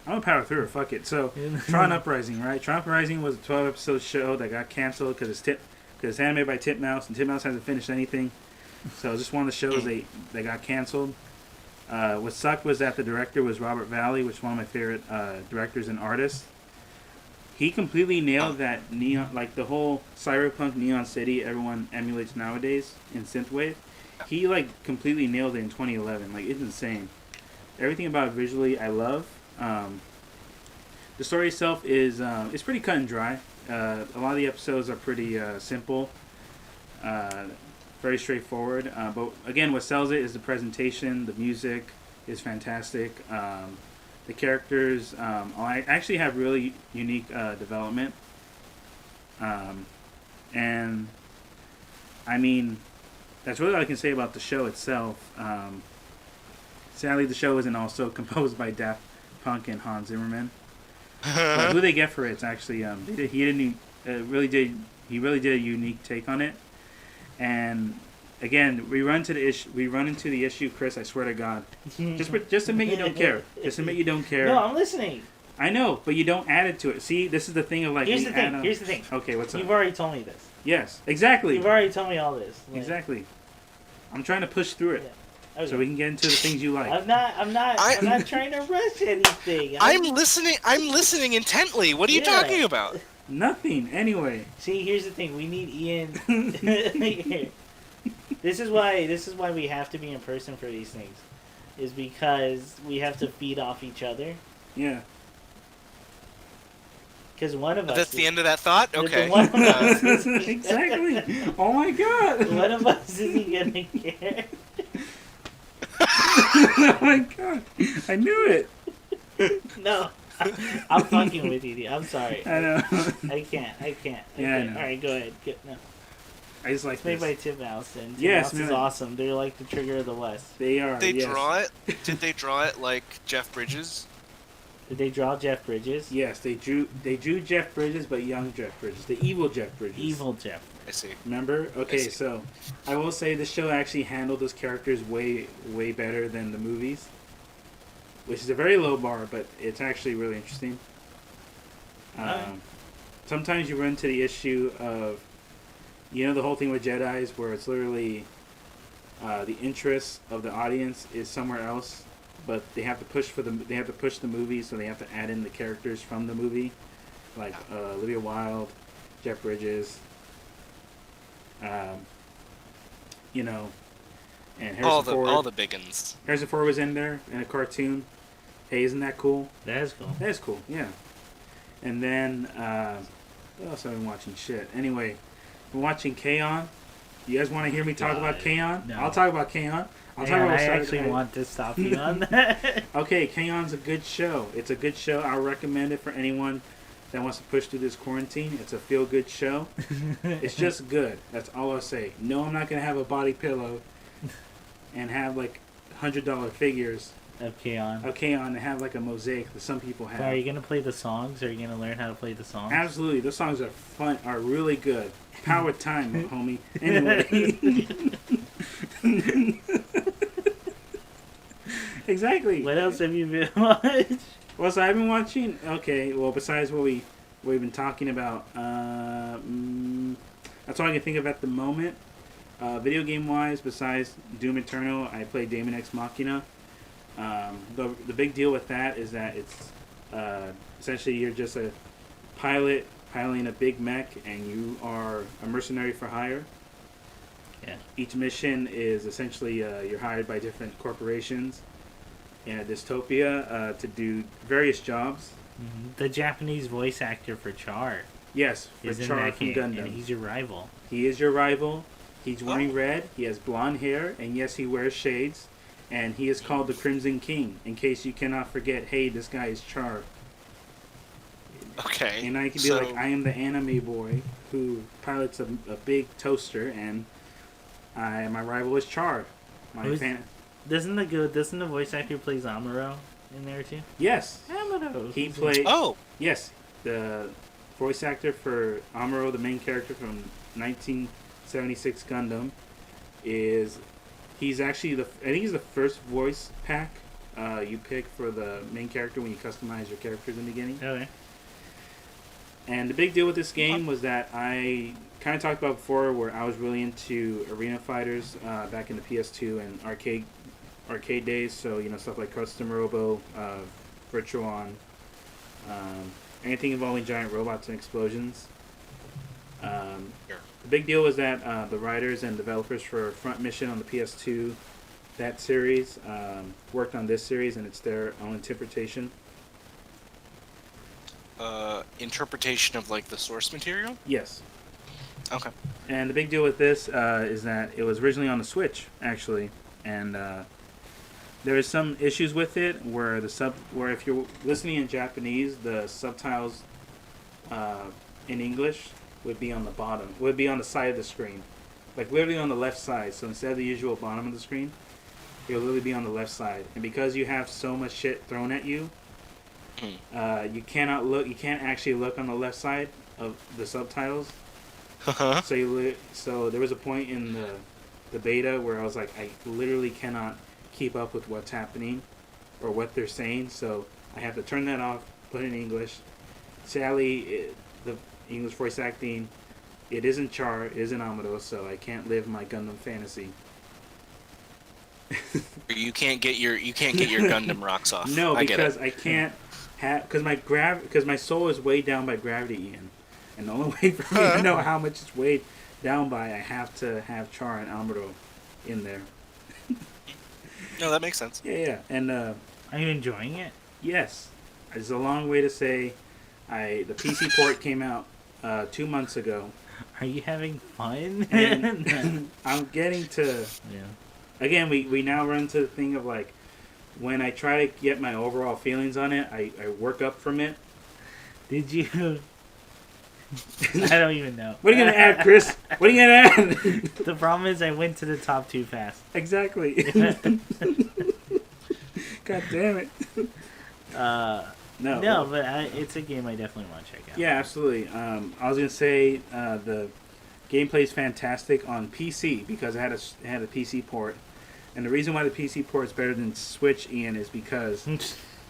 I'm gonna power through it. Fuck it. So, Tron Uprising, right? Tron Uprising was a 12-episode show that got canceled because it's animated by Titmouse, and Titmouse hasn't finished anything. So, just one of the shows they got canceled. What sucked was that the director was Robert Valley, which is one of my favorite directors and artists. He completely nailed that neon, like the whole cyberpunk Neon City everyone emulates nowadays in synthwave. He like completely nailed it in 2011. Like, it's insane. Everything about it visually I love. The story itself is it's pretty cut and dry. A lot of the episodes are pretty simple, very straightforward. But again, what sells it is the presentation. The music is fantastic. The characters I actually have really unique development. And I mean, that's really all I can say about the show itself. Sadly, the show isn't also composed by Daft Punk and Hans Zimmerman. But who they get for it's actually he really did a unique take on it. And again, we run into the issue, Chris. I swear to God, just admit you don't care. Just admit you don't care. No, I'm listening. I know, but you don't add it to it. See, this is the thing of like. Here's the thing. Okay, what's up? You've already told me this. Yes, exactly. You've already told me all this. Like, exactly. I'm trying to push through it. Yeah. Okay. So we can get into the things you like. I'm not trying to rush anything. I'm listening intently. What are you talking about? Nothing. Anyway. See, here's the thing. We need Ian. This is why we have to be in person for these things, is because we have to feed off each other. Yeah. Because one of us. That's the end of that thought. Okay. One of us exactly. Oh my God. One of us isn't gonna care. Oh my God. I knew it. No. I'm fucking with you, dude. I'm sorry. I know. I can't. Yeah, I know. Alright, go ahead. No. I just like It's made this. by Titmouse, and Titmouse Yes, is man. awesome. They're like the Trigger of the West. They are. They yes. draw it? Did they draw it like Jeff Bridges? Did they draw Jeff Bridges? Yes, they drew Jeff Bridges, but young Jeff Bridges, the evil Jeff Bridges. Evil Jeff. I see. Remember? Okay, I see. so I will say the show actually handled those characters way better than the movies, which is a very low bar, but it's actually really interesting. Sometimes you run into the issue of, the whole thing with Jedis, where it's literally the interest of the audience is somewhere else, but they have to push the movie, so they have to add in the characters from the movie, like Olivia Wilde, Jeff Bridges, and Harrison Ford. All the big uns. Harrison Ford was in there in a cartoon. Hey, isn't that cool? That is cool. That is cool, yeah. And then, what else have I been watching? Shit. Anyway, I'm watching K-On! You guys want to hear me talk about K-On? No. I'll talk about K-On! I actually want to stop you on that. Okay, K-On's a good show. It's a good show. I'll recommend it for anyone that wants to push through this quarantine. It's a feel-good show. It's just good. That's all I'll say. No, I'm not going to have a body pillow and have like $100 figures of K-On! and have like a mosaic that some people have. So are you going to play the songs? Are you going to learn how to play the songs? Absolutely. Those songs are fun, are really good. Power time, homie. Anyway. Exactly. What else have you been watching? Well, so I've been watching. Okay, well, besides what we've been talking about, that's all I can think of at the moment. Video game wise, besides Doom Eternal, I play Daemon X Machina. The big deal with that is that it's essentially you're just a pilot piloting a big mech, and you are a mercenary for hire. Yeah. Each mission is essentially you're hired by different corporations in a dystopia to do various jobs. Mm-hmm. The Japanese voice actor for Char Yes, for is in Char that from game, Gundam. and he's your rival. He is your rival. He's wearing red. He has blonde hair, and yes, he wears shades. And he is called the Crimson King. In case you cannot forget, hey, this guy is Char. Okay. And I can be like, I am the anime boy who pilots a big toaster, and my rival is Char. Doesn't the voice actor who plays Amuro? in there too? Yes, Amuro. he played. Oh, Yes, the voice actor for Amuro, the main character from 1976 Gundam, he's actually I think he's the first voice pack you pick for the main character when you customize your characters in the beginning. Okay. And the big deal with this game was that I kind of talked about before, where I was really into arena fighters back in the PS2 and arcade days. So stuff like Custom Robo, Virtuon, anything involving giant robots and explosions. The big deal was that the writers and developers for Front Mission on the PS2, that series, worked on this series, and it's their own interpretation. interpretation of like the source material? Yes. Okay. And the big deal with this is that it was originally on the Switch, actually, and there is some issues with it where where if you're listening in Japanese, the subtitles in English would be on the bottom, would be on the side of the screen, like literally on the left side. So instead of the usual bottom of the screen, it will literally be on the left side. And because you have so much shit thrown at you, you cannot look. You can't actually look on the left side of the subtitles. So there was a point in the beta where I was like, I literally cannot keep up with what's happening or what they're saying, so I have to turn that off, put it in English. Sadly, the English voice acting, it isn't Char, it isn't Amado, so I can't live my Gundam fantasy. You can't get your Gundam rocks off. No, because I I can't have, because my soul is weighed down by gravity, Ian. And the only way for me to know how much it's weighed down by, I have to have Char and Amado in there. No, that makes sense. Yeah. And are you enjoying it? yes, it's a long way to say the PC port came out 2 months ago. Are you having fun? And I'm getting to... Yeah. Again, we now run to the thing of like, when I try to get my overall feelings on it, I work up from it. Did you... I don't even know. What are you going to add, Chris? What are you going to add? The problem is I went to the top too fast. Exactly. God damn it. No, but it's a game I definitely want to check out. Yeah, absolutely. I was going to say the gameplay is fantastic on PC because it had a PC port. And the reason why the PC port is better than Switch, Ian, is because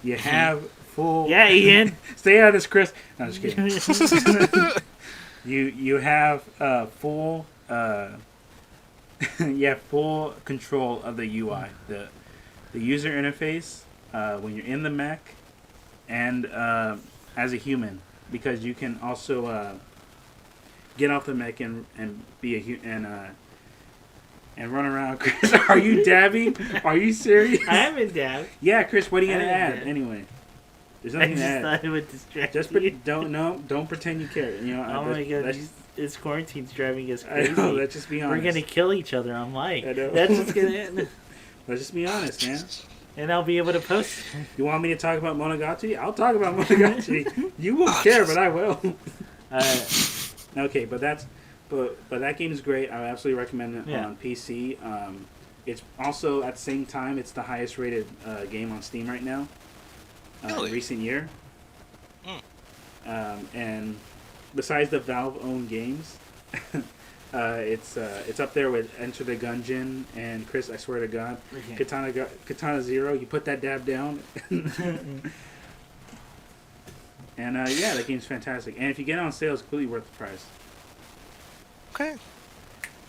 you have full... Yeah, Ian. Stay out of this, Chris. No, I'm just kidding. You have full... you have full control of the UI. The user interface when you're in the mech and as a human. Because you can also get off the mech and be and run around. Chris, are you dabbing? Are you serious? I haven't dabbed. Yeah, Chris, what are you going to add? Anyway. There's I nothing to just add. thought it would distract Just you. don't pretend you care. Oh my god, this quarantine's driving us I crazy. know, let's just be honest. We're gonna kill each other on mic. I know. That's what's gonna end. Let's just be honest, man. And I'll be able to post. You want me to talk about Monogatari? I'll talk about Monogatari. You won't care, but I will. Okay, but that game is great. I would absolutely recommend it on PC. It's also at the same time it's the highest rated game on Steam right now. Really? In recent year. And besides the Valve-owned games, it's up there with Enter the Gungeon and Chris. I swear to God, Okay. Katana Zero. You put that dab down, and yeah, that game's fantastic. And if you get it on sale, it's completely worth the price. Okay.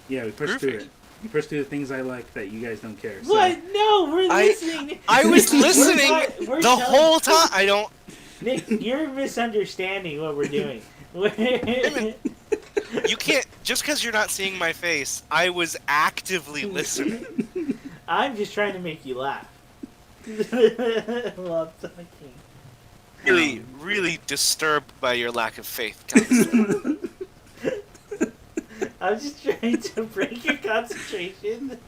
Yeah, we pushed through it. We pushed through the things I like that you guys don't care. So. What? No, we're listening. I was listening We're the whole time. I don't. Nick, you're misunderstanding what we're doing. You can't just because you're not seeing my face. I was actively listening. I'm just trying to make you laugh. While I'm talking. Really disturbed by your lack of faith, Counselor. I'm just trying to break your concentration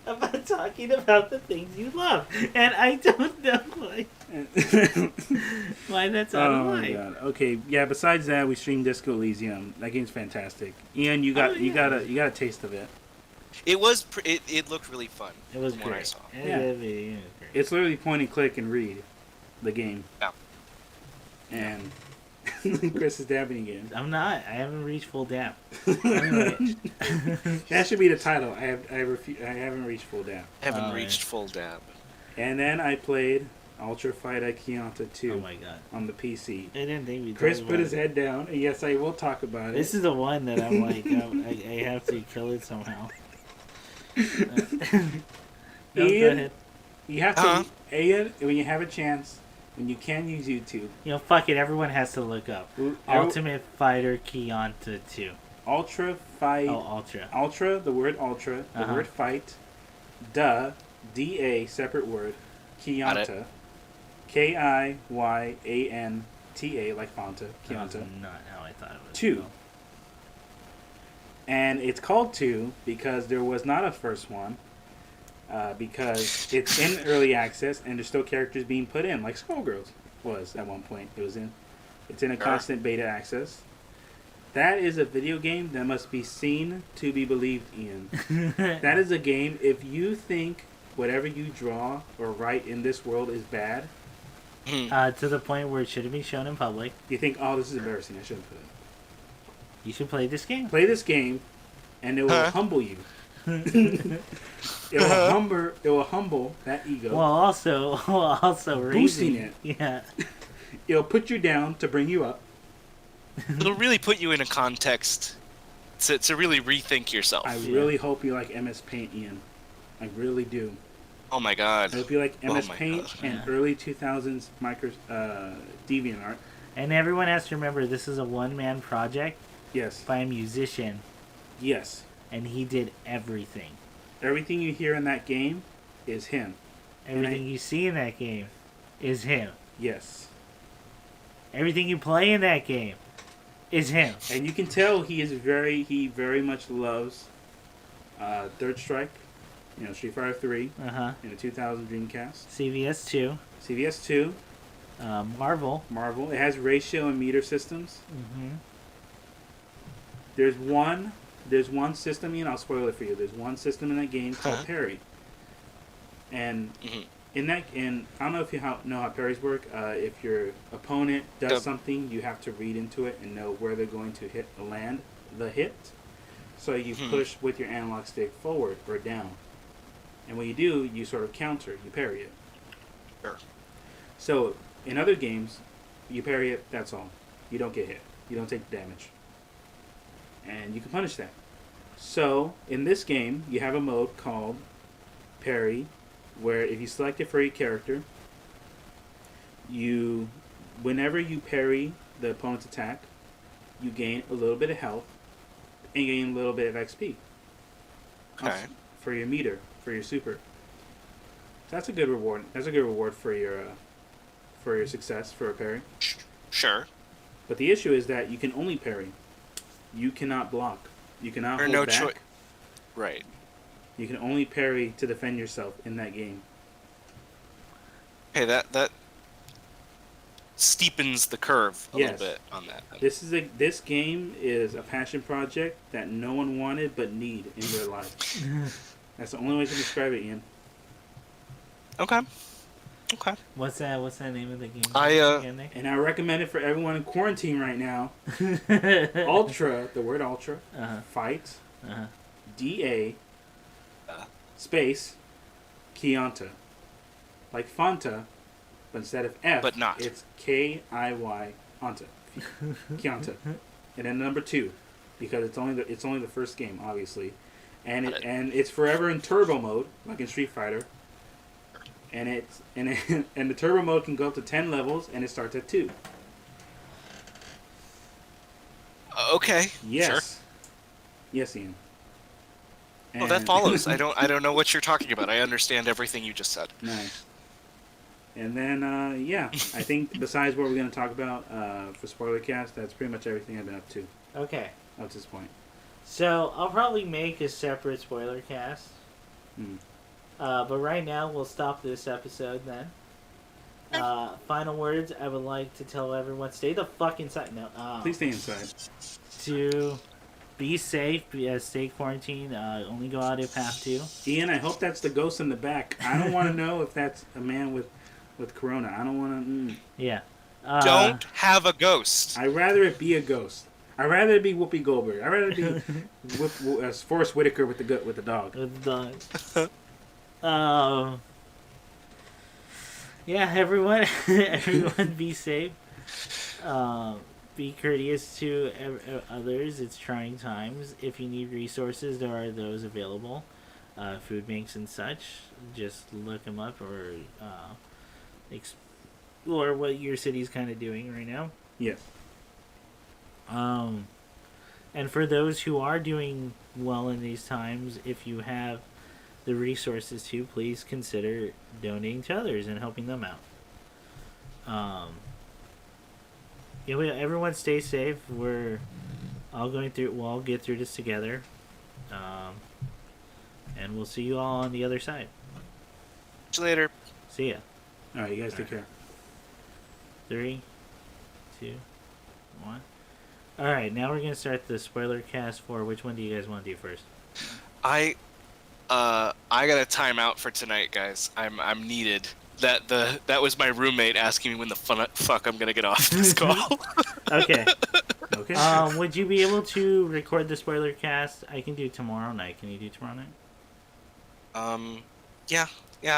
about talking about the things you love, and I don't know why that's out of line. God. Okay, yeah. Besides that, we streamed Disco Elysium. That game's fantastic. Ian, you got a taste of it. It was. It looked really fun. It was from what I great. saw. Yeah. It's literally point and click and read. the game. Yeah. And Chris is dabbing again. I'm not. I haven't reached full dab. Anyway. That should be the title. I haven't reached full dab. Haven't Oh, reached yeah. full dab. And then I played Ultra Fighter Kianta 2 Oh my god. on the PC. I didn't think we Chris talked put about his it. head down, and yes, I will talk about it. This is the one that I'm like, I have to kill it somehow. No, go Ian, ahead. you have to, Ian, when you have a chance, when you can use YouTube, Fuck it. Everyone has to look up Ultimate Fighter Kianta 2. Ultra Fight. Oh, Ultra. Ultra, the word Ultra, the word fight, D-A, separate word, Kianta, K-I-Y-A-N-T-A, like Fanta, That was Kianta. not how I thought it was. 2. And it's called 2 because there was not a first one, because it's in early access and there's still characters being put in, like Skullgirls was at one point. It's in a constant beta access. That is a video game that must be seen to be believed in. That is a game, if you think whatever you draw or write in this world is bad, To the point where it shouldn't be shown in public. you think, oh, this is embarrassing, I shouldn't put it. You should play this game. Play this game, and it will humble you. It will humble that ego. Well, also Boosting raising it. Yeah. It'll put you down to bring you up. It'll really put you in a context to really rethink yourself. I really hope you like MS Paint, Ian. I really do. Oh my god. I hope you like MS my Paint God. and Yeah. early 2000s DeviantArt. And everyone has to remember this is a one-man project Yes. by a musician, Yes. and he did everything. Everything you hear in that game is him. Everything you see in that game is him. Yes. Everything you play in that game is him. And you can tell he very much loves Third Strike, Street Fighter 3 in the 2000 Dreamcast. CVS 2, CVS 2, Marvel. Marvel. It has ratio and meter systems. Mm-hmm. There's one system, I'll spoil it for you. There's one system in that game called parry. And I don't know if you know how parries work. If your opponent does something, you have to read into it and know where they're going to land the hit. So you push with your analog stick forward or down. And when you do, you sort of counter, you parry it. Sure. So in other games, you parry it, that's all. You don't get hit. You don't take damage. And you can punish that. So in this game, you have a mode called parry, where if you select it for your character, whenever you parry the opponent's attack, you gain a little bit of health and gain a little bit of XP. Okay. For your meter, for your super. That's a good reward. That's a good reward for your success for a parry. Sure. But the issue is that you can only parry. You cannot block. You cannot hold back. Right. You can only parry to defend yourself in that game. Hey, that steepens the curve a Yes. little bit on that. This game is a passion project that no one wanted but need in their life. That's the only way to describe it, Ian. Okay. What's that name of the game? Again, Nick? And I recommend it for everyone in quarantine right now. Ultra, the word Ultra, fight, D-A, space, Kianta. Like Fanta, but instead of F, But not. it's K-I-Y, Anta. Kianta. And then number 2, because it's only the first game, obviously. And it's forever in turbo mode, like in Street Fighter. And the turbo mode can go up to 10 levels, and it starts at 2. Okay. Yes. Sure. Yes, Ian. Well, that follows. I don't know what you're talking about. I understand everything you just said. Nice. And then, I think besides what we're going to talk about for Spoiler Cast, that's pretty much everything I've been up to Okay. up to this point. So, I'll probably make a separate spoiler cast. Hmm. But right now, we'll stop this episode then. Final words, I would like to tell everyone, stay the fuck inside. No, Please stay inside. To be safe, stay quarantined, only go out if have to. Ian, I hope that's the ghost in the back. I don't want to know if that's a man with with Corona. I don't want to. Yeah. Don't have a ghost. I'd rather it be a ghost. I'd rather it be Whoopi Goldberg. I'd rather it be Forrest Whitaker with the dog. With the dog. Yeah, everyone be safe. Be courteous to others. It's trying times. If you need resources, there are those available. Food banks and such. Just look them up or explore what your city's kind of doing right now. Yes. And for those who are doing well in these times, if you have the resources to, please consider donating to others and helping them out. Everyone stay safe. We're all we'll all get through this together. And we'll see you all on the other side. See you later. See ya. Alright, you guys take care. 3, 2, 1. Alright, now we're going to start the spoiler cast for which one do you guys want to do first? I got a timeout for tonight, guys. I'm needed. That was my roommate asking me when the fuck I'm gonna get off this call. Okay. Okay. Would you be able to record the spoiler cast? I can do tomorrow night. Can you do tomorrow night? Yeah,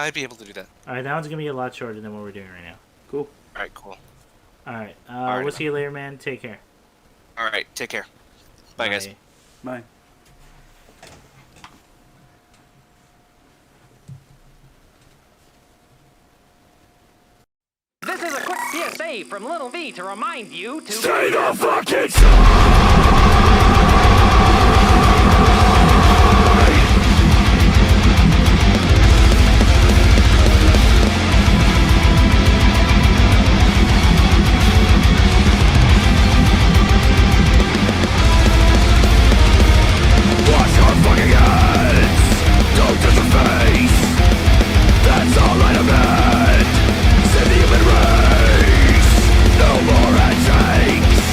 I'd be able to do that. Alright, that one's gonna be a lot shorter than what we're doing right now. Cool. Alright, cool. Alright, Alright. we'll see you later, man. Take care. Alright, take care. Bye, guys. Bye. This is a quick PSA from Little V to remind you to Stay the fucking Wash your fucking hands. Don't touch your face. That's all I demand. Save the human race. No more handshakes.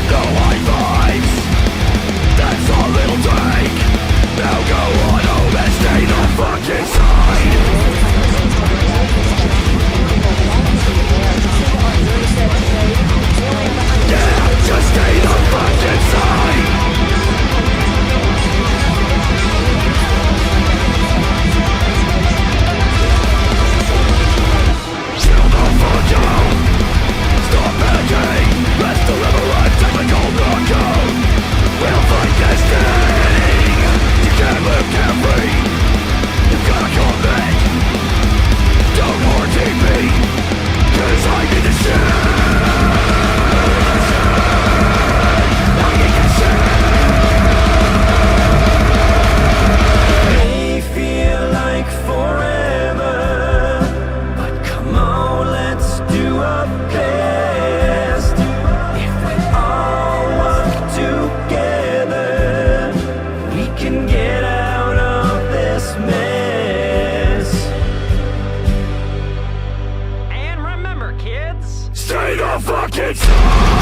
No high fives. That's all it'll take. Now go on home and stay the fuck inside. Yeah, just stay the fuck inside. Chill the fuck out. Stop begging. Let's deliver a technical knockout. We'll fight this thing. You can't live carefree. You gotta commit. Don't hurt me. 'Cause I need the shit. I need the shit. May feel like forever, but come on, let's do our best. If we all work together, we can get out of this mess. And remember, kids. Stay the fucking side.